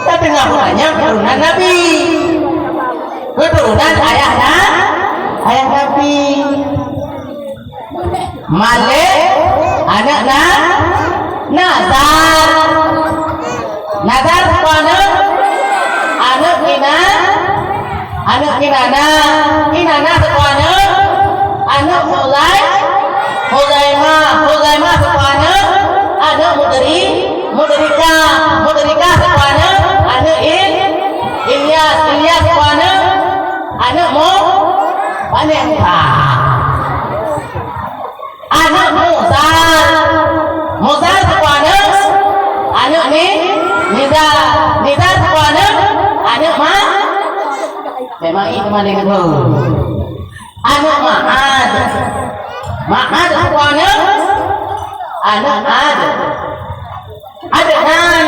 tapi nggak banyak keturunan Nabi keturunan ayah Nabi Malik anak Nazar sepana anak Kinana sepana anak Huzaimah sepana anak Mudrika sepana anak Ilyas sepana anak anak Musa sepana anak Nizar sepana anak memang itu mana itu anak Ma'ad sepana anak Adnan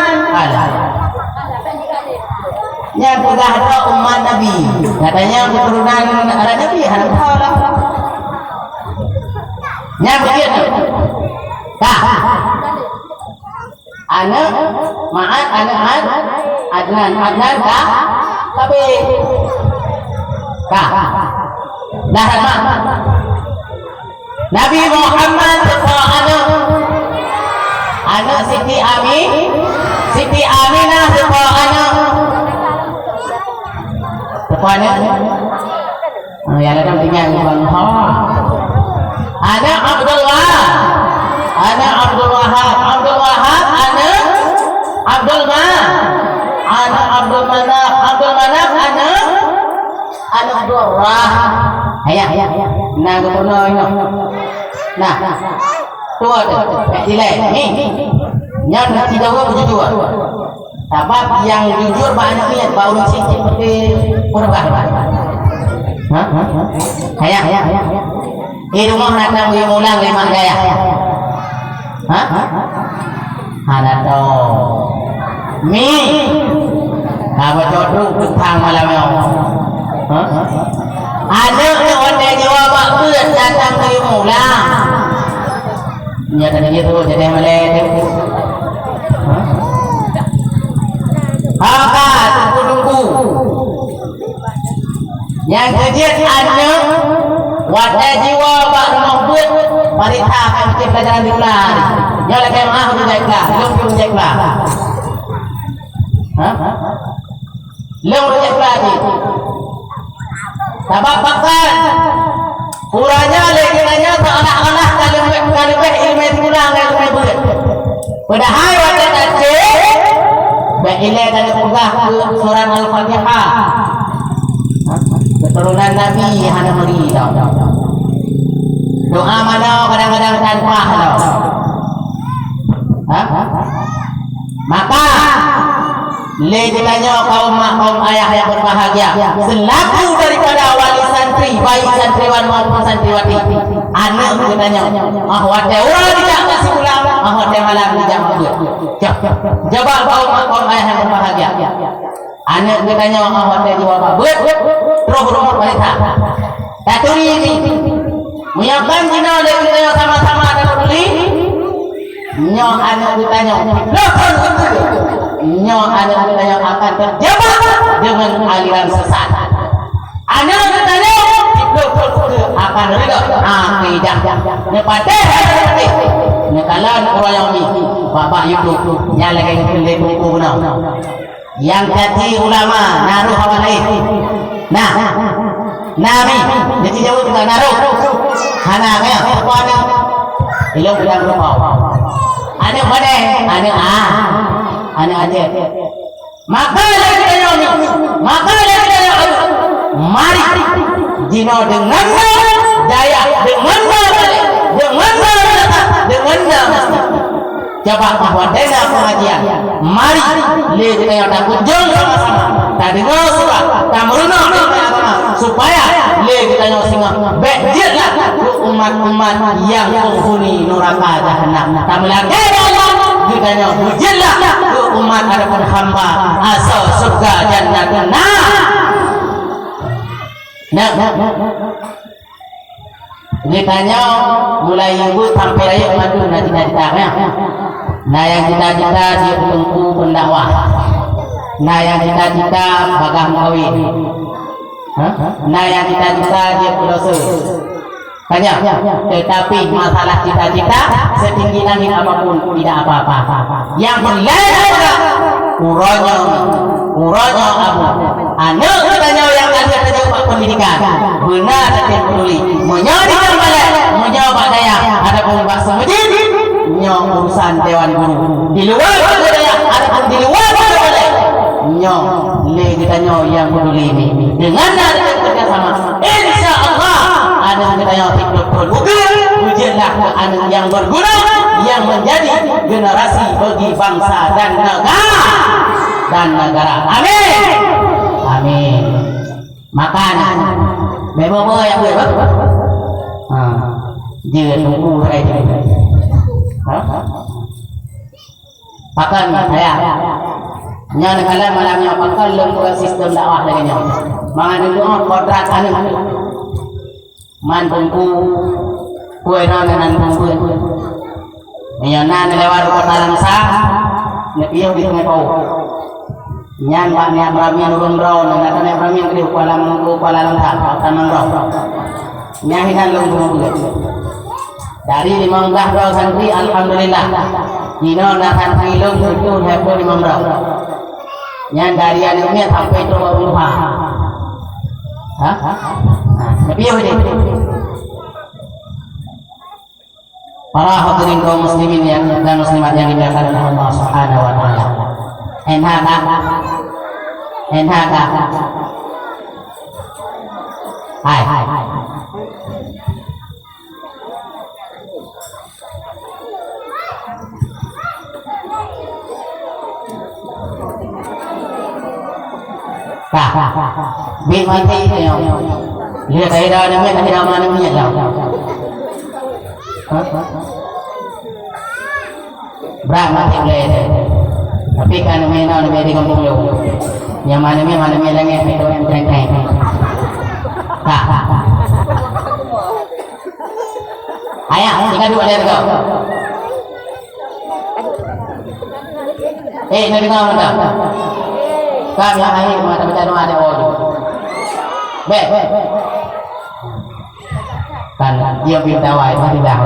yang sudah ada umat Nabi katanya keturunan ada Nabi anak Allah yang begitu anak Ma'ad anak Adnan tapi dah Nabi Muhammad anak Siti Aminah sepana yang ada tinggal Bang anak Abdul Wahab anak Abdul Manaf anak Durrah ayah nah gubernur nah tua tu nilai ni yang tidak begitu sebab yang jujur banyak ni baru seperti kurban ayah di rumah nak ulang 5 gaya anak tu mi apa jodoh tentang malam ada orang yang jawab apa datang ke mula nyata dia tu jadi malai tunggu yang kejadian ada wadah jiwa pak rumah buat parita akan bikin pelajaran di bulan yang lagi maaf untuk jaiklah belum jaiklah belum jaiklah sebab bahkan kurangnya lagi nanya seolah-olah kalau ilmu pulang ilmu buat padahal wadah tadi baiklah dari pegah surah Al-Fatihah keturunan Nabi hana meri doa mana kadang-kadang tanpa maka lejelanya kaum ayah yang berbahagia selaku daripada wali santri baik santriwan maupun santriwati anak bertanya wadah orang tidak kasih pulang ahok teh malam di jam dia. Jawab kau ayah yang berbahagia. Anak katanya ahok teh jawab bet. Terus rumah wanita. Tak turi ini. Menyiapkan dina kita sama-sama ada beli. Nyo anak katanya. Nyo anak katanya akan terjebak dengan aliran sesat. Anak katanya akan ridho tidak nepada nekalan orang yang ni bapak ibu yang lagi pilih buku benar yang jadi ulama naruh apa lain nah nami jadi jauh juga naruh hanaknya apa ada ilmu bilang lupa ada pada ada aja maka lagi ni maka lagi mari Dino dengan daya dengan coba bahwa dana pengajian mari lihat kita yang takut jauh sama-sama tak dengar surat tak merenung supaya lihat kita yang singa berjadilah umat-umat yang penghuni neraka jahanam tak melanggar Allah kita yang berjadilah umat hadapan hamba asal surga jannah Nah, ini tanya mulai ibu sampai raya madu nanti cita-citanya. Nah yang cita-cita dia bertemu pendakwah. Nah yang cita-cita bagang kawin. Nah yang cita-cita dia berdosa. Tanya, tetapi masalah cita-cita setinggi langit apapun tidak apa-apa. Yang berlaya uranya abu. Anak katanya yang ada pendidikan benar dan peduli menyediakan balik menjawab daya ada pun bahasa masjid nyong urusan dewan guru di luar daya ada pun di luar balik nyong le kita nyong yang peduli ini dengan ada kerjasama insyaallah ada kita yang betul ujianlah anak yang berguna yang menjadi generasi bagi bangsa dan negara amin amin makan memang yang boleh dia tunggu aja makan ya nyana kala malamnya pakai lembaga sistem dakwah lagi nya mangan dulu kodrat anu man tunggu kue nan tunggu nyana lewat kota langsa nepiyo di tengah kau nyan banyak ramian urun raw nang natane ramian kedi kuala langka tanang raw nyahinan lung dari 15 raw santri alhamdulillah dino natan ilung itu heboh 5 raw nyan dari anaknya sampai itu lupa tapi yo para hadirin kaum muslimin yang dan muslimat yang dimuliakan oleh Allah Subhanahu wa taala enak hai biết mấy tí thì lihat thấy đâu nó biết thấy đâu mà nó biết đâu berapa mati boleh tapi kan mana di kampung lu yang mana lagi itu yang tengah ayah tinggal dua lihat kau ini dengar mana kau yang air mata baca doa ada orang kan dia pinta wai mati dah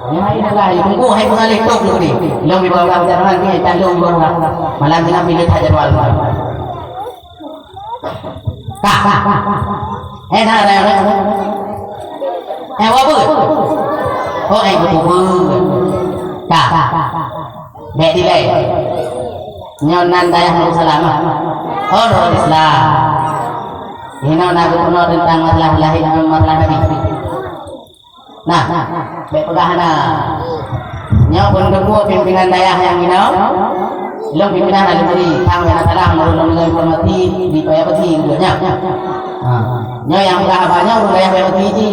yang lain adalah tunggu hai pengalih tok dulu ni long di bawah jalan ni tandung bawah malam tengah pilih saja wal enak apa oh dek dilai nyonan dayah selama oh Islam ini nak kuno tentang masalah lahir dan masalah nabi nah baik pegahana nyaw pun kedua pimpinan dayah yang ini belum pimpinan ada tadi kami yang salah menurut informasi di Payapati nya nyaw yang pegah banyak urut dayah Payapati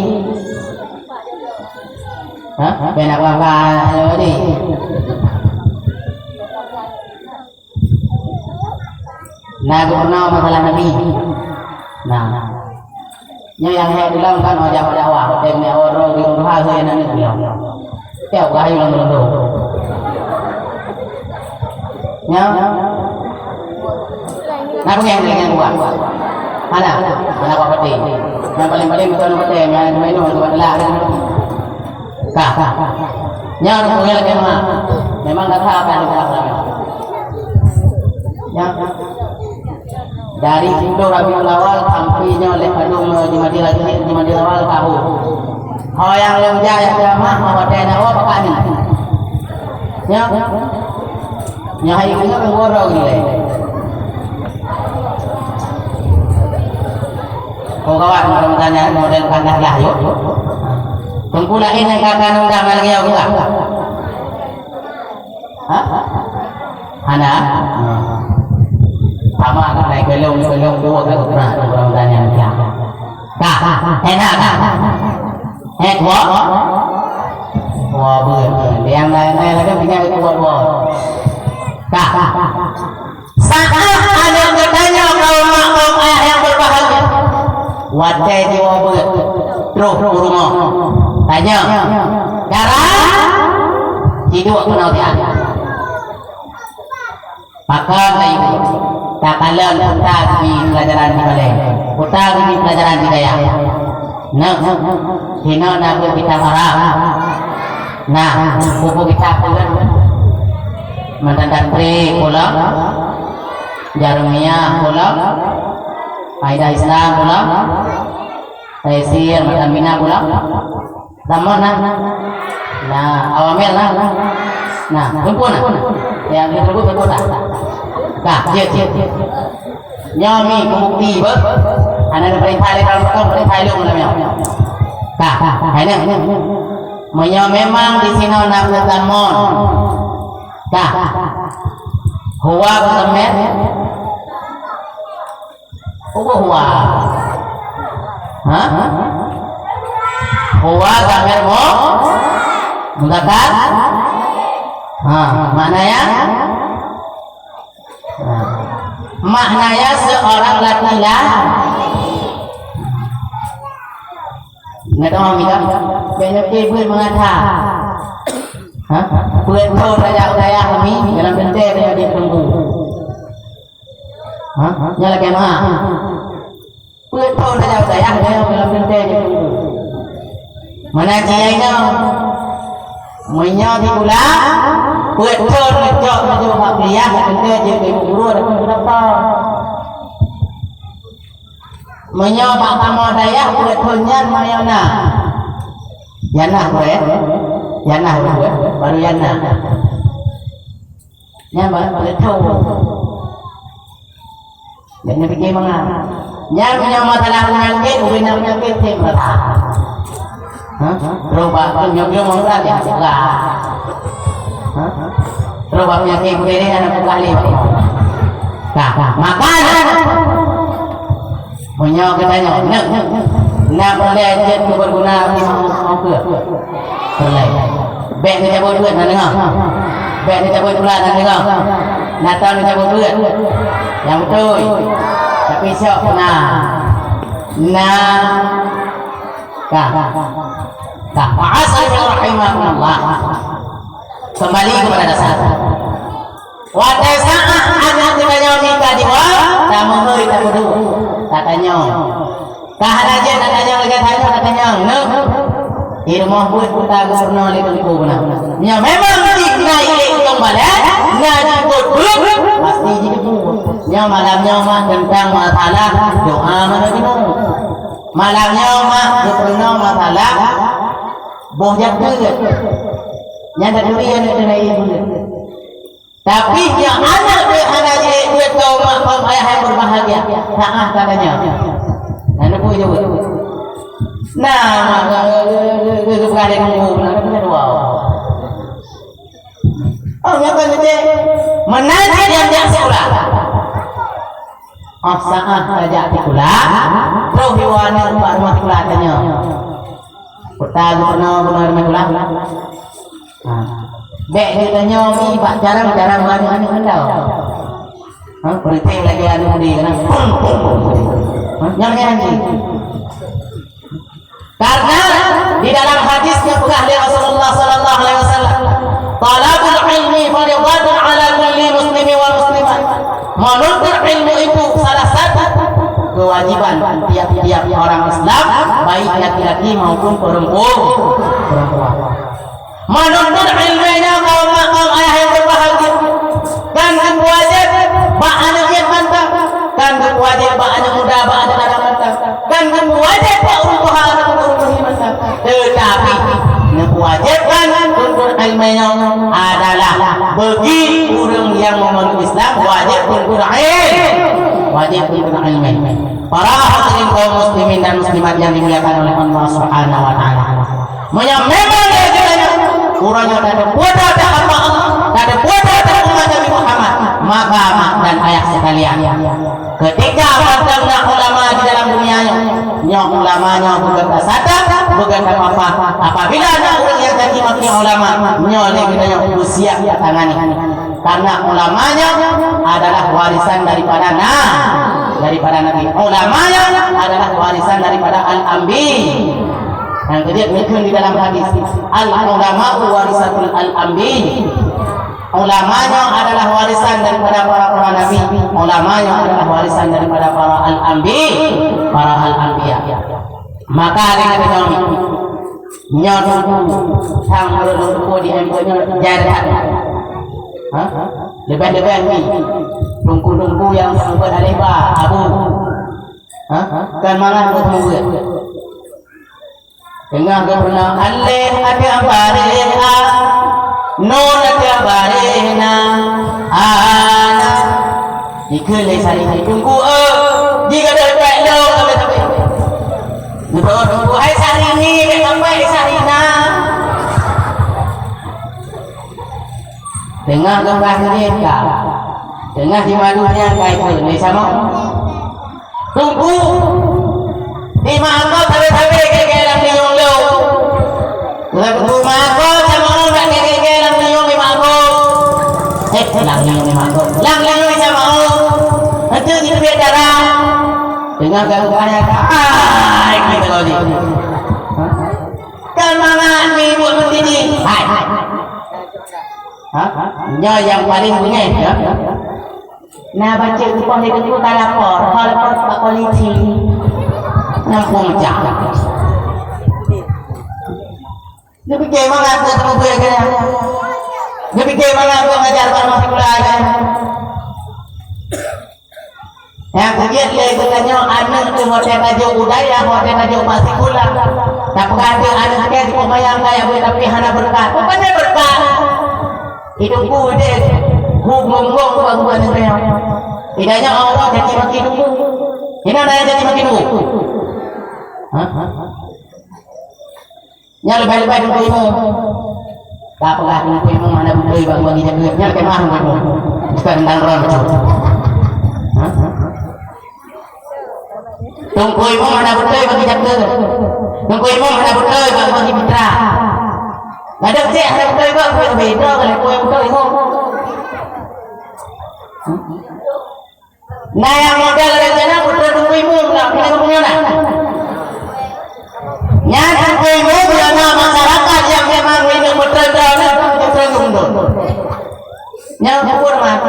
Kenapa ni? Nah, gubernur masalah Nabi. Nah, yang saya bilang kan wajah dakwah, dengan orang di rumah saya nanti bilang, tiap kali bilang dulu. Ya, nah yang buat, mana apa peti? Yang paling betul peti, yang minum itu adalah kah. Yang punya memang tak tahu apa yang yang dari Indo Rabiul Awal sampainya oleh Kadung di Madinah Awal tahu. Oh yang lemja yang jamaah mawadena apa pak ni? Ya, yang hari ini kan borong ni. Kau kawan kalau tanya model kandah lah yuk. Tengkulah ini kakak undang lagi ya enggak? Hah? Ana? Sama naik belong dua ke pernah orang tanya dia. Kak, enak tak? Kuat? Wah betul. Yang lain lagi punya kuat. Kak, saat ada bertanya kau mak ayah yang berbahagia, wajah jiwa terus rumah. Tanya, cara hidup kenal dia. Maka ibu tak kalah kita di pelajaran di Malay, kita di pelajaran di Dayak. Nah, hina nak kita marah. Nah, buku kita pun mantan tri pula, Jarumiyah pula, Faedah Islam pula, Taisir mantan Bina pula. Namun nah awamil nah kumpul yang disebut tak dia nyami kebukti ber anak perintah dalam perintah lu malam ini menyo memang di sini nak bertamon huwa bertemet huwa huwa gambar mo mengatakan maknanya maknanya seorang laki-laki nggak tahu minta banyak ibu mengatakan buat tahu daya kami dalam bentuk dia tunggu nyala kemah buat tahu daya dalam bentuk dia tunggu mana dia ini menyau di pula buat tahu ngejok hak dia bentuk dia ibu guru ada pun berapa menyau pertama daya buat tunyan mayana yana baru yana buat tahu yang fikir mana yang punya masalah penyakit bukan penyakit tempat Roba penyakit mengurang ya lah. Roba penyakit begini anak kali. Makanan punya katanya nak boleh jadi berguna mau ke boleh bek ni cabut duit nak dengar bek ni cabut bulan nak dengar Natal ni cabut duit yang betul tapi siap Ma'asyiral rahimakumullah. Kembali kepada dasar. Wadai saat anak tanya nikah diwa, tamu hoi tamu du. Katanya. Kaharaja katanya lagi katanya. Di rumah buat kita gubernur itu benar. Ya memang naik kembali. Nah cukup pasti jadi buat. Ya malamnya mah tentang masalah doa mana gitu. Malamnya mah gubernur masalah bonjak juga. Yang dari yang naik tapi yang anak dia tahu mak ayah yang berbahagia. Nah katanya. Nah nak punya juga. Nah, kepada kamu benar dua. Oh, yang kan itu menanti yang sekolah. Oh, saat saja sekolah. Roh hewan yang rumah sekolah tanya. Kota benar mengulang. Bek dia nyomi pak jarang-jarang anu handal. Politik lagi anu di kan. Nyanyi. Karena di dalam hadisnya pernah dari Rasulullah sallallahu alaihi wasallam, talabul ilmi fardhatun 'ala kulli muslimin wal muslimat. Menuntut ilmu itu salah satu kewajiban tiap-tiap orang Islam, baik laki-laki maupun perempuan. Menuntut ilmunya kaum ayah yang berbahagia, dan wajib ba'ana yang mantap, dan wajib ba'ana muda ba'ana anak mantap, dan wajib ba'uruha anak mantap. Tetapi mewajibkan untuk ilmunya adalah bagi orang yang memeluk Islam wajib untuk ilmu. Para hadirin kaum muslimin dan muslimat yang dimuliakan oleh Allah Subhanahu wa taala. Memang kurangnya ada kuasa apa Allah, ada kuasa umat Nabi Muhammad, maka dan ayah sekalian, ketika bertemu ulama di dalam dunia yang ulamanya bukan sadar, bukan apa-apa. Apabila ada orang yang jadi maki ulama, nyoleh kita usia tangani, karena ulamanya adalah warisan daripada Nabi. Ulamanya adalah warisan daripada al-ambi. Yang kedua mungkin di dalam hadis al-ulama warisatul al-ambi. Ulamanya adalah warisan daripada para nabi. Ulamanya adalah warisan daripada para al-ambi, para al-anbiya. Maka dengan nyot sang berlumpur di emponya jarak. Lebih-lebih ni tungku-tungku yang sempat ada abu. Kan malah bertemu. Dengan kerana Allah ada barena, non ada barena, ana. Jika lesari tunggu, jika dapat lo, tapi. Tunggu hai sari ni, sampai sari na. Dengan kerana mereka, dengan dimadunya kait sama. Tunggu. Di mana tabe-tabe kegelang ni yung lo. Rumah ko sama orang kegelang ni yung mako. Lang yung mako. Lang yung sama orang. Nanti kita bicara. Dengan gangguannya ay kita lagi. Kan mana ni buat begini. Hai. Nya yang paling punya ya. Nah baca upah itu kita lapor. Kalau lapor polisi. Nampung cak. Dia fikir mana aku temu gue kan? Dia fikir mana aku ngajar pada masa kuliah kan? Yang kemudian dia katanya anak tu hotel tajuk budaya, hotel tajuk masih kuliah. Tak ada anak dia di pembayang kaya boleh tapi hana berkat. Bukannya berkat. Hidupku dia gong-gong bangunan dia. Tidaknya Allah jadi makin hidupku. Ini ada yang jadi makin hidupku. Nya lebih-lebih dulu ilmu. Tak pernah ilmu mana boleh bagi dia nya kemah ilmu. Bukan tentang ron. Tunggu ilmu mana boleh bagi jaga. Tunggu ilmu mana boleh bagi mitra. Ada cek ada boleh bagi beda kalau betul ilmu. Nah yang modal rencana putra tunggu ilmu nak kita punya nak. Nyata ilmu berana masyarakat yang memang hidup berterang mundur. Nyata kurang.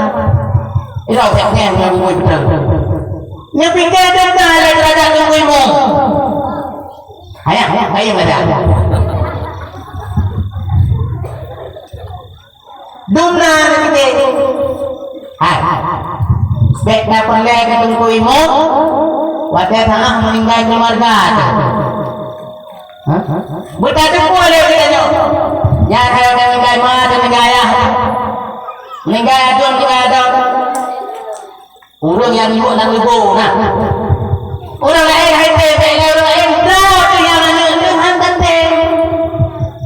Itu apa yang membuat berterang. Nyata pikir tentang ada ilmu. Ayah ada. Dumna kita. Hai. Baik dapat lagi tunggu ilmu. Wadah tanah meninggal keluarga. Berkata boleh kita yang saya meninggal mah dan meninggal tuan kita ada orang yang ibu dan ibu orang lain hai orang lain tahu yang mana Tuhan tante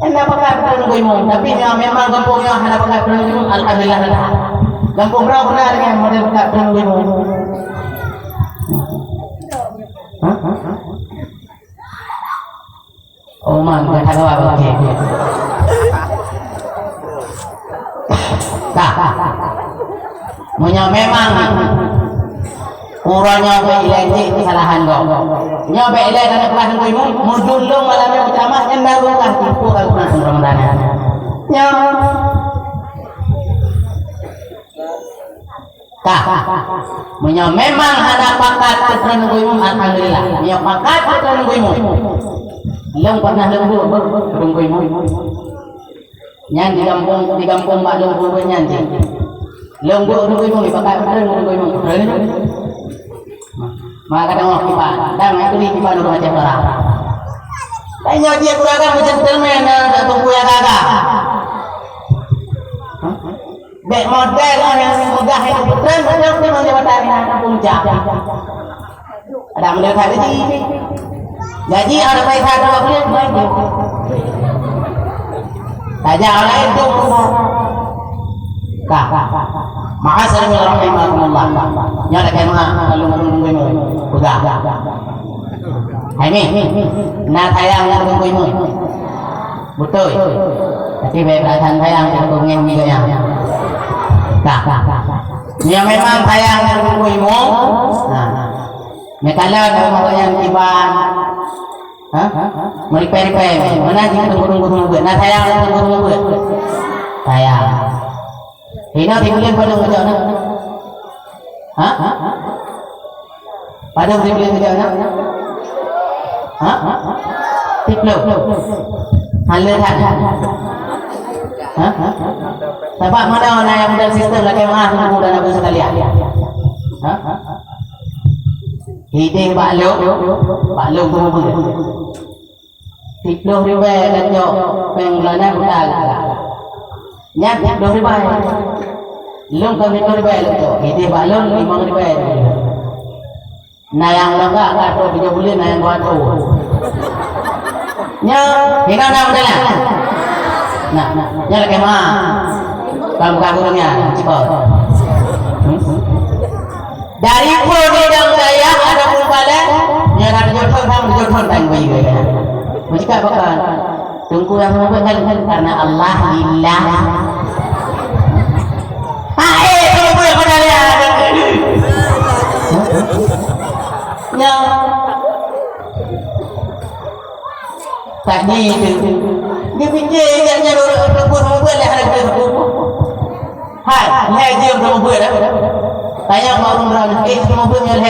anda pakai tunggu imu tapi memang kampungnya ada pakai tunggu imu alhamdulillah kampung berapa benar dengan model pakai tunggu imu. Oh man, gue tak tahu apa. Dah. Munya memang kurangnya berilai kesalahan kau. Nya berilai dalam kelas ilmu, mudulung malamnya utama yang baru kah tipu kalau nak Ramadan. Nya Munya memang ada pakat keterangan ilmu, alhamdulillah. Nya pakat keterangan ilmu. Long pernah lembur ilmu. Nyan di kampung Pak Lembur nyan. Lembur ilmu pakat keterangan ilmu. Maka kadang orang kipas, dan itu di kipas dulu macam orang. Tanya dia kurang macam gentleman dan tunggu yang agak. Bek model yang mudah itu betul betul dia menjawatan yang puncak. Ada melihat gaji. Gaji ada paisa 20 ribu. Saja orang itu. Ma'asyiral rahimakumullah. Nya ada kemah kalau ngomong pegang. Hai ni. Nak sayang nak tunggu. Betul. Tapi baik perasaan sayang nak tunggu ni juga yang. Nya memang sayang nak tunggu. Nah kalau yang tiba Meripay-ripay mana sih tunggu-tunggu nah sayang tunggu-tunggu sayang Hina dibeliin pada macam mana? Hah? Pada dibeliin macam mana? Hah? Tiplo. Halir hati. Hah? Sebab mana orang yang modal sistem lagi mahal tunggu dan apa sekalian? Hah? Hidih bakluk tunggu. Tiplo ribai dan jok penglana modal. Nyat 10 ribu. Long kami 10 ribu tu. Ini balon 5 ribu. Nayang langga atau 3 bulan nayang buat tu. Nya, hina nak berjalan. Nah, nya lagi mah. Kamu kagumnya cepat. Dari program saya ada kumpulan yang ada jodoh tang bayi. Macam apa? Tunggu yang mengumpulkan karena Allah lillah. Tunggu yang mana dia? Nya tadi dia fikir dia tunggu lah ada tunggu. Hai dia tunggu dah. Tanya orang orang tunggu yang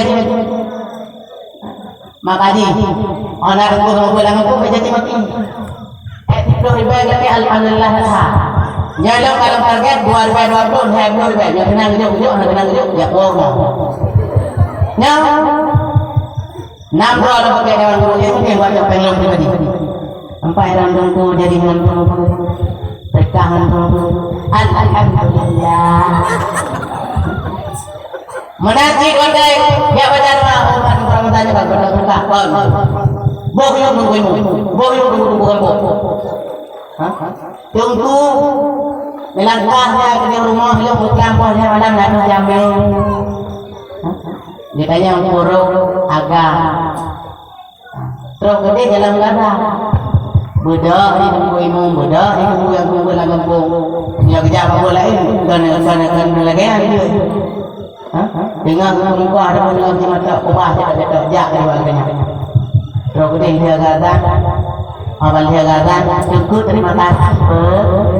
makanya orang tunggu lah jadi mati. 10 ribu lagi alhamdulillah sah. Nyalok kalau target 2 ribu 20 ribu yang kena gejuk ya Allah. Nya 6 dolar pakai dalam guru itu yang baca penglom pribadi. Sampai random tu jadi ngantuk. Bertahan tu. Alhamdulillah. Menanti kodai ya baca doa orang Ramadan juga berdoa. Bohong bukan bohong. Tunggu melangkahnya ke rumah yang berkampungnya malam nak jambil. Ditanya buruk agak. Terus gede dalam dada. Budak ni tunggu imam budak ni tunggu yang tunggu dalam kampung. Dia kerja apa boleh kan lagi dia. Dengan tunggu ada dengan mata ubah ada kerja di bagiannya. Terus gede dia kata awal dia kata tunggu terima kasih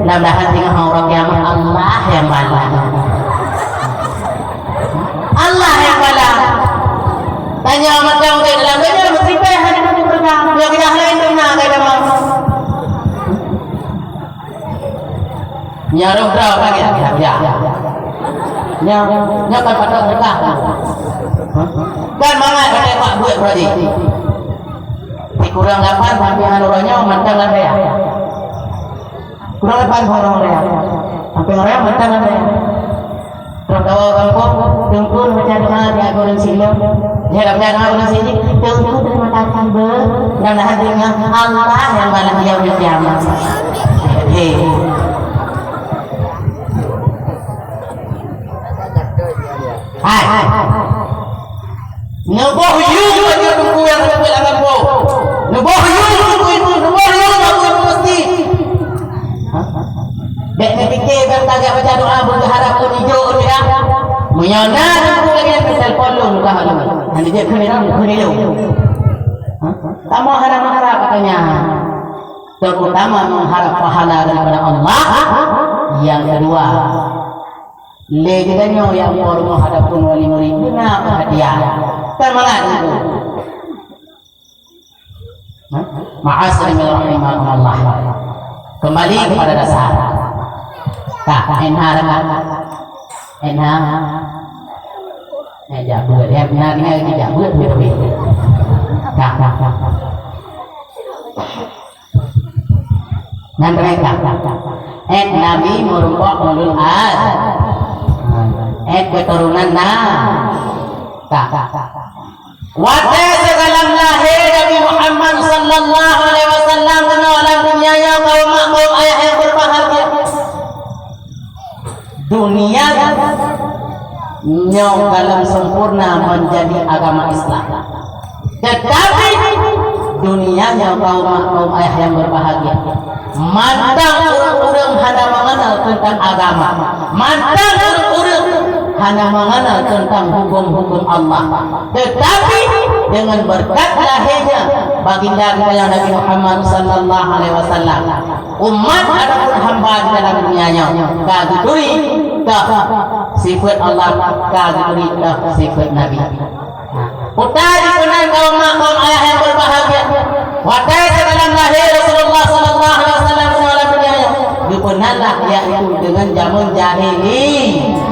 mudah-mudahan dengan orang kiamat Allah yang balas. Allah yang balas. Tanya macam dia dalam dunia mesti payah ada untuk berkah. Dia kita lain dunia kata mau. Nyaruh berapa lagi ya. Nya kan pada berkah. Kan mana ada Pak buat proyek. Kurang 8 sampai orangnya mantang ada ya. Kurang 8 orang ya. Sampai orangnya mantang ada ya. Terus tahu kampung tunggu macam mana dia goreng silam. Dia dah berada goreng sini. Tunggu terima kasih ber. Dan dah dengan Allah yang balas dia di kiamat. Hai. Nubuh you juga tunggu yang tunggu akan boh. Nubuh you tunggu itu nubuh pemilu. Tak mau harap-harap katanya. Terutama mengharap pahala daripada Allah. Yang kedua, legitannya yang baru menghadapkan wali murid kena perhatian. Semangat itu. Ma'asyiral rahimakumullah. Kembali kepada dasar. Tak enak. Jabut dia benar ni jabut betul. Tak. Nan mereka. Nabi merupakan ulul keturunan tak. Wate segala lahir Nabi Muhammad sallallahu alaihi wasallam ke alam dunia yang kaum ayah yang berbahagia. Dunia nyong dalam sempurna menjadi agama Islam. Tetapi dunianya kaum ayah yang berbahagia. Mantang urang hana mengenal tentang agama. Mantang urang hana mengenal tentang hukum-hukum Allah. Tetapi dengan berkat lahirnya baginda kita Nabi Muhammad sallallahu alaihi wasallam, umat adalah hamba di dalam dunianya. Kaguduri sifat Allah, kaguduri sifat Nabi. Utari kunan kaum ayah yang berbahagia. Watai dalam lahir Rasulullah sallallahu alaihi wasallam dalam dunia dipenanlah yaitu dengan zaman jahiliyah.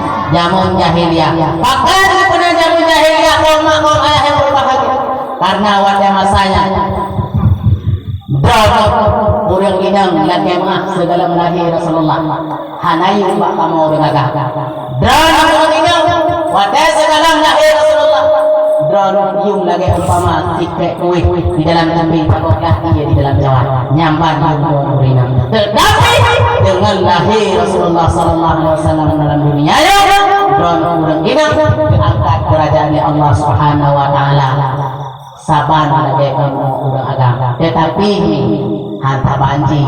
Bahkan dipenan zaman jahiliyah kaum ayah yang berbahagia. Karena watai masanya orang inang lagi mah segala lahir Rasulullah. Hanayu bak kamu orang agak. Orang inang watai segala lahir Rasulullah. Drone yung lagi umpama tiket kuih di dalam kambing takutlah dia di dalam Jawa nyamban yung urinam. Tetapi dengan lahir Rasulullah sallallahu alaihi wasallam dalam dunia drone orang inang diangkat kerajaan oleh Allah Subhanahu wa taala. Saban lagi kamu orang agama. Tetapi hantar banji.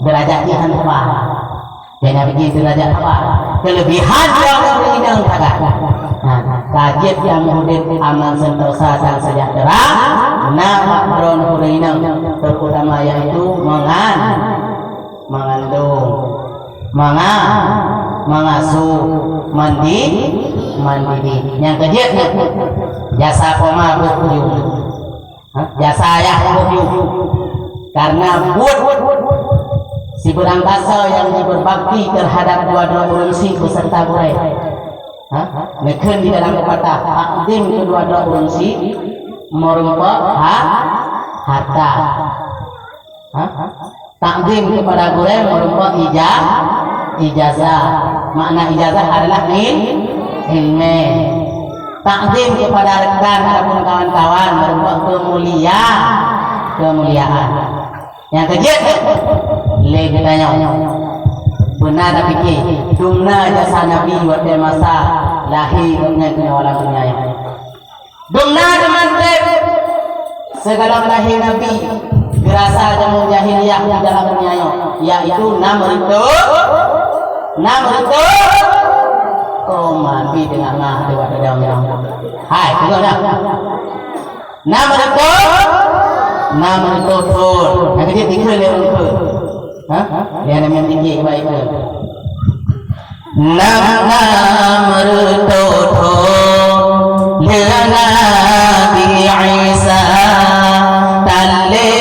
Derajatnya hantar. Jangan begitu derajat apa? Kelebihan orang inang kagak. Kajian yang mudah aman sentosa dan sejahtera. Nama drone kurinang terutama yaitu mengandung, mengasuh, mandiri. Yang kejiatnya jasa poma buku, jasa ayah buku. Karena si berangkasa yang berbakti terhadap dua-dua urunsi beserta burai. Nekun di dalam kata takdim kedua-dua urunsi merupakan harta. Takdim kepada burai merupakan ijazah. Makna ijazah adalah ilmu. Takdim kepada rekan ataupun kawan-kawan merupakan kemuliaan. Yang ketiga, lagi tanya. Benar tak fikir dumna jasa Nabi pada masa lahirnya ke alam dunia. Dumna teman-teman segala lahir Nabi dirasa zaman jahiliyah di dalam dunia yaitu nama itu mati dengan mah dewa dalam. Hai, tengok dah. Nama itu tur. Nanti dia tinggal dia tu. Dia namanya tinggi baik ke? Nama mertoto Nabi Isa tali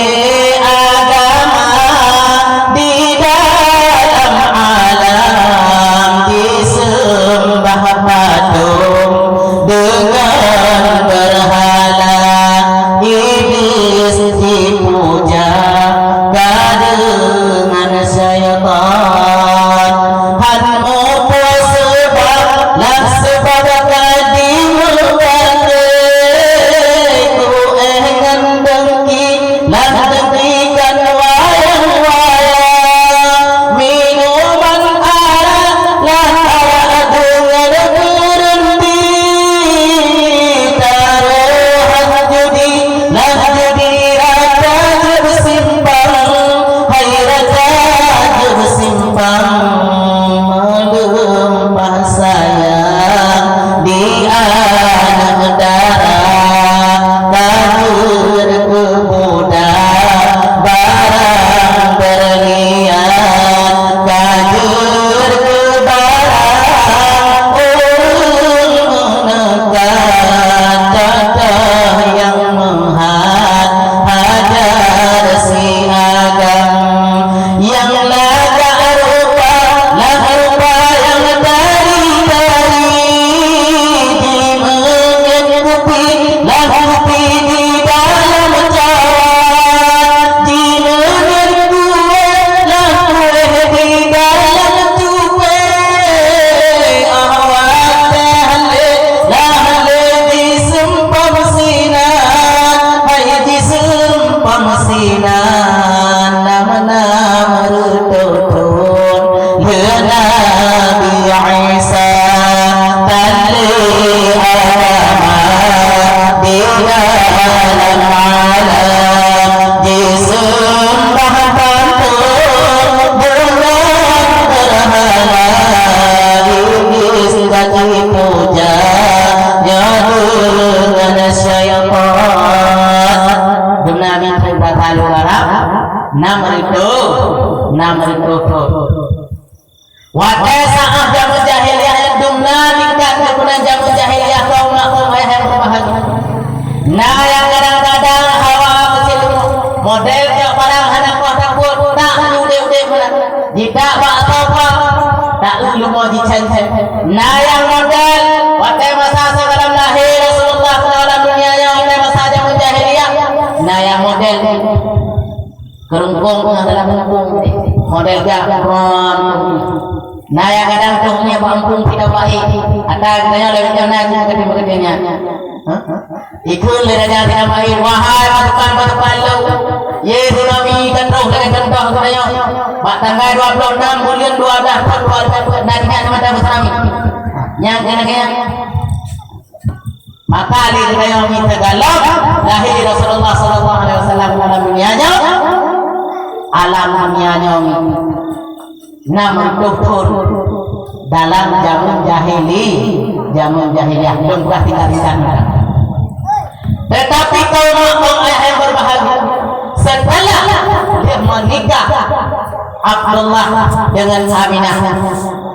agama di dalam alam disembah patung dengan berhala iblis dipuja dengan syaitan hanmu sebab sebab kadimu ku nam rutun ya Nabi Isa tali agama di dalam alam disembah pantun bulan berhala iblis dan dipuja dengan syaitan Nabi kita tahu Arab nam itu wadah saat jamu jahiliyah dumna tingkat kemudian jamu jahiliyah kaum ayah yang berbahagia nah yang kadang-kadang hawa kecil model yang barang anak kuah takut tak udah jika bak apa tak ulu mau dicen-cen nah yang model wadah masa sebelum lahir Rasulullah dalam dunianya wadah masa jamu jahiliyah nah yang model kerungkung dalam kerungkung model gakron nah yang kadang tuhnya bampung tidak baik ada katanya lebih jangan begini-begininya ikut leranya tidak baik wahai pasukan lu ye tsunami kan roh dengan contoh katanya mak tanggal 26 bulan 2 dan ada tsunami yang kena maka Ali katanya minta galau lahir Rasulullah sallallahu alaihi wasallam dalam dunianya alam dunianya namun dukun dalam zaman jahiliyah belum pernah tinggal tetapi kaum ayah yang berbahagia setelah dia menikah Abdullah dengan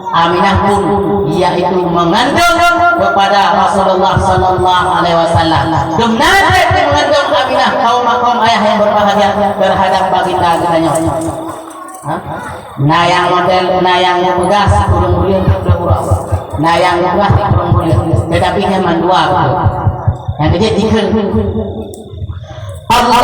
Aminah pun yaitu mengandung kepada Rasulullah sallallahu alaihi wasallam dengan mengandung Aminah kaum ayah yang berbahagia terhadap baginda katanya nah yang model nah yang begas kurang bulan nah yang begas kurang bulan tetapi zaman dua yang dia dikir Allah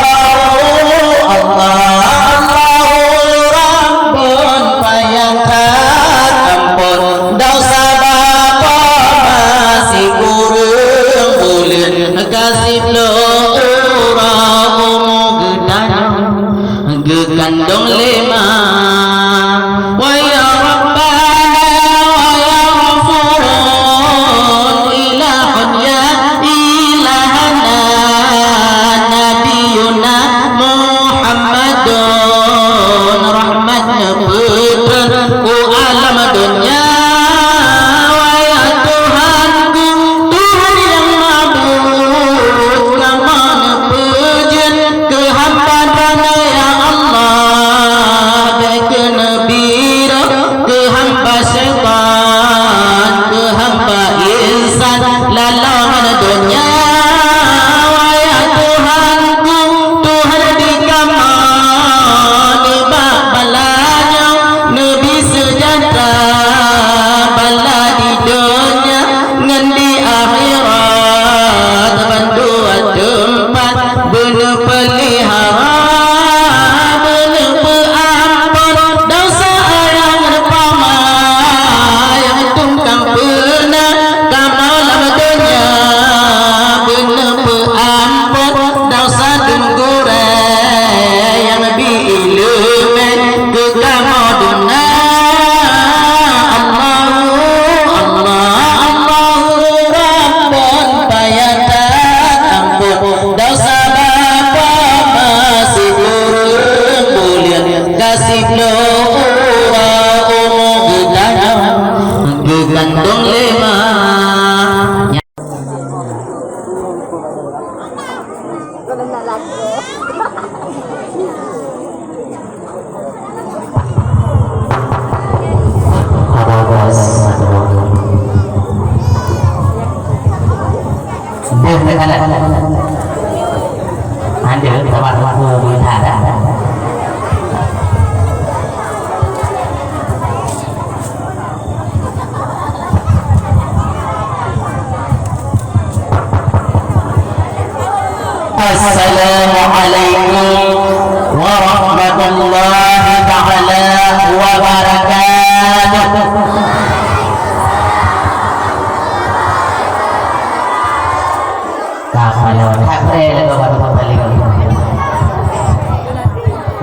Rabbun payakan ampun dosa bapa masih kurang bulan kasih lo gegandong lima wa ya rabbana wa ya ghafurun ilahun ya ilahana nabiyuna muhammadun rahmatnya putra ku alam dunia wa ya Tuhanku Tuhan yang mabud namanya pujian kehambaannya ya Allah ke nabira ke hamba syaitan ke hamba insan lalangan dunia wa ya Tuhanku Tuhan di kamar di bak balanya Nabi sejahtera bala di dunia ngan di akhirat bantuan tempat benar pelihara gandong lima Anda teman-teman berhadap Assalamualaikum warahmatullahi ta'ala wabarakatuh.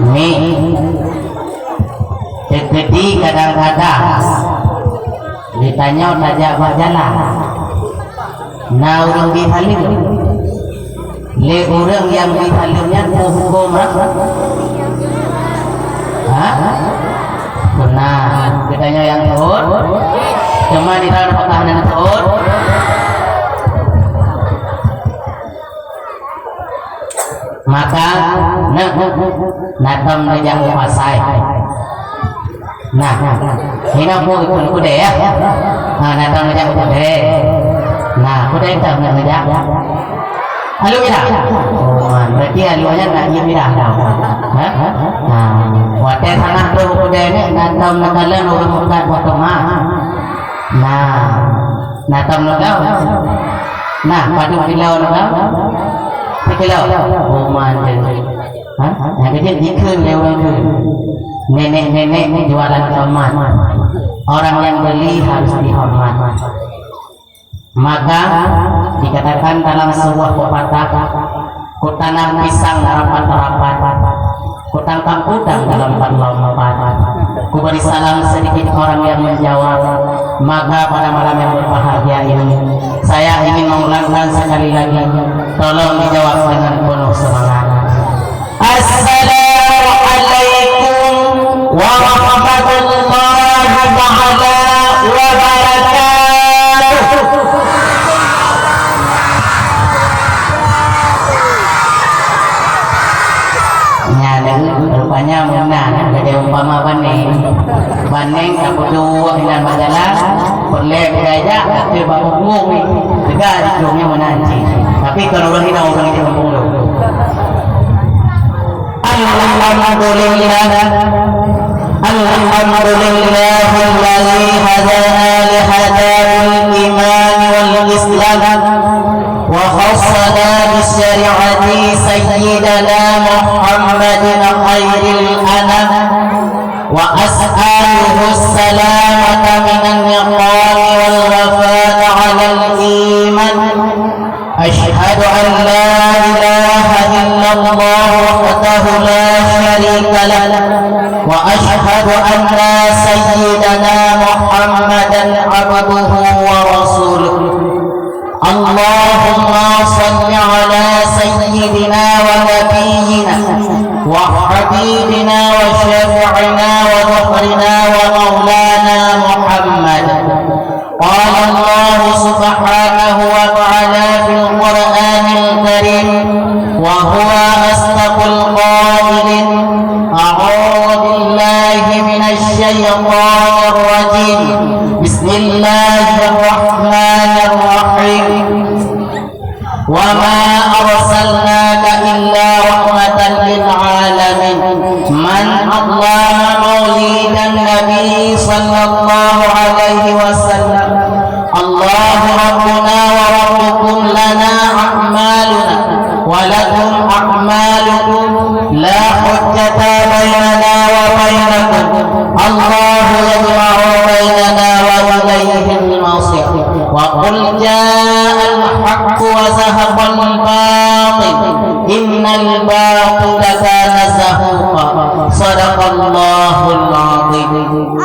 Ni jadi kadang-kadang ditanya tajak buat jalan. Nah orang dihalim, le orang yang dihalimnya hukum apa? Benar, ditanya yang turut, cuma di dalam pertahanan turut. Maka natam najak pasai. Nah, ini aku ikut kuda ya. Nah, natam najak kuda. Nah, kuda itu najak. Halo mira. Oh, berarti haluannya tak iya mira. Nah, wadah tanah tu kuda ni natam nakalan orang mukat buat rumah. Nah, natam nakau. Nah, padu kilau nakau. Kilau. Oh, mantan. Yang kecil dikun lewat tu. Nenek-nenek jualan tomat. Orang yang beli harus dihormat. Maka dikatakan dalam sebuah pepatah, ku tanam pisang rapat-rapat, ku tangkap udang dalam lompat. Ku beri salam sedikit orang yang menjawab. Maka pada malam yang berbahagia ini, saya ingin mengulangkan sekali lagi. Tolong dijawab dengan penuh semangat. Assalamualaikum warahmatullahi wabarakatuh. Rupanya benar ada umpama banding aku dua dengan majalah boleh berajak tapi bapak bumi juga hidungnya menanti tapi kalau orang itu kampung lu Alhamdulillah alladzi hadana li hadal iman wal islam wa khassana bi syari'ati sayyidina Muhammadin khairil anam wa as'aluhu as-salamata minan niqam wal wafat 'alal iman ashhadu an la ilaha illallah wahdahu la syarika lah wa ashhadu anna sayyidana Muhammadan 'abduhu wa rasuluhu. Allahumma salli ala sayyidina wa nabiyyina wa habibina wa syafi'ina wa dhukrina wa maulana Muhammad. Qala Allah subhanahu wa ta'ala fil Qur'anil Karim wa huwa asdaqul qailin a'udzu billahi minasy syaithanir rajim. Bismillahirrahmanirrahim. Wa ma arsalnaka illa rahmatan lil alamin. Man allama maulidan nabi sallallahu alaihi wasallam. Allah rabbuna wa rabbukum lana a'maluna wa lakum a'malukum la hujjata bainana wa bainakum. Allah yajma'u bainana wa ilayhi al-masir. Wa qul jaa'a al-haqqu wa zahaqa al-batil innal batila kana zahuqa. Sadaqallahul 'azim.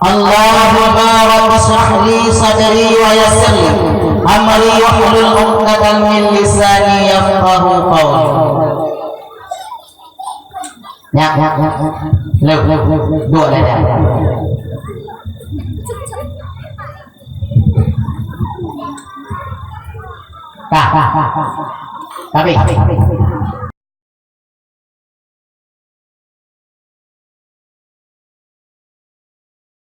Allahumma rabbi shrah li sadri wa yassir li amri wahlul 'uqdatam min lisani yafqahu qawli. Ya. Dua dah. Tapi